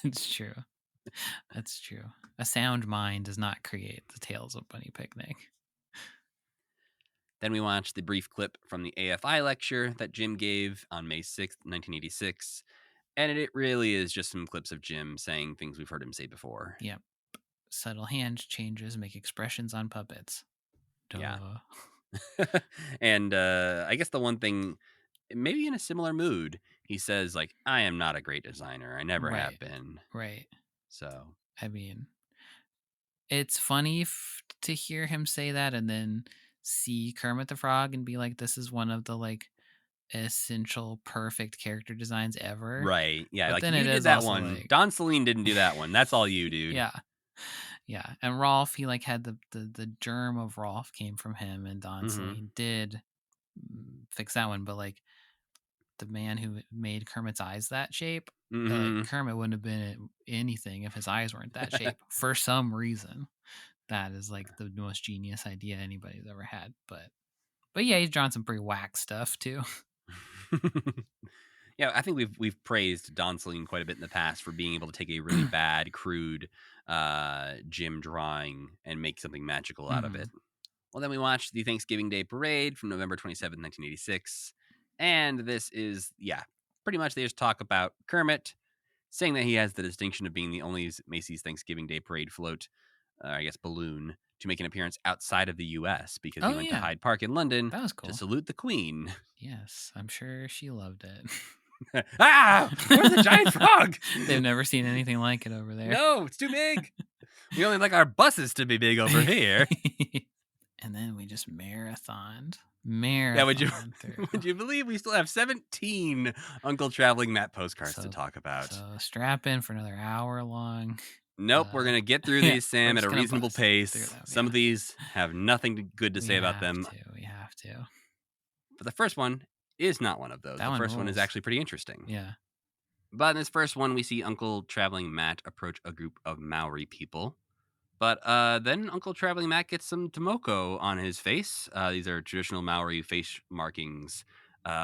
It's true. That's true. A sound mind does not create the Tales of Bunny Picnic. Then we watched the brief clip from the AFI lecture that Jim gave on May 6th, 1986. And it really is just some clips of Jim saying things we've heard him say before. Yep. Subtle hand changes make expressions on puppets. Duh. Yeah. And I guess the one thing, maybe in a similar mood, he says, like, I am not a great designer. I never have been. Right. So. I mean, it's funny to hear him say that and then see Kermit the Frog and be like, this is one of the, like, essential perfect character designs ever. Right. Yeah. But like, then you it did is that one. like... Don Celine didn't do that one. That's all you, dude. Yeah. Yeah. And Rolf, he like had the germ of Rolf came from him, and Don Celine did fix that one. But like the man who made Kermit's eyes that shape, Kermit wouldn't have been anything if his eyes weren't that shape for some reason. That is like the most genius idea anybody's ever had. But yeah, he's drawn some pretty whack stuff too. Yeah, I think we've praised Don Celine quite a bit in the past for being able to take a really bad, crude gym drawing and make something magical out of it. Well, then we watched the Thanksgiving Day Parade from November 27th, 1986. And this is, pretty much they just talk about Kermit saying that he has the distinction of being the only Macy's Thanksgiving Day Parade float, balloon, to make an appearance outside of the U.S. because he went to Hyde Park in London That was cool. to salute the Queen. Yes, I'm sure she loved it. Where's the giant frog? They've never seen anything like it over there. No, it's too big. We only like our buses to be big over here. And then we just marathoned. Would you believe we still have 17 Uncle Traveling Matt postcards to talk about? So strap in for another hour long. Nope, we're going to get through these, Sam, at a reasonable pace. Some of these have nothing good to say about them. We have to. But the first one is not one of those. The first one is actually pretty interesting. Yeah. But in this first one, we see Uncle Traveling Matt approach a group of Maori people. But then Uncle Traveling Matt gets some tomoko on his face. These are traditional Maori face markings,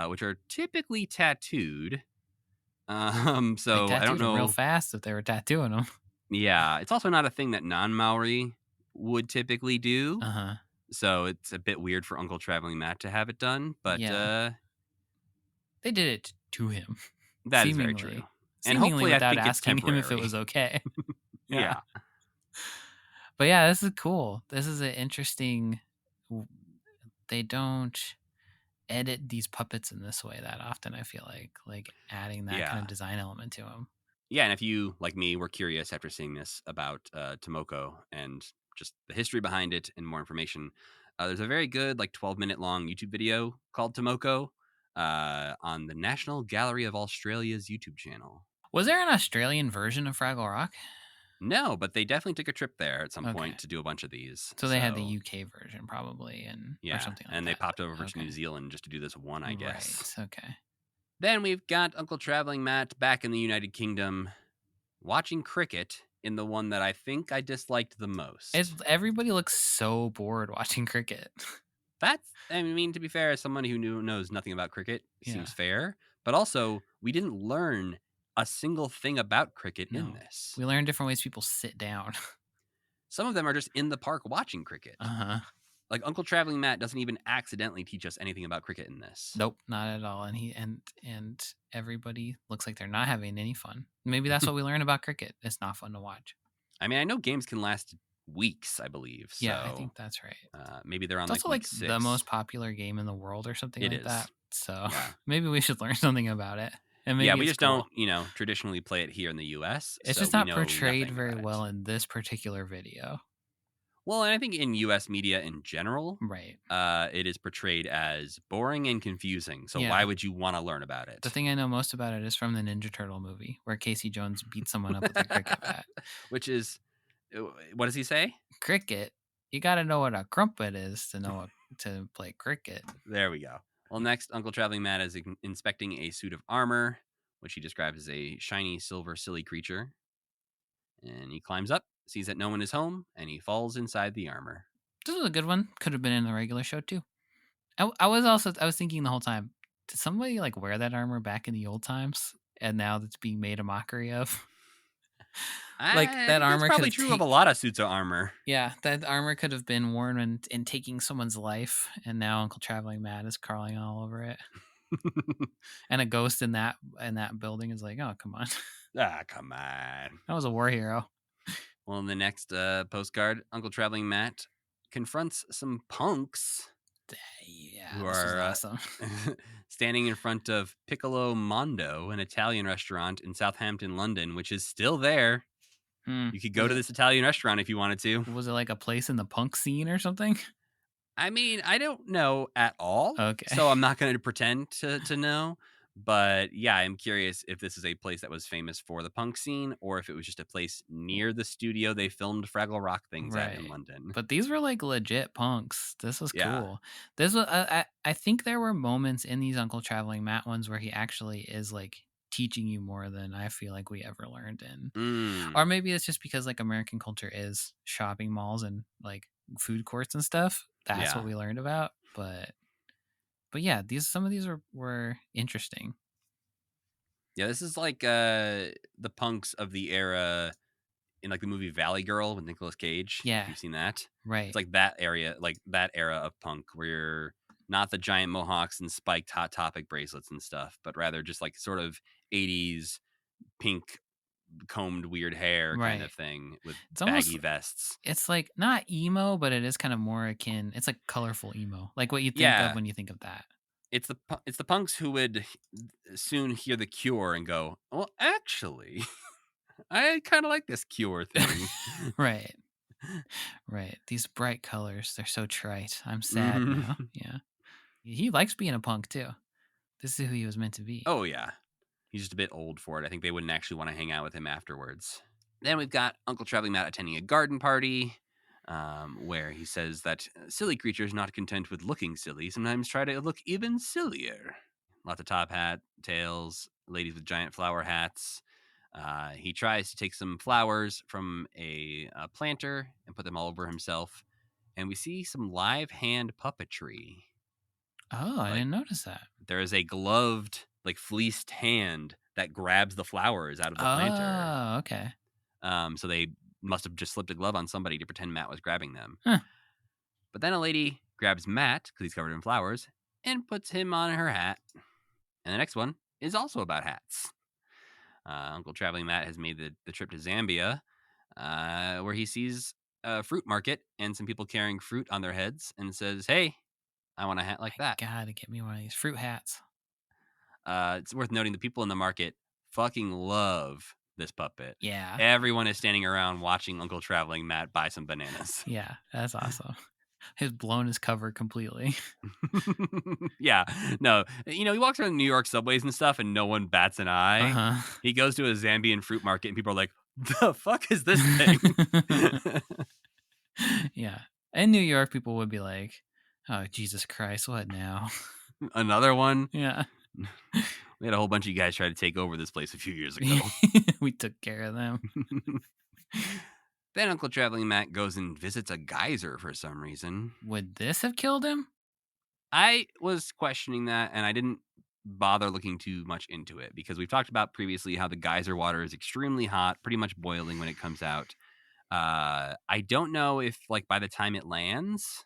which are typically tattooed. So I don't know. Them real fast if they were tattooing them. Yeah, it's also not a thing that non-Maori would typically do. So it's a bit weird for Uncle Traveling Matt to have it done. But they did it to him. That is very true. And hopefully without asking him if it was okay. Yeah. But yeah, this is cool. This is an interesting. They don't edit these puppets in this way that often. I feel like adding that kind of design element to them. Yeah, and if you, like me, were curious after seeing this about tomoko and just the history behind it and more information, there's a very good 12-minute long YouTube video called Tomoko on the National Gallery of Australia's YouTube channel. Was there an Australian version of Fraggle Rock? No, but they definitely took a trip there at some point to do a bunch of these. So they had the UK version probably, or something like and that. they popped over to New Zealand just to do this one, I guess. Right, okay. Then we've got Uncle Traveling Matt back in the United Kingdom watching cricket in the one that I think I disliked the most. Everybody looks so bored watching cricket. To be fair, as someone who knows nothing about cricket, seems fair. But also, we didn't learn a single thing about cricket in this. We learned different ways people sit down. Some of them are just in the park watching cricket. Uncle Traveling Matt doesn't even accidentally teach us anything about cricket in this. Nope, not at all. And everybody looks like they're not having any fun. Maybe that's what we learn about cricket. It's not fun to watch. I mean, I know games can last weeks, I believe. So, yeah, I think that's right. Maybe they're on it's also week 6. The most popular game in the world or something it like is. That. So maybe we should learn something about it. And maybe we just don't, traditionally play it here in the U.S. It's just not portrayed very well in this particular video. Well, and I think in U.S. media in general, right, it is portrayed as boring and confusing. So why would you want to learn about it? The thing I know most about it is from the Ninja Turtle movie, where Casey Jones beats someone up with a cricket bat. Which is, what does he say? Cricket. You got to know what a crumpet is to play cricket. There we go. Well, next, Uncle Traveling Matt is inspecting a suit of armor, which he describes as a shiny silver silly creature. And he climbs up, sees that no one is home, and he falls inside the armor. This was a good one. Could have been in the regular show too. I was thinking the whole time, did somebody wear that armor back in the old times, and now that's being made a mockery of? That armor. That's probably true of a lot of suits of armor. Yeah, that armor could have been worn in taking someone's life, and now Uncle Traveling Matt is crawling all over it. And a ghost in that building is like, oh, come on. Come on. That was a war hero. Well, in the next postcard, Uncle Traveling Matt confronts some punks. Yeah, who are awesome. standing in front of Piccolo Mondo, an Italian restaurant in Southampton, London, which is still there. You could go to this Italian restaurant if you wanted to. Was it like a place in the punk scene or something? I mean, I don't know at all. Okay. So I'm not going to pretend to know. But yeah, I'm curious if this is a place that was famous for the punk scene or if it was just a place near the studio they filmed Fraggle Rock things at in London. But these were legit punks. This was cool. This was I think there were moments in these Uncle Traveling Matt ones where he actually is teaching you more than I feel like we ever learned in. Or maybe it's just because American culture is shopping malls and food courts and stuff. That's what we learned about. But yeah, some of these were interesting. Yeah, this is like the punks of the era in like the movie Valley Girl with Nicolas Cage. Yeah. If you've seen that. Right. It's like that area, like that era of punk where you're not the giant mohawks and spiked Hot Topic bracelets and stuff, but rather just like sort of 80s pink combed weird hair kind Right. of thing with It's almost baggy vests. it's like not emo, but it is kind of more akin. It's like colorful emo, like what you think of Yeah, when you think of that. it's the punks who would soon hear the Cure and go, "Well, actually, I kind of like this Cure thing." Right. Right. These bright colors, they're so trite. I'm sad now. Mhm. Yeah. He likes being a punk too. This is who he was meant to be. Oh yeah, he's just a bit old for it. I think they wouldn't actually want to hang out with him afterwards. Then we've got Uncle Traveling Matt attending a garden party, where he says that silly creatures not content with looking silly sometimes try to look even sillier. Lots of top hat, tails, ladies with giant flower hats. He tries to take some flowers from a planter and put them all over himself. And we see some live hand puppetry. Oh, I Like didn't notice that. there is a gloved, like fleeced hand that grabs the flowers out of the planter. Oh, okay. So they must have just slipped a glove on somebody to pretend Matt was grabbing them. Huh. But then a lady grabs Matt because he's covered in flowers and puts him on her hat. And the next one is also about hats. Uncle Traveling Matt has made the trip to Zambia, where he sees a fruit market and some people carrying fruit on their heads and says, "Hey, I want a hat like that." Gotta get me one of these fruit hats. It's worth noting the people in the market fucking love this puppet. Yeah. Everyone is standing around watching Uncle Traveling Matt buy some bananas. Yeah, that's awesome. He's blown his cover completely. Yeah, no, he walks around New York subways and stuff, and no one bats an eye. Uh-huh. He goes to a Zambian fruit market, and people are like, "The fuck is this thing?" Yeah. In New York, people would be like, "Oh, Jesus Christ, what now?" Another one. Yeah. We had a whole bunch of you guys try to take over this place a few years ago. We took care of them. Then Uncle Traveling Matt goes and visits a geyser for some reason. Would this have killed him? I was questioning that, and I didn't bother looking too much into it because we've talked about previously how the geyser water is extremely hot, pretty much boiling when it comes out. I don't know if, like, by the time it lands,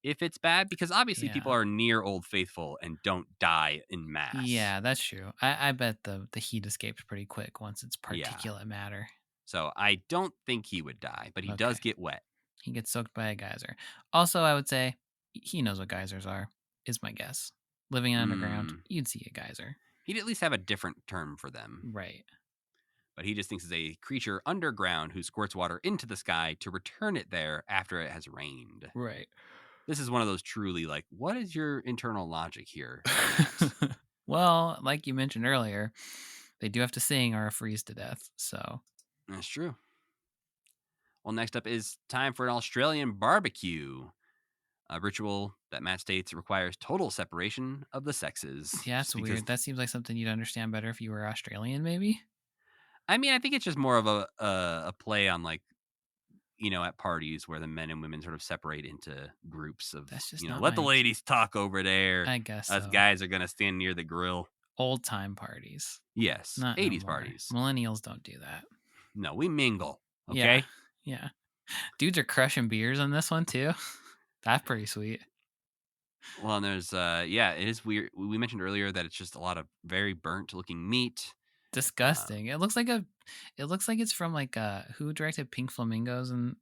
if it's bad, because obviously people Yeah. are near Old Faithful and don't die in mass. Yeah, that's true. I bet the heat escapes pretty quick once it's Yeah. particulate matter. So I don't think he would die, but he does Okay. get wet. He gets soaked by a geyser. Also, I would say he knows what geysers are, is my guess. Living underground, you'd see a geyser. He'd at least have a different term for them. Right. But he just thinks it's a creature underground who squirts water into the sky to return it there after it has rained. Right. This is one of those truly, like, what is your internal logic here, Matt? Well, like you mentioned earlier, they do have to sing or freeze to death. So That's true. Well, next up is time for an Australian barbecue. A ritual that Matt states requires total separation of the sexes. yeah, that's weird. That seems like something you'd understand better if you were Australian, maybe. I mean, I think it's just more of a play on, like, at parties where the men and women sort of separate into groups of, That's just let the my- ladies talk over there. I guess Us so. guys are going to stand near the grill. Old time parties. Yes. Not 80s no more. parties. Millennials don't do that. No, we mingle. Okay. Yeah. Dudes are crushing beers on this one too. That's pretty sweet. Well, and there's it is weird. We mentioned earlier that it's just a lot of very burnt looking meat. Disgusting. It looks like it's from like who directed Pink Flamingos and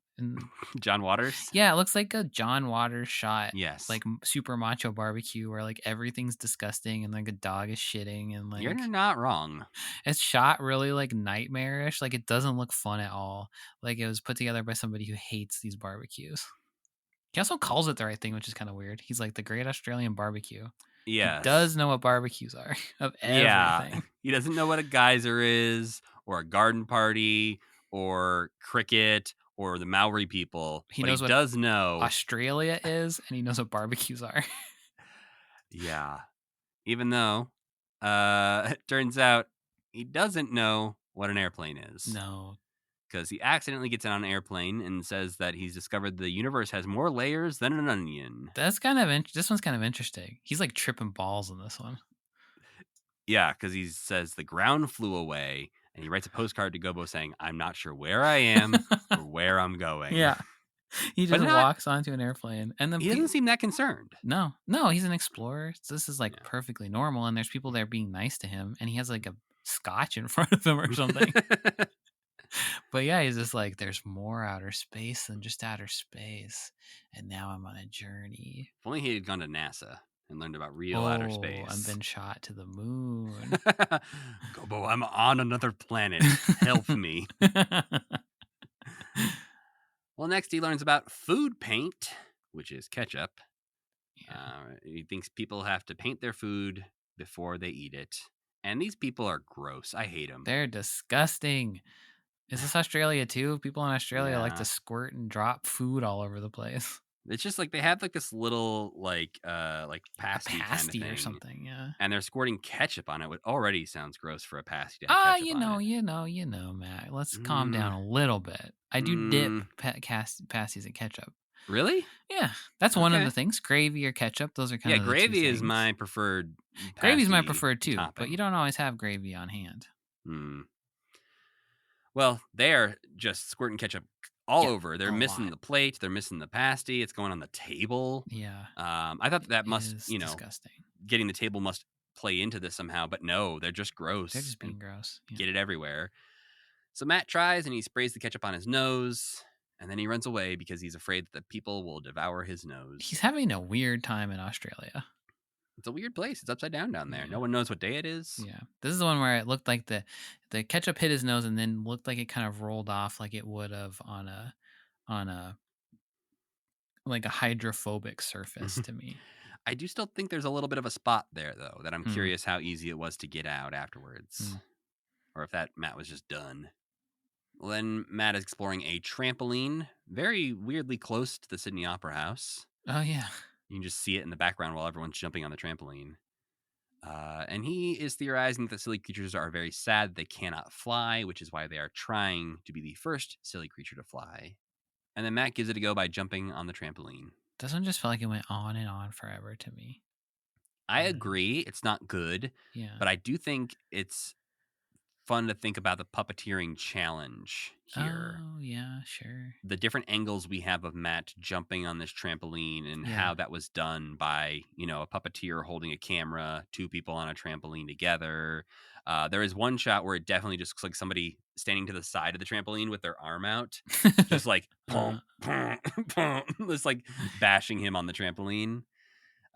John Waters. yeah, it looks like a John Waters shot. Yes. Like Super Macho Barbecue where like everything's disgusting and like a dog is shitting and like You're not wrong. it's shot really like nightmarish. Like it doesn't look fun at all. Like it was put together by somebody who hates these barbecues. He also calls it the right thing, which is kind of weird. He's like the Great Australian Barbecue. Yes. He does know what barbecues are of everything. Yeah. He doesn't know what a geyser is, or a garden party, or cricket, or the Maori people. He but knows he what does know Australia is, and he knows what barbecues are. Yeah. Even though it turns out he doesn't know what an airplane is. No. Because he accidentally gets on an airplane and says that he's discovered the universe has more layers than an onion. That's kind of this one's kind of interesting. He's like tripping balls in this one. Yeah, because he says the ground flew away, and he writes a postcard to Gobo saying, "I'm not sure where I am or where I'm going." Yeah. He But just walks onto an airplane, and then he doesn't seem that concerned. No, he's an explorer. So this is like perfectly normal, and there's people there being nice to him, and he has like a scotch in front of him or something. But yeah, he's just like, there's more outer space than just outer space, and now I'm on a journey. If only he had gone to NASA and learned about real outer space. I've been shot to the moon. Gobo, I'm on another planet. Help me. Well, next he learns about food paint, which is ketchup. Yeah. He thinks people have to paint their food before they eat it. And these people are gross. I hate them. They're disgusting. Is this Australia too? People in Australia like to squirt and drop food all over the place. It's just like they have like this little like pasty kind of thing or something, yeah. And they're squirting ketchup on it, which already sounds gross for a pasty to have ketchup on it. you know, Matt. Let's calm down a little bit. I do dip pasties in ketchup. Really? Yeah, that's one of the things. Gravy or ketchup, those are kind of the gravy two is my preferred. Gravy's my preferred too, topping. but you don't always have gravy on hand. Well, they're just squirting ketchup all over. They're missing the plate. They're missing the pasty. It's going on the table. Yeah. I thought that must, disgusting. Getting the table must play into this somehow, but no, they're just gross. They're just being gross. Yeah. Get it everywhere. So Matt tries and he sprays the ketchup on his nose, and then he runs away because he's afraid that people will devour his nose. He's having a weird time in Australia. It's a weird place. It's upside down there. Yeah. No one knows what day it is. Yeah. This is the one where it looked like the ketchup hit his nose and then looked like it kind of rolled off like it would have on a like a hydrophobic surface to me. I do still think there's a little bit of a spot there though that I'm curious how easy it was to get out afterwards. Or if that Matt was just done. Well, then Matt is exploring a trampoline very weirdly close to the Sydney Opera House. Oh, yeah. You can just see it in the background while everyone's jumping on the trampoline. And he is theorizing that silly creatures are very sad they cannot fly, which is why they are trying to be the first silly creature to fly. And then Matt gives it a go by jumping on the trampoline. Doesn't just feel like it went on and on forever to me. I agree. It's not good. Yeah. But I do think it's fun to think about the puppeteering challenge here. Oh, yeah, sure. The different angles we have of Matt jumping on this trampoline and how that was done by, a puppeteer holding a camera, two people on a trampoline together. There is one shot where it definitely just looks like somebody standing to the side of the trampoline with their arm out, just like, pum, pum, pum, just like bashing him on the trampoline.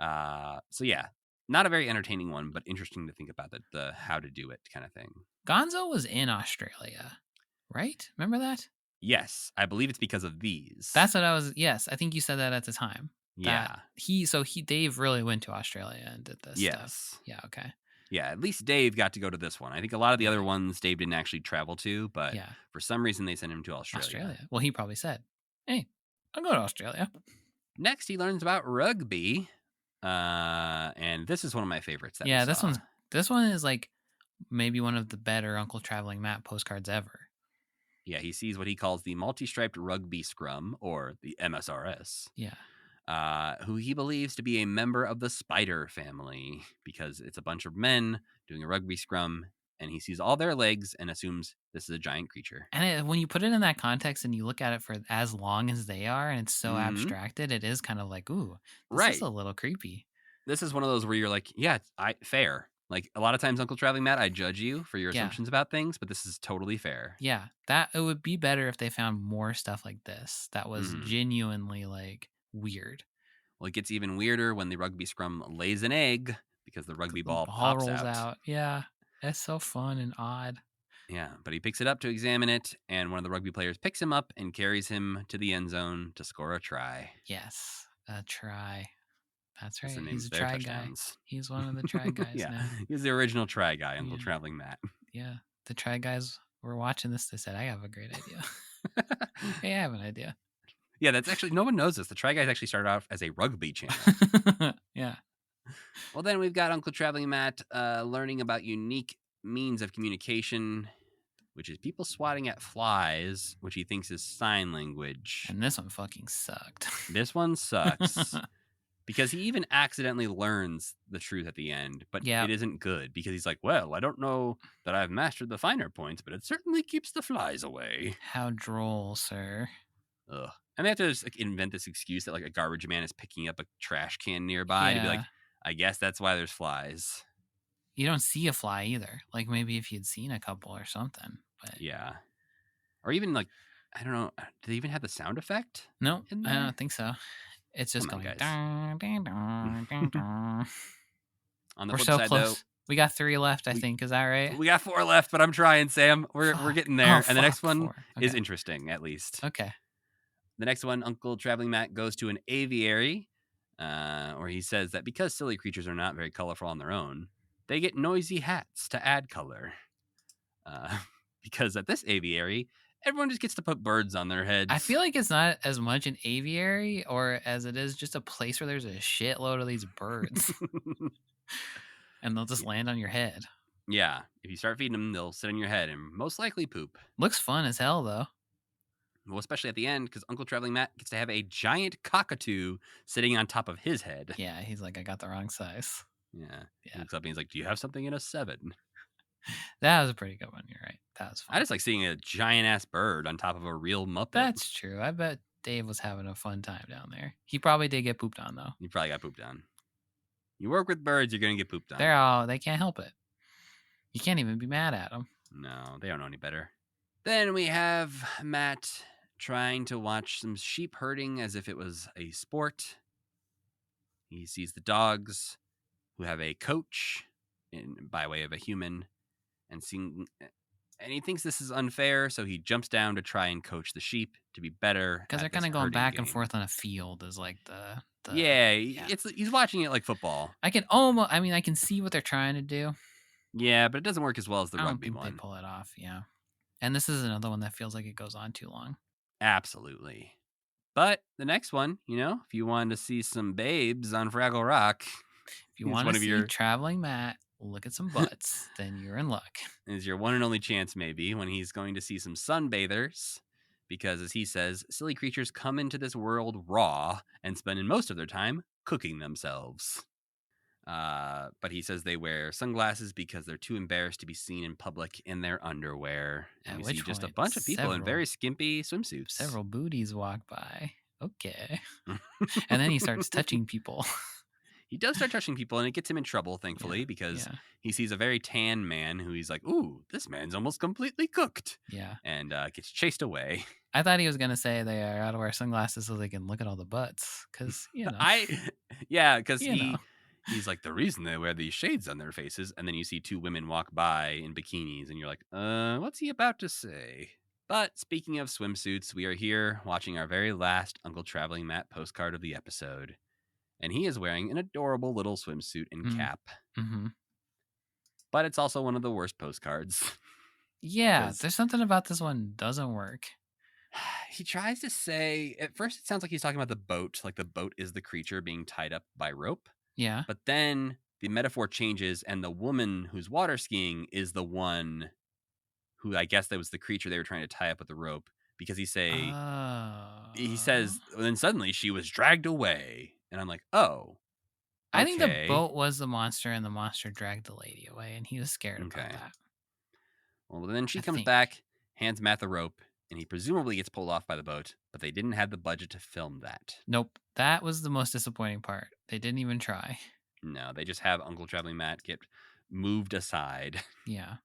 So yeah, not a very entertaining one, but interesting to think about the how to do it kind of thing. Gonzo was in Australia, right? Remember that? Yes, I believe it's because of these. That's what I was. Yes, I think you said that at the time. Yeah. Dave really went to Australia and did this stuff. Yeah. Okay. Yeah, at least Dave got to go to this one. I think a lot of the other ones Dave didn't actually travel to, but for some reason they sent him to Australia. Well, he probably said, "Hey, I'll go to Australia." Next, he learns about rugby, and this is one of my favorites. This one is like maybe one of the better Uncle Traveling Matt postcards ever. Yeah, he sees what he calls the multi-striped rugby scrum, or the MSRS. Yeah. Who he believes to be a member of the spider family because it's a bunch of men doing a rugby scrum, and he sees all their legs and assumes this is a giant creature. And when you put it in that context and you look at it for as long as they are, and it's so abstracted, it is kind of like, ooh, this is a little creepy. This is one of those where you're like, yeah, fair. Like a lot of times, Uncle Traveling Matt, I judge you for your assumptions about things, but this is totally fair. Yeah, it would be better if they found more stuff like this that was genuinely like weird. Well, it gets even weirder when the rugby scrum lays an egg because the rugby ball pops rolls out. Yeah, that's so fun and odd. Yeah, but he picks it up to examine it, and one of the rugby players picks him up and carries him to the end zone to score a try. Yes, a try. That's right. He's a try guy. He's one of the try guys now. He's the original try guy, Uncle Traveling Matt. Yeah, the try guys were watching this. They said, I have a great idea. Hey, I have an idea. Yeah, that's actually, no one knows this. The Try Guys actually started off as a rugby channel. Yeah. Well, then we've got Uncle Traveling Matt learning about unique means of communication, which is people swatting at flies, which he thinks is sign language. And this one fucking sucked. This one sucks Because he even accidentally learns the truth at the end, but Yeah. it isn't good because he's like, well, I don't know that I've mastered the finer points, but it certainly keeps the flies away. How droll, sir. Ugh. And they have to just like invent this excuse that like a garbage man is picking up a trash can nearby to be like, I guess that's why there's flies. You don't see a fly either. Like maybe if you'd seen a couple or something. But yeah. Or even like, I don't know, do they even have the sound effect? No, in I there? don't think so. It's just Come on, going. guys. On the We're flip so side, close. though, We got 3 left, I think. Is that right? we got 4 left, but I'm trying, Sam. We're Fuck. getting there. Oh, And the next fuck, one 4. is Okay. interesting, at least. Okay. The next one, Uncle Traveling Matt goes to an aviary, where he says that because silly creatures are not very colorful on their own, they get noisy hats to add color. Because at this aviary, everyone just gets to put birds on their heads. I feel like it's not as much an aviary or as it is just a place where there's a shitload of these birds. And they'll just land on your head. Yeah. If you start feeding them, they'll sit on your head and most likely poop. Looks fun as hell, though. Well, especially at the end, because Uncle Traveling Matt gets to have a giant cockatoo sitting on top of his head. Yeah, he's like, I got the wrong size. Yeah. He looks up and he's like, do you have something in a 7? That was a pretty good one. You're right. That was fun. I just like seeing a giant ass bird on top of a real Muppet. That's true. I bet Dave was having a fun time down there. He probably did get pooped on, though. You probably got pooped on. You work with birds, you're going to get pooped on. They can't help it. You can't even be mad at them. No, they don't know any better. Then we have Matt trying to watch some sheep herding as if it was a sport. He sees the dogs who have a coach by way of a human and he thinks this is unfair, so he jumps down to try and coach the sheep to be better. Because they're kind of going back and forth on a field is like the yeah. He's watching it like football. I can see what they're trying to do. Yeah, but it doesn't work as well as the rugby one. They pull it off, yeah. And this is another one that feels like it goes on too long. Absolutely. But the next one, if you wanted to see some babes on Fraggle Rock, if you want to see Traveling Matt look at some butts, then you're in luck. Is your one and only chance, maybe, when he's going to see some sunbathers. Because, as he says, silly creatures come into this world raw and spend most of their time cooking themselves. But he says they wear sunglasses because they're too embarrassed to be seen in public in their underwear. And we see just a bunch of people in very skimpy swimsuits. Several booties walk by. Okay. And then he starts touching people. He does start touching people, and it gets him in trouble, thankfully, because he sees a very tan man who he's like, ooh, this man's almost completely cooked. Yeah. And gets chased away. I thought he was going to say they are out to wear sunglasses so they can look at all the butts. Because, because he's like, the reason they wear these shades on their faces. And then you see 2 women walk by in bikinis, and you're like, what's he about to say? But speaking of swimsuits, we are here watching our very last Uncle Traveling Matt postcard of the episode. And he is wearing an adorable little swimsuit and cap. Mm-hmm. But it's also one of the worst postcards. Yeah, there's something about this one doesn't work. He tries to say, at first it sounds like he's talking about the boat, like the boat is the creature being tied up by rope. Yeah. But then the metaphor changes, and the woman who's water skiing is the one who, I guess that was the creature they were trying to tie up with the rope. Because he says, and then suddenly she was dragged away. And I'm like, oh. Okay. I think the boat was the monster, and the monster dragged the lady away, and he was scared about that. Well, then she comes back, hands Matt the rope, and he presumably gets pulled off by the boat, but they didn't have the budget to film that. Nope. That was the most disappointing part. They didn't even try. No, they just have Uncle Traveling Matt get moved aside. Yeah.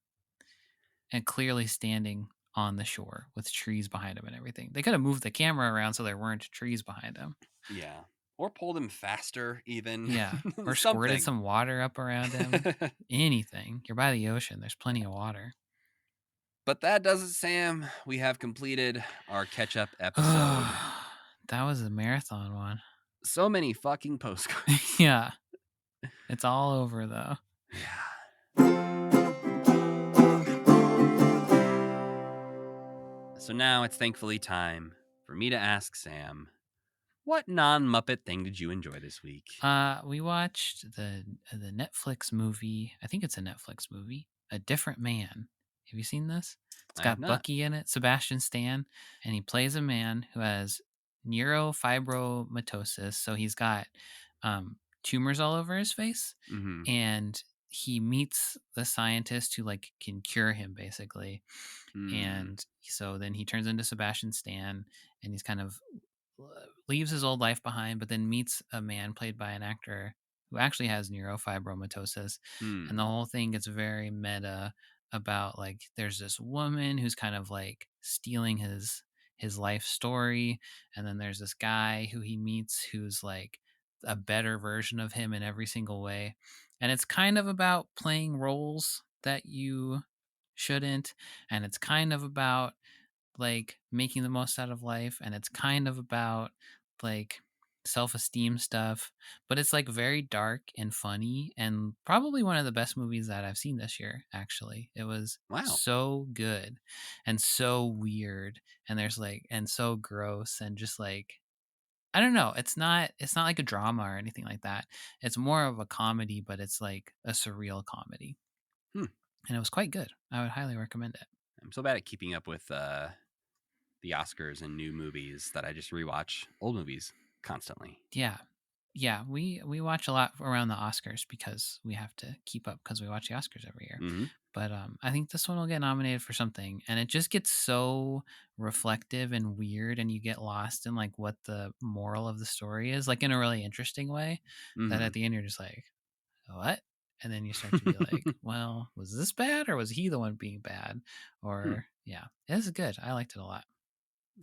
And clearly standing on the shore with trees behind him and everything. They could have moved the camera around so there weren't trees behind him. Yeah. Or pulled him faster, even. Yeah. Or squirted some water up around him. Anything. You're by the ocean. There's plenty of water. But that does it, Sam. We have completed our catch-up episode. That was a marathon one. So many fucking postcards. Yeah. It's all over, though. Yeah. So now it's thankfully time for me to ask Sam, what non-Muppet thing did you enjoy this week? We watched the Netflix movie. I think it's a Netflix movie. A Different Man. Have you seen this? It's got Bucky in it, Sebastian Stan, and he plays a man who has neurofibromatosis. So he's got tumors all over his face, Mm-hmm. and he meets the scientist who like can cure him basically. Mm. And so then he turns into Sebastian Stan, and he's kind of leaves his old life behind, but then meets a man played by an actor who actually has neurofibromatosis. And the Mm. whole thing gets very meta about like there's this woman who's kind of like stealing his life story, and then there's this guy who he meets who's like a better version of him in every single way. And it's kind of about playing roles that you shouldn't, and it's kind of about like making the most out of life, and it's kind of about like self-esteem stuff, but it's like very dark and funny, and probably one of the best movies that I've seen this year. Actually, it was Wow. so good and so weird, and there's like and so gross, and just like I don't know, it's not like a drama or anything like that. It's more of a comedy, but it's like a surreal comedy. Hmm. And it was quite good. I would highly recommend it. I'm so bad at keeping up with the Oscars and new movies that I just rewatch old movies constantly. Yeah. Yeah, we watch a lot around the Oscars because we have to keep up because we watch the Oscars every year. Mm-hmm. But I think this one will get nominated for something, and it just gets so reflective and weird, and you get lost in like what the moral of the story is, like in a really interesting way. That Mm-hmm. at the end you're just like, what? And then you start to be like, well, was this bad or was he the one being bad? Hmm. Or yeah, it is good. I liked it a lot.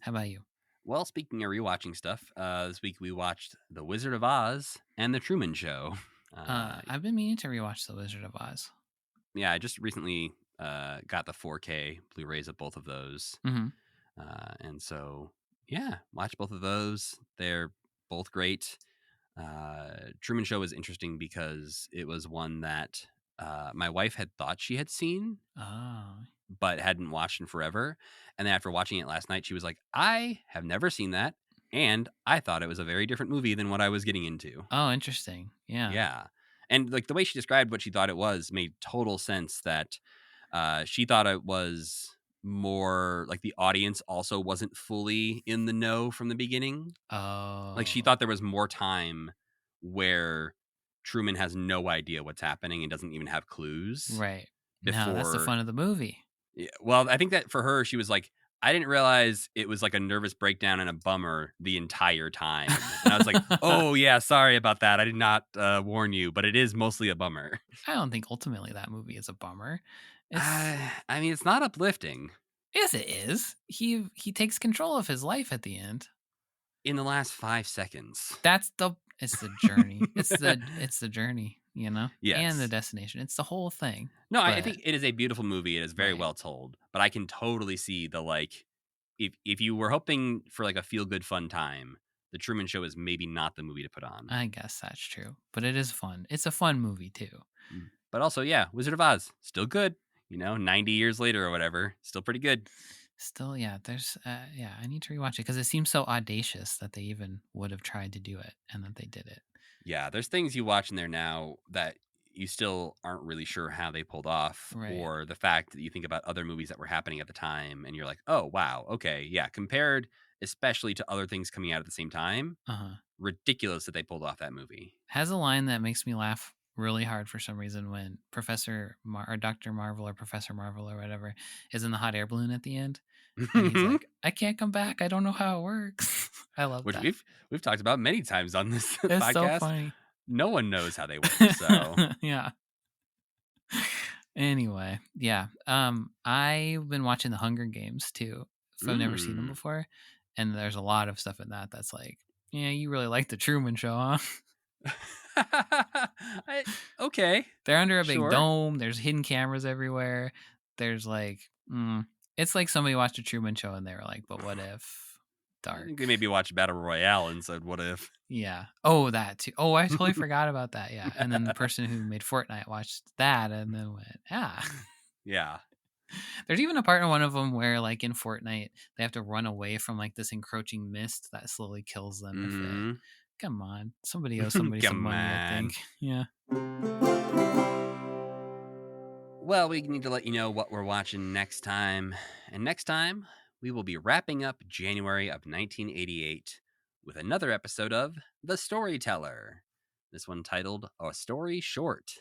How about you? Well, speaking of rewatching stuff, this week we watched The Wizard of Oz and The Truman Show. I've been meaning to rewatch The Wizard of Oz. Yeah, I just recently got the 4K Blu-rays of both of those, Mm-hmm. and so yeah, watch both of those. They're both great. Truman Show was interesting because it was one that my wife had thought she had seen, Oh. but hadn't watched in forever. And then after watching it last night, she was like, "I have never seen that, and I thought it was a very different movie than what I was getting into." Oh, interesting. Yeah. Yeah. And like the way she described what she thought it was made total sense that she thought it was more like the audience also wasn't fully in the know from the beginning. Like she Oh, thought there was more time where Truman has no idea what's happening and doesn't even have clues right. No, that's the before. fun of the movie. Yeah, well, I think that for her, she was like, I didn't realize it was like a nervous breakdown and a bummer the entire time. And I was like, oh, yeah, sorry about that. I did not warn you, but it is mostly a bummer. I don't think ultimately that movie is a bummer. It's I mean, it's not uplifting yes, it is. He takes control of his life at the end. in the last 5 seconds. That's the it's the journey. It's the journey, you know, and the Yes. destination. It's the whole thing. No, I But think it is a beautiful movie. It is very right. well told, but I can totally see the like, if you were hoping for like a feel good fun time, The Truman Show is maybe not the movie to put on. I guess that's true. But it is fun. It's a fun movie too. But also, yeah, Wizard of Oz, still good. 90 years later or whatever, still pretty good. Still, yeah, there's yeah, I need to rewatch it because it seems so audacious that they even would have tried to do it and that they did it. Yeah, there's things you watch in there now that you still aren't really sure how they pulled off, Right. or the fact that you think about other movies that were happening at the time and you're like, oh, wow, okay, yeah, compared especially to other things coming out at the same time, Uh-huh. ridiculous that they pulled off that movie. Has a line that makes me laugh really hard for some reason when or Dr. Marvel or Professor Marvel or whatever is in the hot air balloon at the end. And he's like, I can't come back. I don't know how it works. I love Which that. we've talked about many times on this It's so podcast. funny. No one knows how they work, so Yeah. Anyway, yeah. I've been watching the Hunger Games too. If I've never seen them mm. before. And there's a lot of stuff in that that's like, yeah, you really like the Truman Show, huh? Okay, They're under a big sure. dome. There's hidden cameras everywhere. There's like, it's like somebody watched a Truman Show and they were like, but what if? I think Dark. they maybe watched Battle Royale and said, "What if?" Yeah. Oh, that too. Oh, I totally forgot about that. Yeah. And then the person who made Fortnite watched that and then went, ah. Yeah. There's even a part in one of them where, like in Fortnite, they have to run away from like this encroaching mist that slowly kills them if they. Mhm. Come on. Somebody owes somebody some Come money, I on. think. Yeah. Well, we need to let you know what we're watching next time. And next time, we will be wrapping up January of 1988 with another episode of The Storyteller. this one titled A Story Short.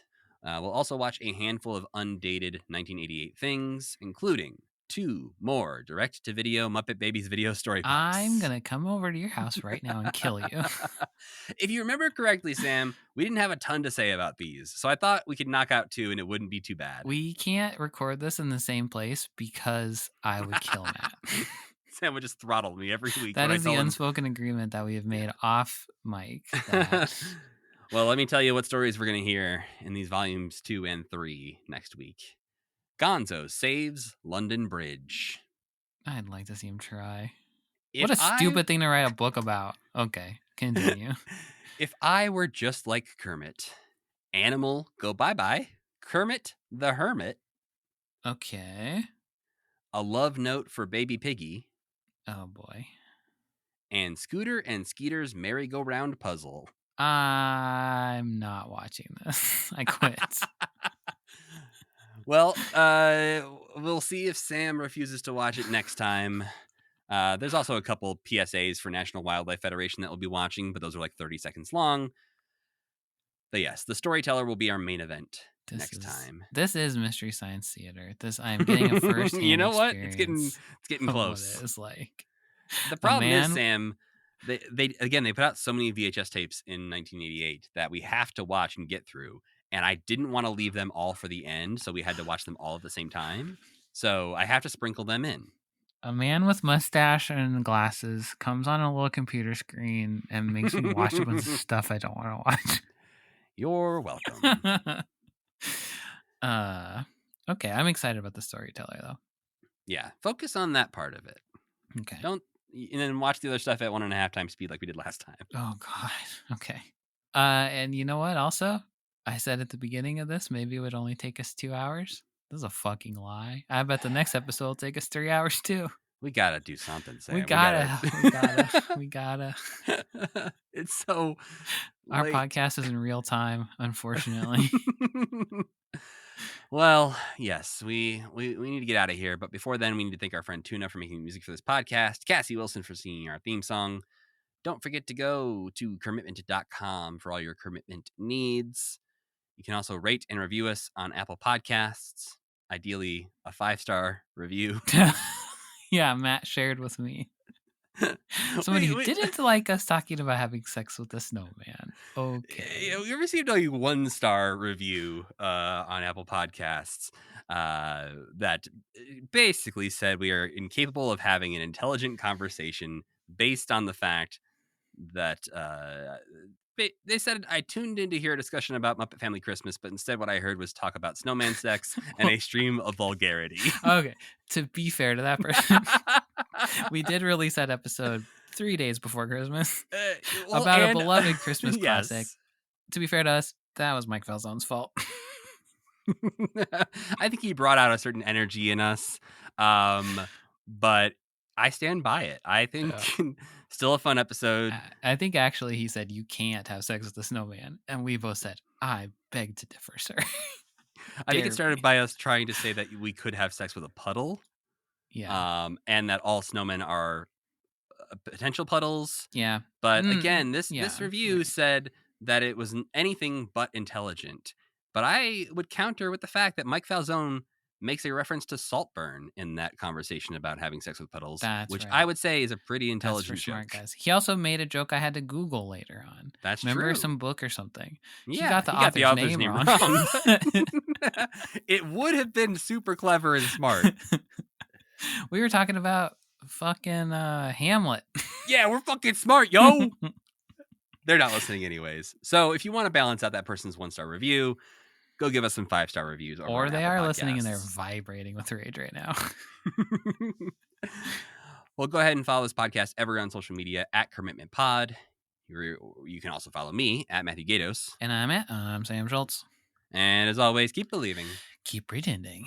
We'll also watch a handful of undated 1988 things, including 2 more direct-to-video Muppet Babies video storybooks. I'm going to come over to your house right now and kill you. If you remember correctly, Sam, we didn't have a ton to say about these, so I thought we could knock out 2 and it wouldn't be too bad. We can't record this in the same place because I would kill Matt. Sam would just throttle me every week. That is the unspoken agreement that we have made off mic. That... Well, let me tell you what stories we're going to hear in these volumes 2 and 3 next week. Gonzo saves London Bridge. I'd like to see him try. What a stupid thing to write a book about. Okay, continue. If I were just like Kermit, Animal Go Bye-Bye, Kermit the Hermit. Okay. A Love Note for Baby Piggy. Oh, boy. And Scooter and Skeeter's Merry-Go-Round Puzzle. I'm not watching this. I quit. Well, we'll see if Sam refuses to watch it next time. There's also a couple PSAs for National Wildlife Federation that we'll be watching, but those are like 30 seconds long. But yes, the storyteller will be our main event next time. This is Mystery Science Theater. I'm getting a first-hand You know what? It's experience getting close. What it is like. The problem is, Sam, they put out so many VHS tapes in 1988 that we have to watch and get through. And I didn't want to leave them all for the end, so we had to watch them all at the same time. So I have to sprinkle them in. A man with mustache and glasses comes on a little computer screen and makes me watch a bunch of stuff I don't want to watch. You're welcome. Okay, I'm excited about the storyteller, though. Yeah, focus on that part of it. Okay. And then watch the other stuff at 1.5 times speed like we did last time. Oh, God. Okay. And you know what? Also, I said at the beginning of this, maybe it would only take us 2 hours. This is a fucking lie. I bet the next episode will take us 3 hours, too. We gotta do something, Sam. We gotta. It's so Our late. podcast is in real time, unfortunately. Well, yes, we need to get out of here. But before then, we need to thank our friend Tuna for making music for this podcast, Cassie Wilson for singing our theme song. Don't forget to go to commitment.com for all your commitment needs. You can also rate and review us on Apple Podcasts, ideally a 5-star review. Yeah, Matt shared with me. Somebody who didn't like us talking about having sex with a snowman. Okay. We received a 1-star review on Apple Podcasts that basically said we are incapable of having an intelligent conversation based on the fact that they said I tuned in to hear a discussion about Muppet Family Christmas, but instead what I heard was talk about snowman sex and a stream of vulgarity. Okay, to be fair to that person, we did release that episode 3 days before Christmas about a beloved Christmas classic. To be fair to us, that was Mike Falzone's fault. I think he brought out a certain energy in us, but I stand by it. I think still a fun episode. I think actually he said you can't have sex with the snowman, and we both said, I beg to differ, sir. I think it started by us trying to say that we could have sex with a puddle. Yeah. And that all snowmen are potential puddles. Yeah. But again, this review said that it was anything but intelligent. But I would counter with the fact that Mike Falzone makes a reference to Saltburn in that conversation about having sex with puddles, which I would say is a pretty intelligent joke. Smart guys. He also made a joke I had to Google later on. That's Remember true. some book or something. Yeah, he got the author's name wrong. It would have been super clever and smart. We were talking about fucking Hamlet. Yeah, we're fucking smart, yo. They're not listening anyways. So if you want to balance out that person's 1-star review, go give us some 5-star reviews. Or they are listening and they're vibrating with rage right now. Well, go ahead and follow this podcast everywhere on social media at Commitment Pod. You can also follow me at Matthew Gatos. And I'm Sam Schultz. And as always, keep believing. Keep pretending.